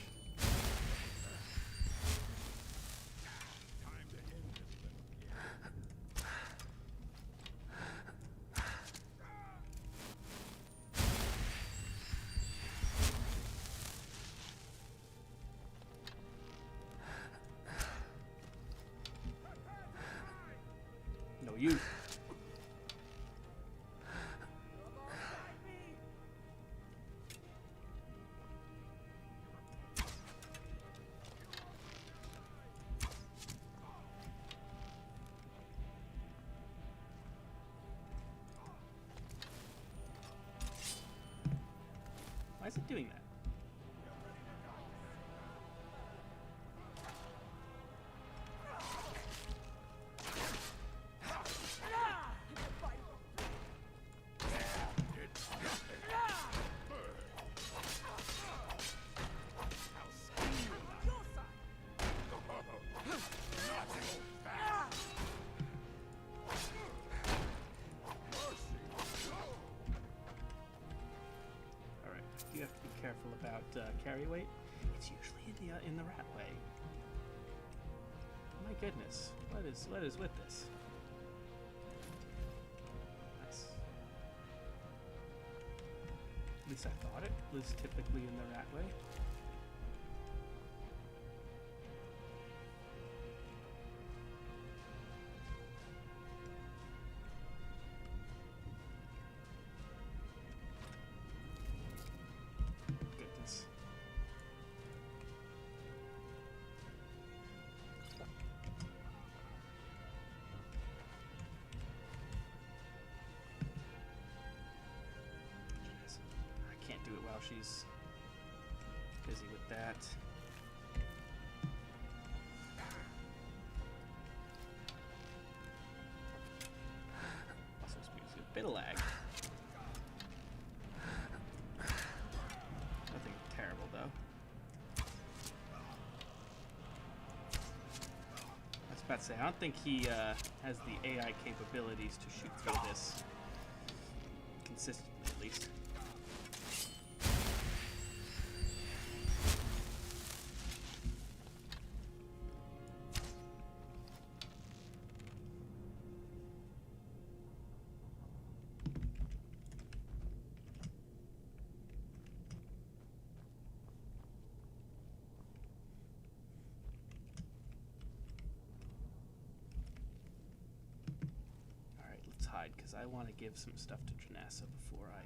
No use. Why is it doing that? You have to be careful about carry weight. It's usually in the Ratway. My goodness, what is with this? Nice. At least I thought it was typically in the Ratway. while she's busy with that. Also experiencing a bit of lag. Nothing terrible though. I was about to say, I don't think he has the AI capabilities to shoot through this consistently, at least. Because I want to give some stuff to Janassa before I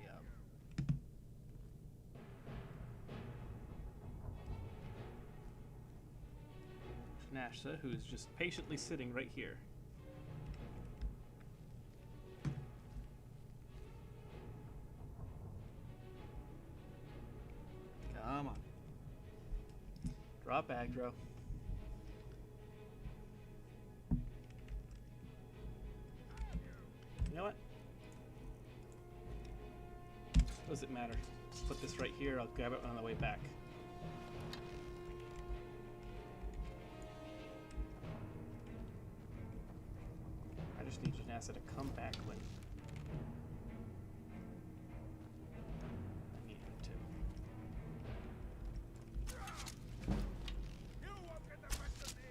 Janassa, who's just patiently sitting right here. Come on. Drop aggro. You know what? What does it matter? Just put this right here. I'll grab it on the way back. I just need Janassa to come back when I need him to. You won't get the best of me!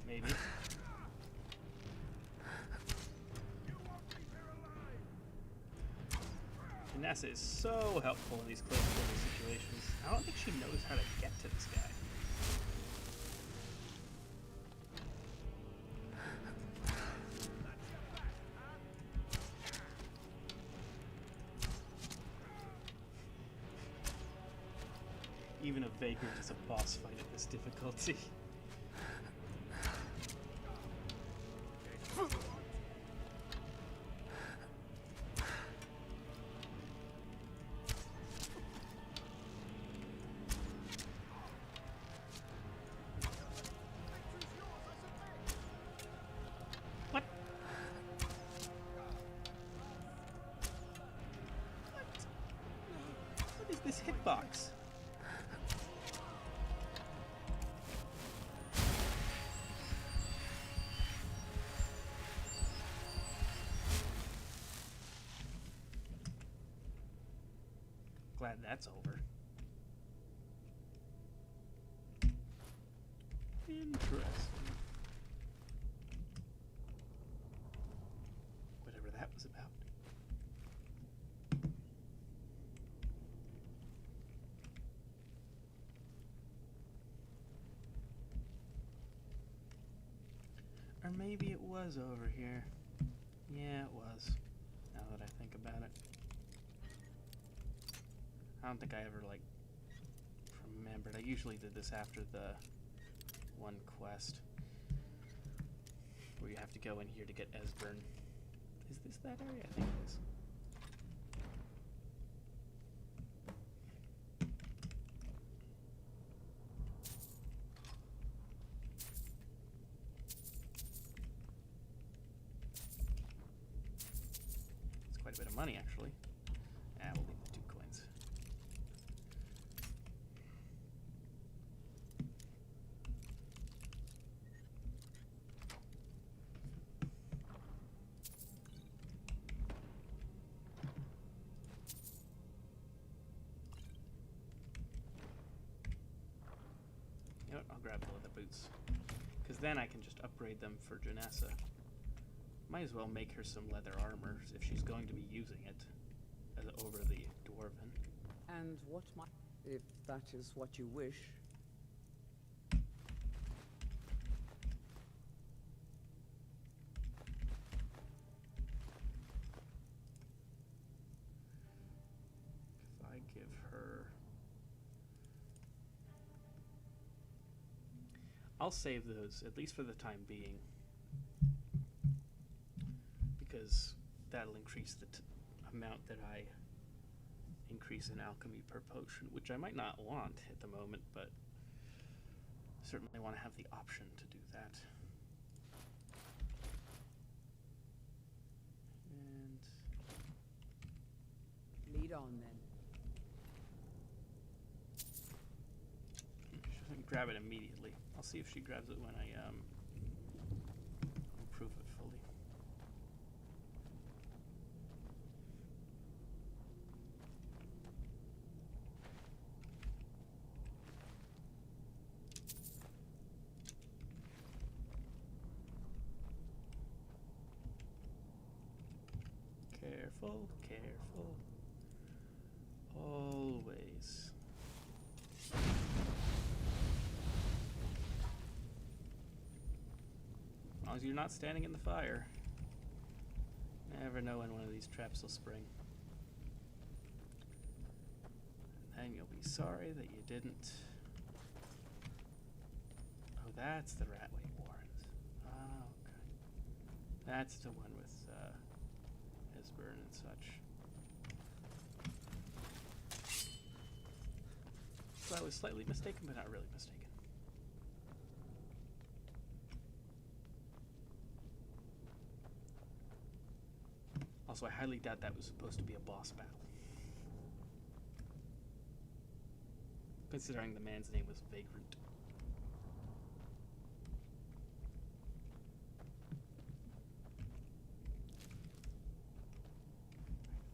Maybe. Janassa is so helpful in these close quarter situations. I don't think she knows how to get to this guy. Even a vagrant is a boss fight at this difficulty. What? What is this hitbox? Glad that's over. Interesting. Whatever that was about. Or maybe it was over here. Yeah, it was. Now that I think about it. I don't think I ever, like, remembered. I usually did this after the one quest where you have to go in here to get Esbern. Is this that area? I think it is. It's quite a bit of money, actually. We'll leave the 2 coins. You know what? I'll grab the leather boots. Because then I can just upgrade them for Janassa. Might as well make her some leather armor if she's going to be using it over the dwarven. And what might, if that is what you wish? give her... I'll save those, at least for the time being. Because that'll increase the amount that I increase in alchemy per potion, which I might not want at the moment, but certainly want to have the option to do that. And lead on then. She doesn't grab it immediately. I'll see if she grabs it when I improve it fully. Careful, careful. Always. As long as you're not standing in the fire. Never know when one of these traps will spring. And then you'll be sorry that you didn't. Oh, that's the Ratway Warrens. Oh, okay. That's the one with Esbern and such. So I was slightly mistaken, but not really mistaken. Also, I highly doubt that was supposed to be a boss battle. Considering the man's name was Vagrant.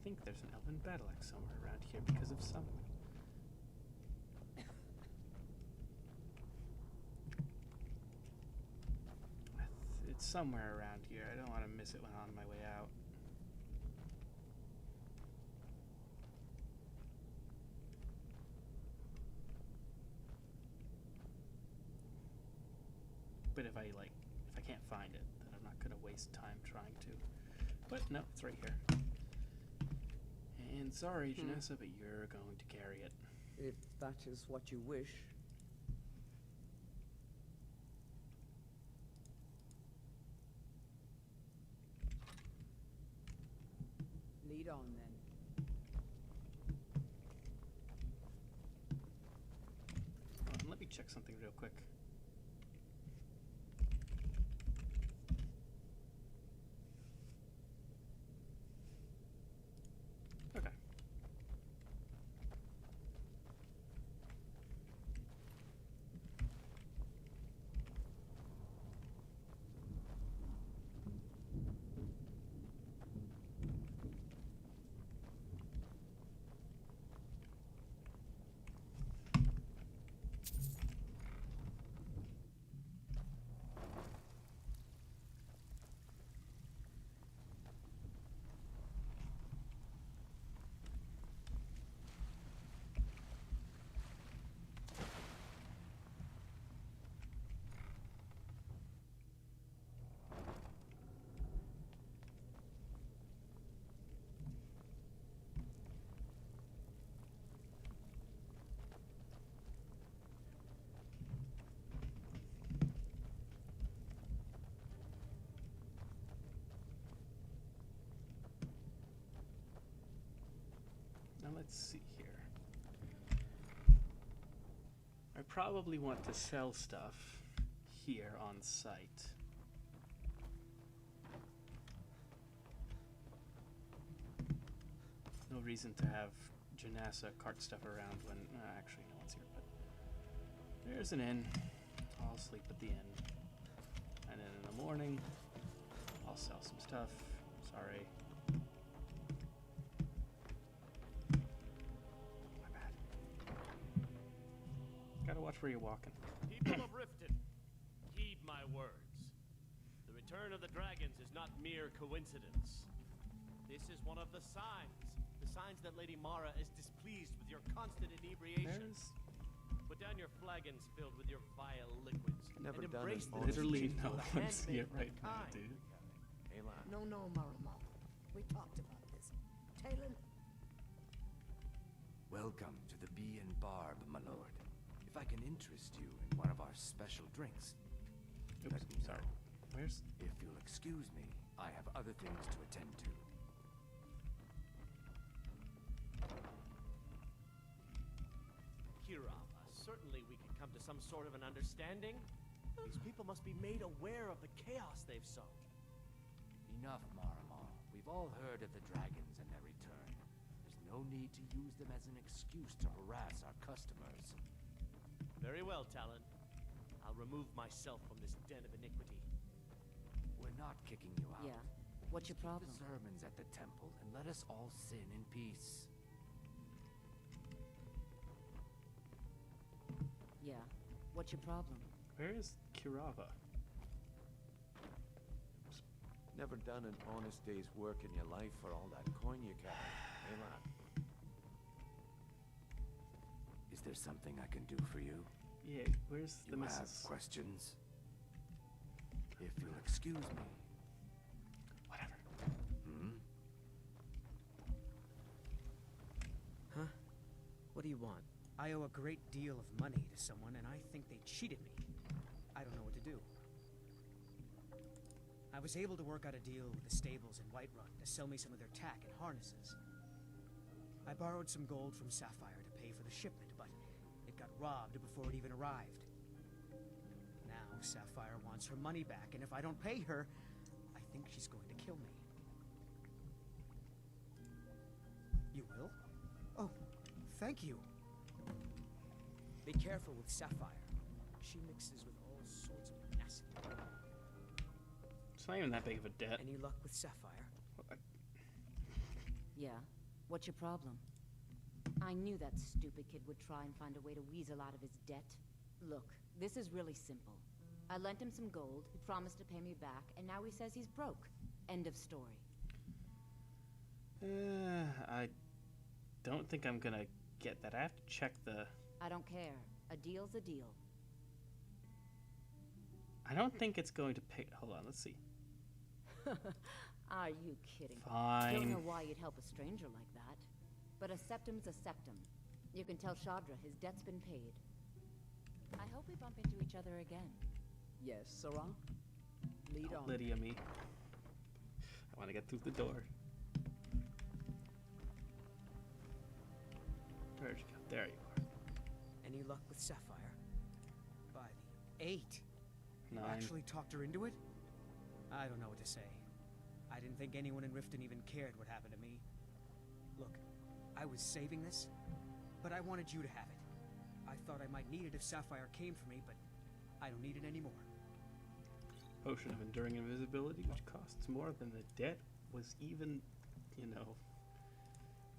I think there's an elven battle axe somewhere around here because of some. It's somewhere around here. I don't want to miss it when on my way out. But if I can't find it, then I'm not gonna waste time trying to. But no, it's right here. And sorry, Janessa, but you're going to carry it. If that is what you wish. Lead on then. Hold on, let me check something real quick. Okay. Now let's see here. I probably want to sell stuff here on site. No reason to have Janassa cart stuff around when actually no one's here, but there's an inn. I'll sleep at the inn. And then in the morning, I'll sell some stuff. Sorry. My bad. Gotta watch where you're walking. People of Riften, heed my words. The return of the dragons is not mere coincidence. This is one of the signs. The signs that Lady Mara is displeased with your constant inebriation. Put down your flagons filled with your vile liquids. And embrace the literally teachings no of the one's handmaid here of right now, mankind. dude. No, Maramo. We talked about this. Talon? Welcome to the Bee and Barb, my lord. If I can interest you in one of our special drinks, let me know. Where's... If you'll excuse me, I have other things to attend to. Kirava, certainly we can come to some sort of an understanding. These people must be made aware of the chaos they've sown. Enough, Marama. We've all heard of the dragons and their return. There's no need to use them as an excuse to harass our customers. Very well, Talon. I'll remove myself from this den of iniquity. We're not kicking you out. Yeah. What's your Keep problem? the sermons at the temple and let us all sin in peace. Yeah. What's your problem? Where is Kirava? Never done an honest day's work in your life for all that coin you carry. Hey, lad. Is there something I can do for you? Yeah, where's the You missus? have questions? If you'll excuse me. Whatever. Huh? What do you want? I owe a great deal of money to someone, and I think they cheated me. I don't know what to do. I was able to work out a deal with the stables in Whiterun to sell me some of their tack and harnesses. I borrowed some gold from Sapphire to pay for the shipment, but it got robbed before it even arrived. Now Sapphire wants her money back, and if I don't pay her, I think she's going to kill me. You will? Oh, thank you. Be careful with Sapphire. She mixes with all sorts of nasty. It's not even that big of a debt. Any luck with Sapphire? Yeah. What's your problem? I knew that stupid kid would try and find a way to weasel out of his debt. Look, this is really simple. I lent him some gold, he promised to pay me back, and now he says he's broke. End of story. I don't think I'm gonna get that. I have to check the... I don't care. A deal's a deal. I don't think it's going to pay... Hold on, let's see. Are you kidding? Fine. Don't know why you'd help a stranger like that. But a septum's a septum. You can tell Shadra his debt's been paid. I hope we bump into each other again. Yes, Sarah? Lead on. Lydia me. I want to get through the door. Where'd you go? There you are. Any luck with Sapphire? By the 8. You 9. actually talked her into it? I don't know what to say. I didn't think anyone in Riften even cared what happened to me. Look, I was saving this, but I wanted you to have it. I thought I might need it if Sapphire came for me, but I don't need it anymore. Potion of Enduring Invisibility, which costs more than the debt was even, you know...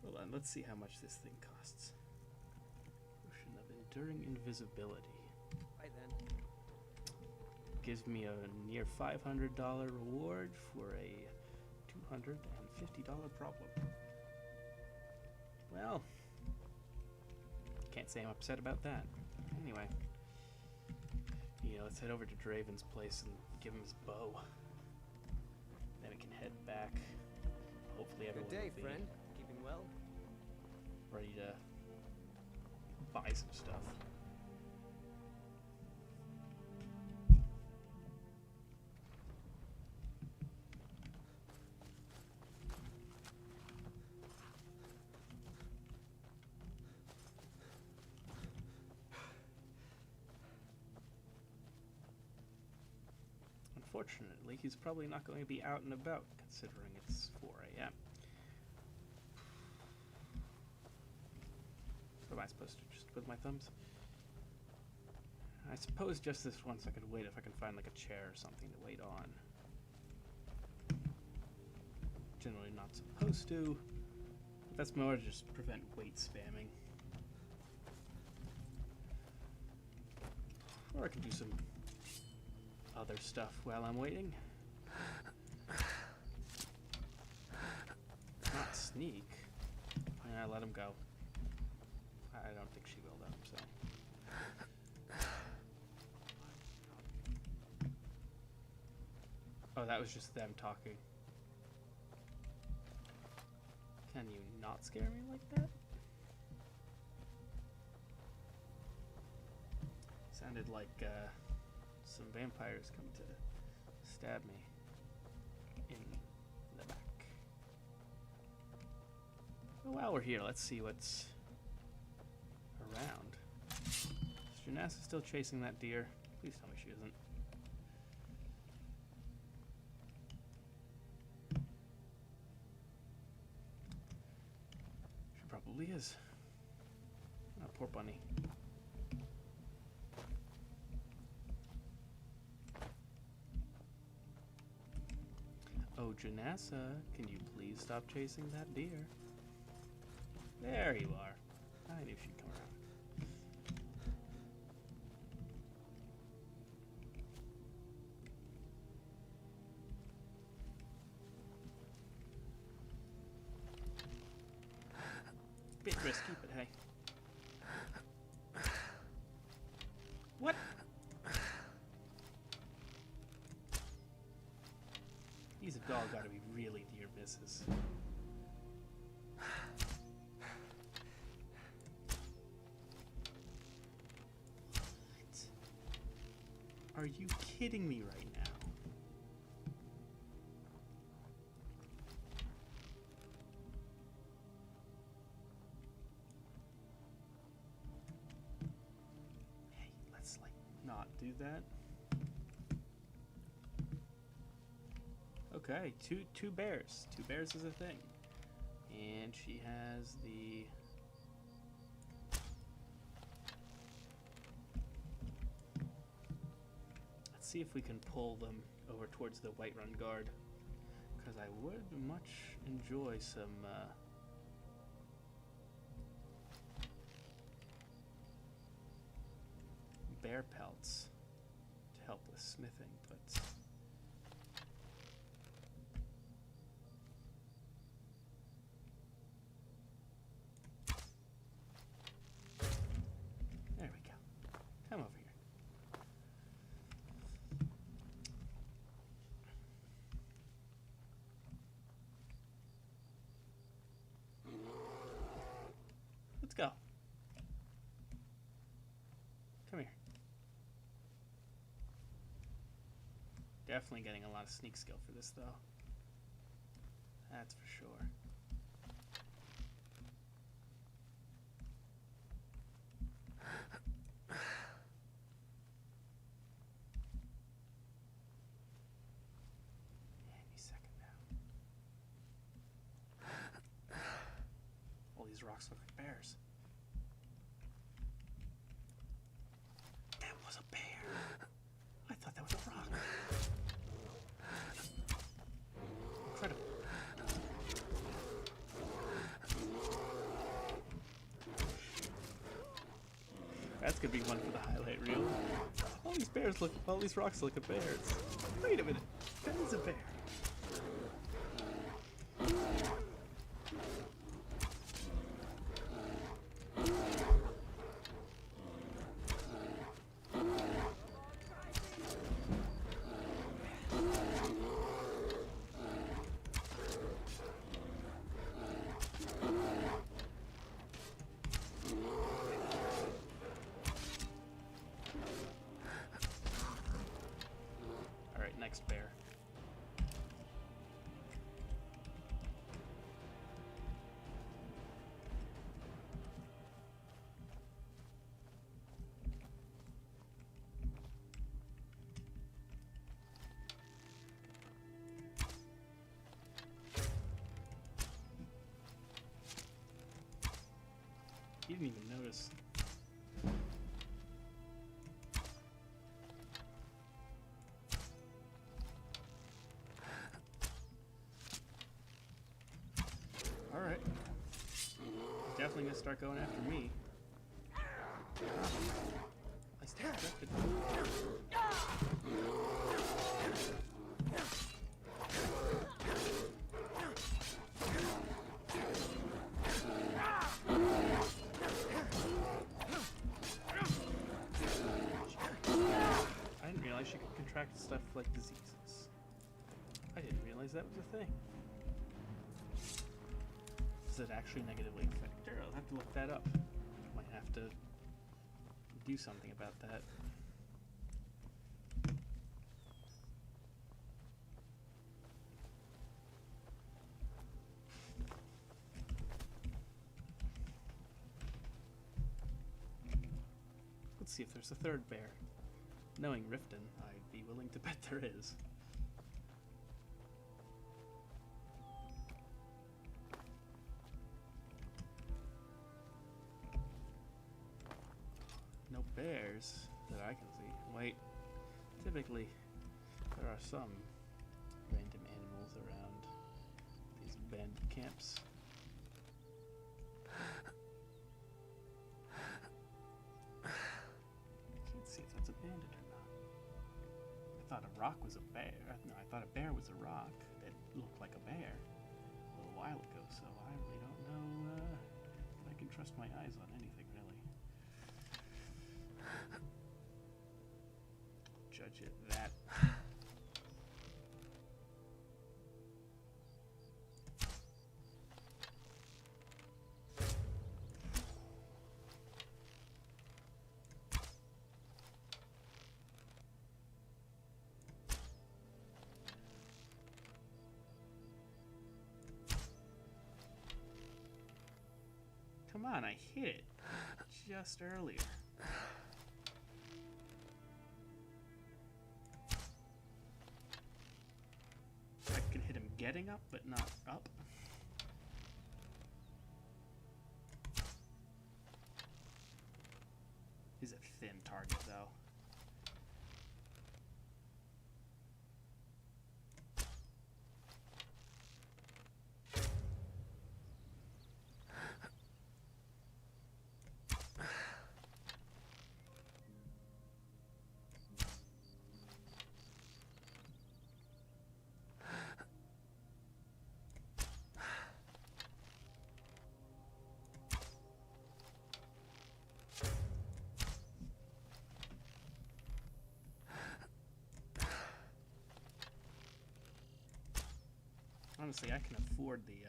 Hold on, let's see how much this thing costs. Potion of Enduring Invisibility. Right then. Gives me a near $500 reward for a $250 problem. Well, can't say I'm upset about that. Anyway, let's head over to Draven's place and give him his bow. Then we can head back. Hopefully everyone Good day, will be friend. Keeping well? ready to buy some stuff. Unfortunately, he's probably not going to be out and about, considering it's 4 a.m. What am I supposed to just with my thumbs? I suppose just this once I could wait if I can find like a chair or something to wait on. Generally not supposed to, but that's more to just prevent weight spamming. Or I could do some other stuff while I'm waiting. Not sneak. Yeah, let him go. I don't think she will though, so. Oh, that was just them talking. Can you not scare me like that? Sounded like some vampires come to stab me in the back. Well, while we're here, let's see what's around. Is Janessa still chasing that deer? Please tell me she isn't. She probably is. Oh, poor bunny. Oh, Janessa, can you please stop chasing that deer? There you are. I knew she'd come around. Bit risky, but hey. What? He's a dog, gotta be really near misses. Are you kidding me right now? Hey, let's like not do that. Okay, two bears. Two bears is a thing. And she has the see if we can pull them over towards the Whiterun Guard, because I would much enjoy some bear pelts to help with smithing, but there we go. Come over here. Let's go. Come here. Definitely getting a lot of sneak skill for this, though. That's for sure. Any second now. All these rocks look like bears. That was a bear. I thought that was a rock. Incredible. That's gonna be one for the highlight reel. All these rocks look at bears. Wait a minute, that is a bear. Next bear. You didn't even notice. Alright. Definitely gonna start going after me. I still expected. I didn't realize she could contract stuff like diseases. I didn't realize that was a thing. Does it actually negatively affect her? I'll have to look that up. Might have to do something about that. Let's see if there's a third bear. Knowing Riften, I'd be willing to bet there is. No bears that I can see. Wait, typically there are some random animals around these bandit camps. Can't see if that's a bandit or not. I thought a rock was a bear. No, I thought a bear was a rock that looked like a bear a little while ago, so I really don't know if I can trust my eyes on anything, really. Judge it that. Come on, I hit it just earlier. I can hit him getting up, but not up. He's a thin target, though. Honestly, I can afford the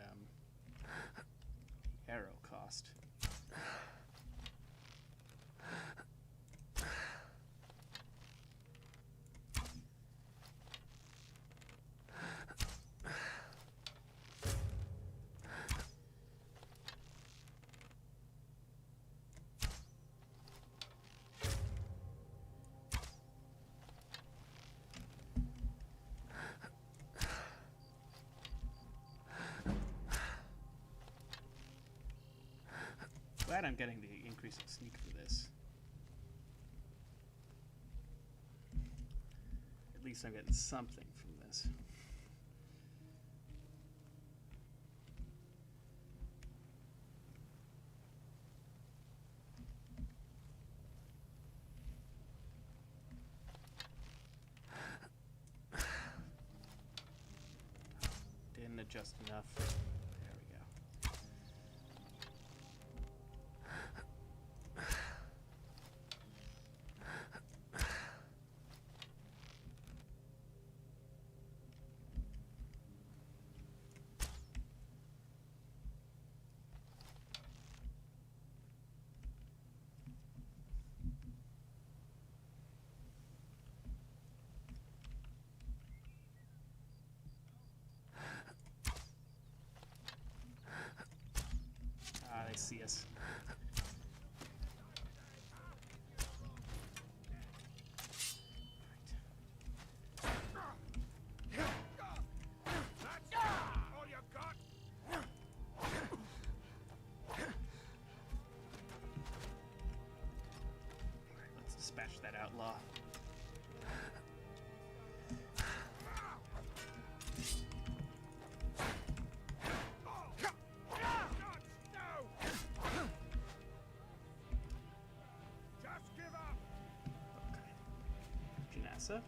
arrow cost. Glad I'm getting the increase in sneak for this. At least I'm getting something from this. Didn't adjust enough. There we go. They see us. Let's dispatch that outlaw.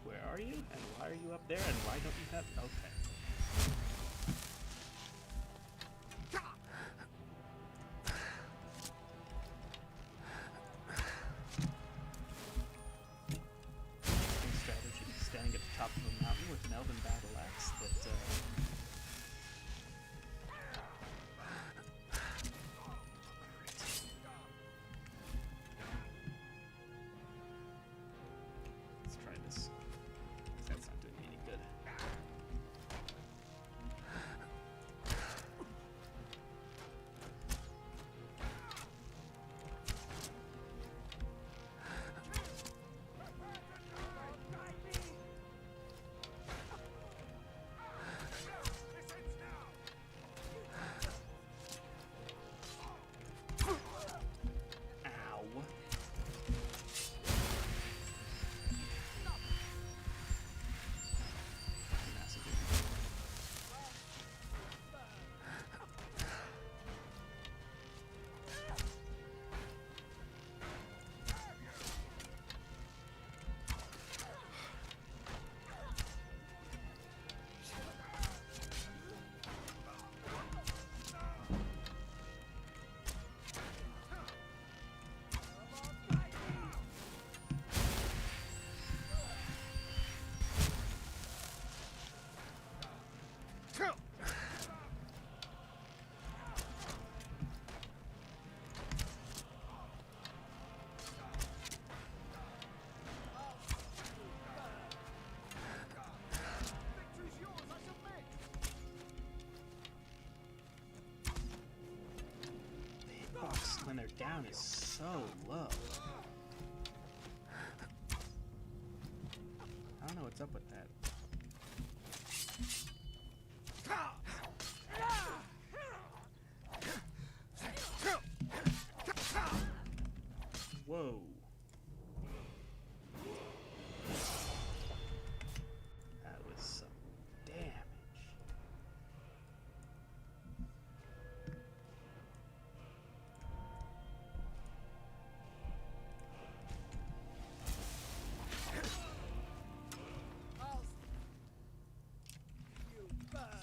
Where are you? And why are you up there? And why don't you have... Okay. Strategy. Standing at the top of a mountain with an elven battle axe that... Let's try this. That's not doing me any good. down is so low. I don't know what's up with that. Whoa. That was some damage.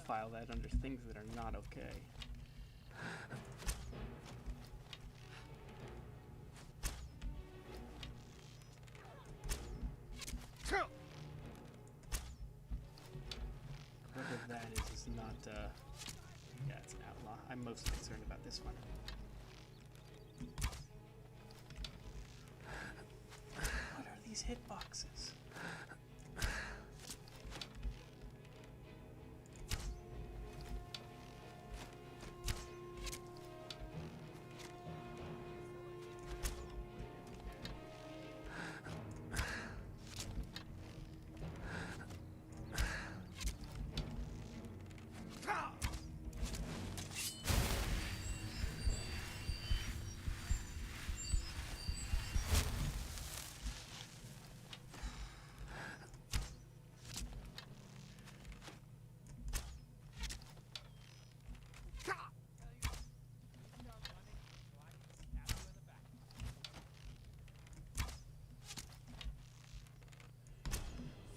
File that under things that are not okay. Whatever that is not, yeah, it's an outlaw. I'm most concerned about this one. What are these hitboxes?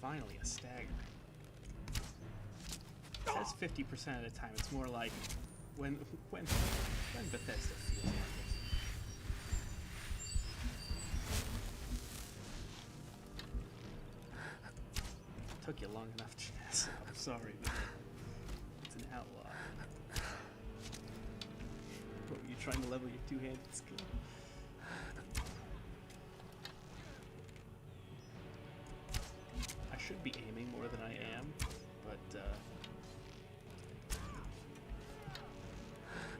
Finally, a stagger. It says 50% of the time. It's more like when Bethesda feels like it. Took you long enough, Jess. I'm sorry, but it's an outlaw. What, were you trying to level your two-handed skill? I should be aiming more than I am, but yeah,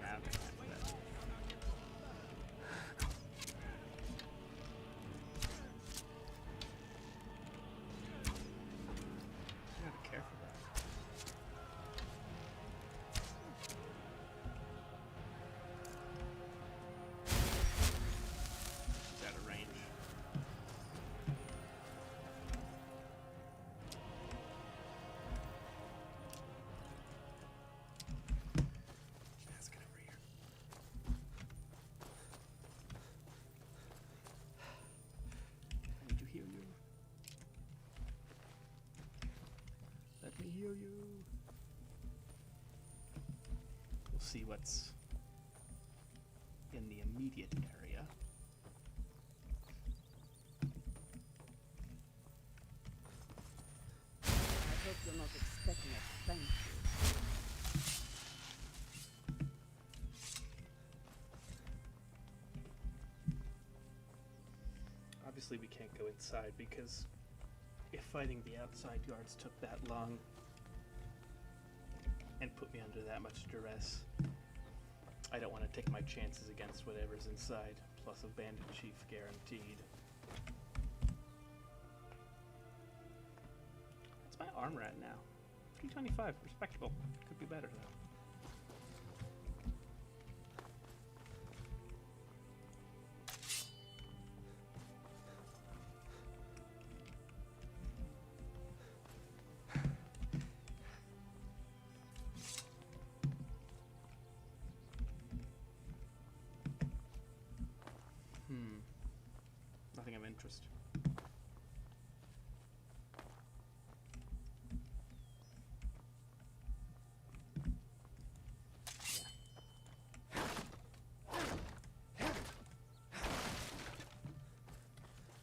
I don't have time for that. You gotta be careful with that. He's out of range. Let's get over here. I need to heal you. Let me heal you. We'll see what's in the immediate area. I hope you're not expecting a thank you. Obviously we can't go inside because if fighting the outside guards took that long and put me under that much duress, I don't want to take my chances against whatever's inside, plus a bandit chief guaranteed. What's my armor at now? 325, respectable. Could be better though. Nothing of interest.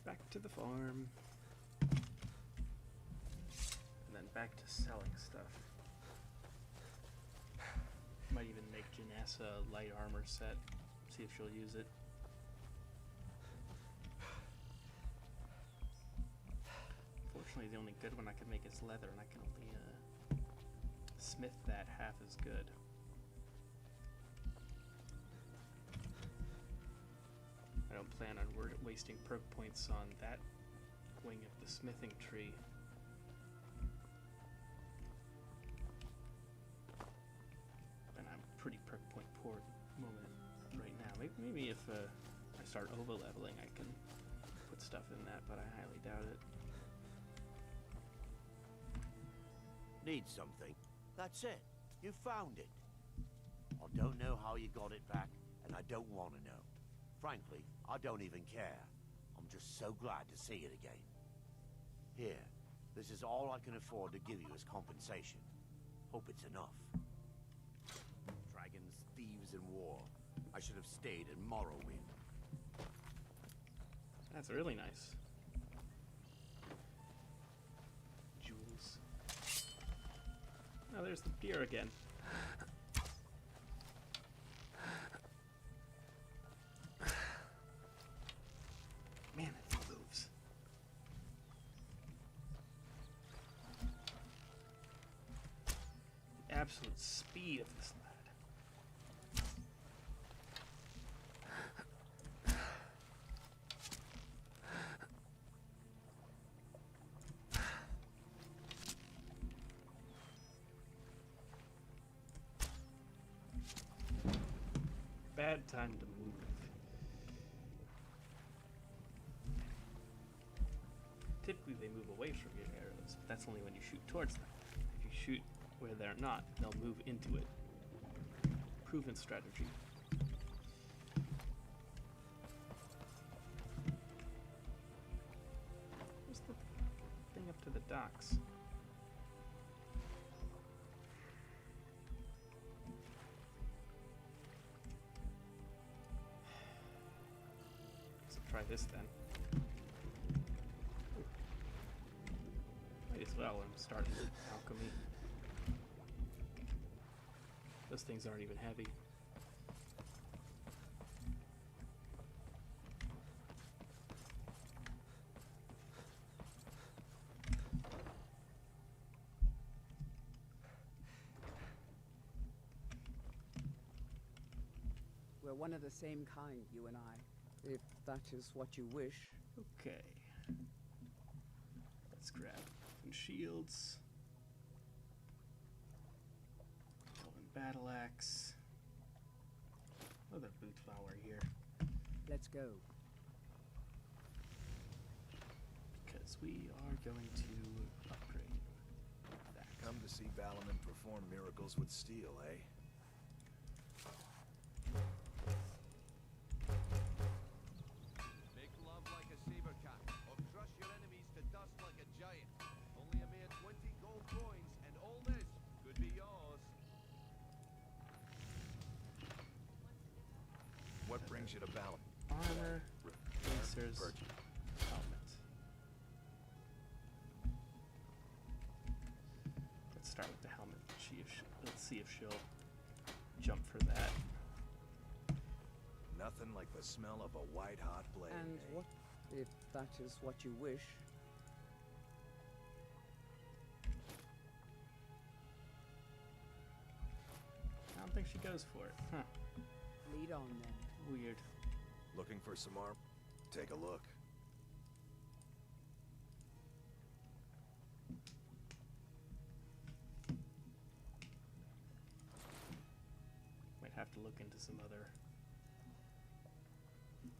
Back to the farm. And then back to selling stuff. Might even make Janessa a light armor set. See if she'll use it. Unfortunately, the only good one I can make is leather, and I can only smith that half as good. I don't plan on wasting perk points on that wing of the smithing tree. And I'm pretty perk point poor at the moment right now. Maybe if I start over-leveling, I can put stuff in that, but I highly doubt it. Need something? That's it. You found it. I don't know how you got it back, and I don't want to know. Frankly, I don't even care. I'm just so glad to see it again. Here, this is all I can afford to give you as compensation. Hope it's enough. Dragons, thieves, and war. I should have stayed in Morrowind. That's really nice. Jewels. Oh, there's the beer again. Man, it moves. The absolute speed of this lad. Bad time to move. Typically they move away from your arrows, but that's only when you shoot towards them. If you shoot where they're not, they'll move into it. Proven strategy. Where's the thing up to the docks? Try this then. Might as well, I'm starting alchemy. Those things aren't even heavy. We're one of the same kind, you and I. If that is what you wish. Okay. Let's grab some shields. Golden battle axe. Another boot flower here. Let's go. Because we are going to upgrade that. Come to see Balaman perform miracles with steel, eh? What brings you to Balaman? Armor, bracers, helmet. Let's start with the helmet. Let's see if she'll jump for that. Nothing like the smell of a white-hot blade. And what if that is what you wish? I don't think she goes for it. Huh. Lead on then. Weird. Looking for some armor? Take a look. Might have to look into some other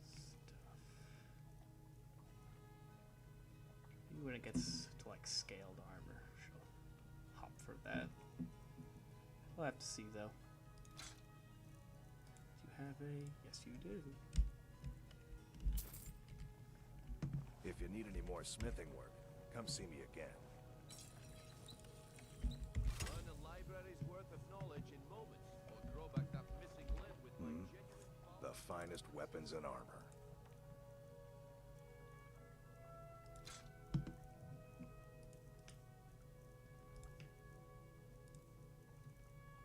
stuff. Maybe when it gets to like scaled armor, she'll hop for that. We'll have to see though. Have a... Yes, you do. If you need any more smithing work, come see me again. Learn a library's worth of knowledge in moments, or throw back that missing limb with my genuine power. The finest weapons and armor.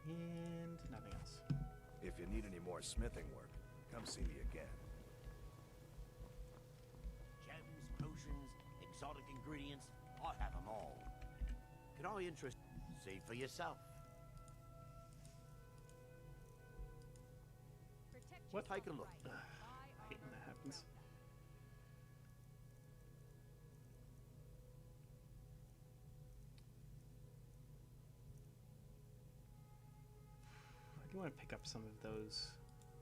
And nothing else. If you need any more smithing work, come see me again. Gems, potions, exotic ingredients, I have them all. Can I interest? See for yourself. What? Take a look. Hate when that happens. dragons. I do want to pick up some of those,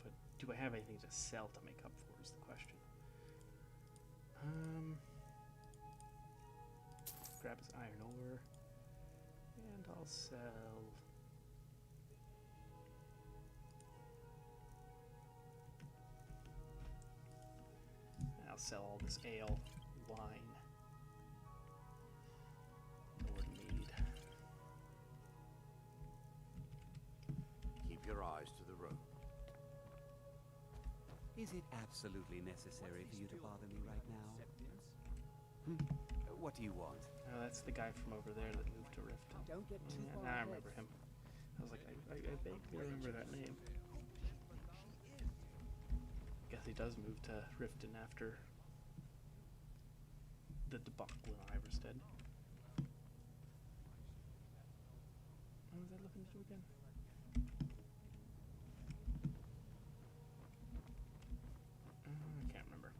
but do I have anything to sell to make up for is the question. Grab his iron ore, and I'll sell... I'll sell all this ale, wine, or mead. Keep your eyes to the road. Is it absolutely necessary for you to bother me right now? What do you want? Oh, that's the guy from over there that moved to Riften. Don't get too far I ahead. remember him. I was like, I vaguely remember that name. Guess he does move to Riften after the debacle in Iverstead. What was I looking to do again? I can't remember.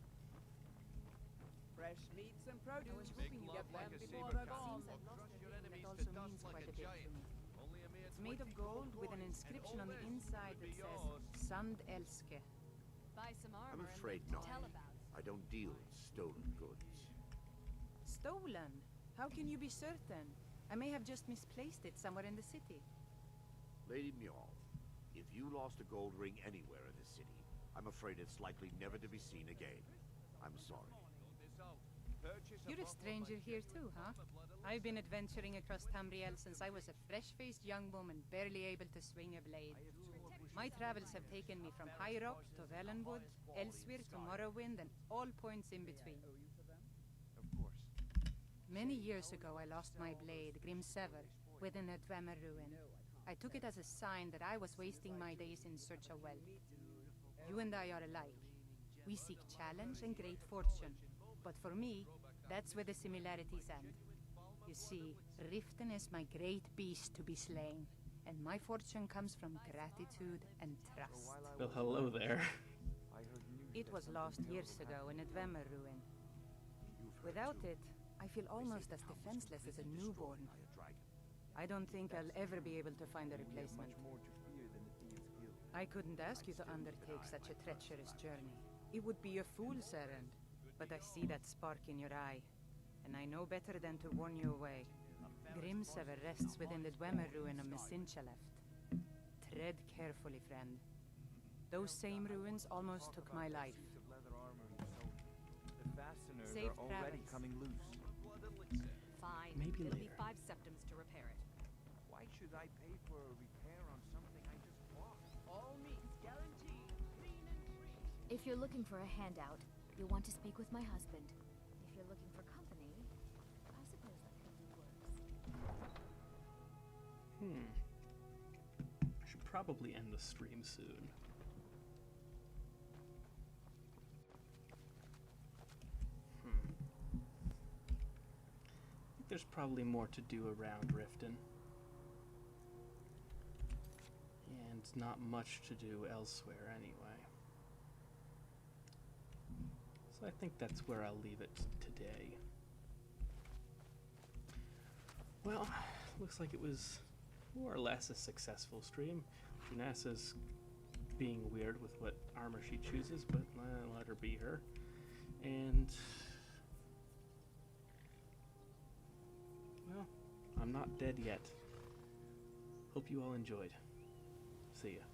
Fresh meats and produce. I was hoping you'd get them before they're gone. That also means quite a bit to me. It's made of gold with an inscription on the inside that says Sand Elske. Buy some I'm armor afraid and not. tell about it. I don't deal in stolen goods. Stolen? How can you be certain? I may have just misplaced it somewhere in the city. Lady Mjolnir, if you lost a gold ring anywhere in the city, I'm afraid it's likely never to be seen again. I'm sorry. You're a stranger here too, huh? I've been adventuring across Tamriel since I was a fresh-faced young woman barely able to swing a blade. My travels have taken me from High Rock to Valenwood, elsewhere to Morrowind, and all points in between. Of course. Many years ago I lost my blade, Grimsever, within a Dwemer ruin. I took it as a sign that I was wasting my days in search of wealth. You and I are alike. We seek challenge and great fortune. But for me, that's where the similarities end. You see, Riften is my great beast to be slain, and my fortune comes from gratitude and trust. Well, hello there. It was lost years ago in a Dwemer ruin. Without it, I feel almost as defenseless as a newborn. I don't think I'll ever be able to find a replacement. I couldn't ask you to undertake such a treacherous journey. It would be a fool's errand. But I see that spark in your eye, and I know better than to warn you away. Grimsever rests within the Dwemer ruin of Mesinchaleft. Tread carefully, friend. Those same ruins almost took my life. The fasteners Safe are already travels. coming loose. Fine. Maybe It'll be later. 5 septims to repair it. Why should I pay for a repair on something I just bought? All meats guaranteed, clean and free. If you're looking for a handout, you'll want to speak with my husband. If you're looking for company, I suppose that could be worse. I should probably end the stream soon. I think there's probably more to do around Riften. And not much to do elsewhere anyway. So I think that's where I'll leave it today. Well, looks like it was more or less a successful stream. Junasa's being weird with what armor she chooses, but let her be her. And well, I'm not dead yet. Hope you all enjoyed. See ya.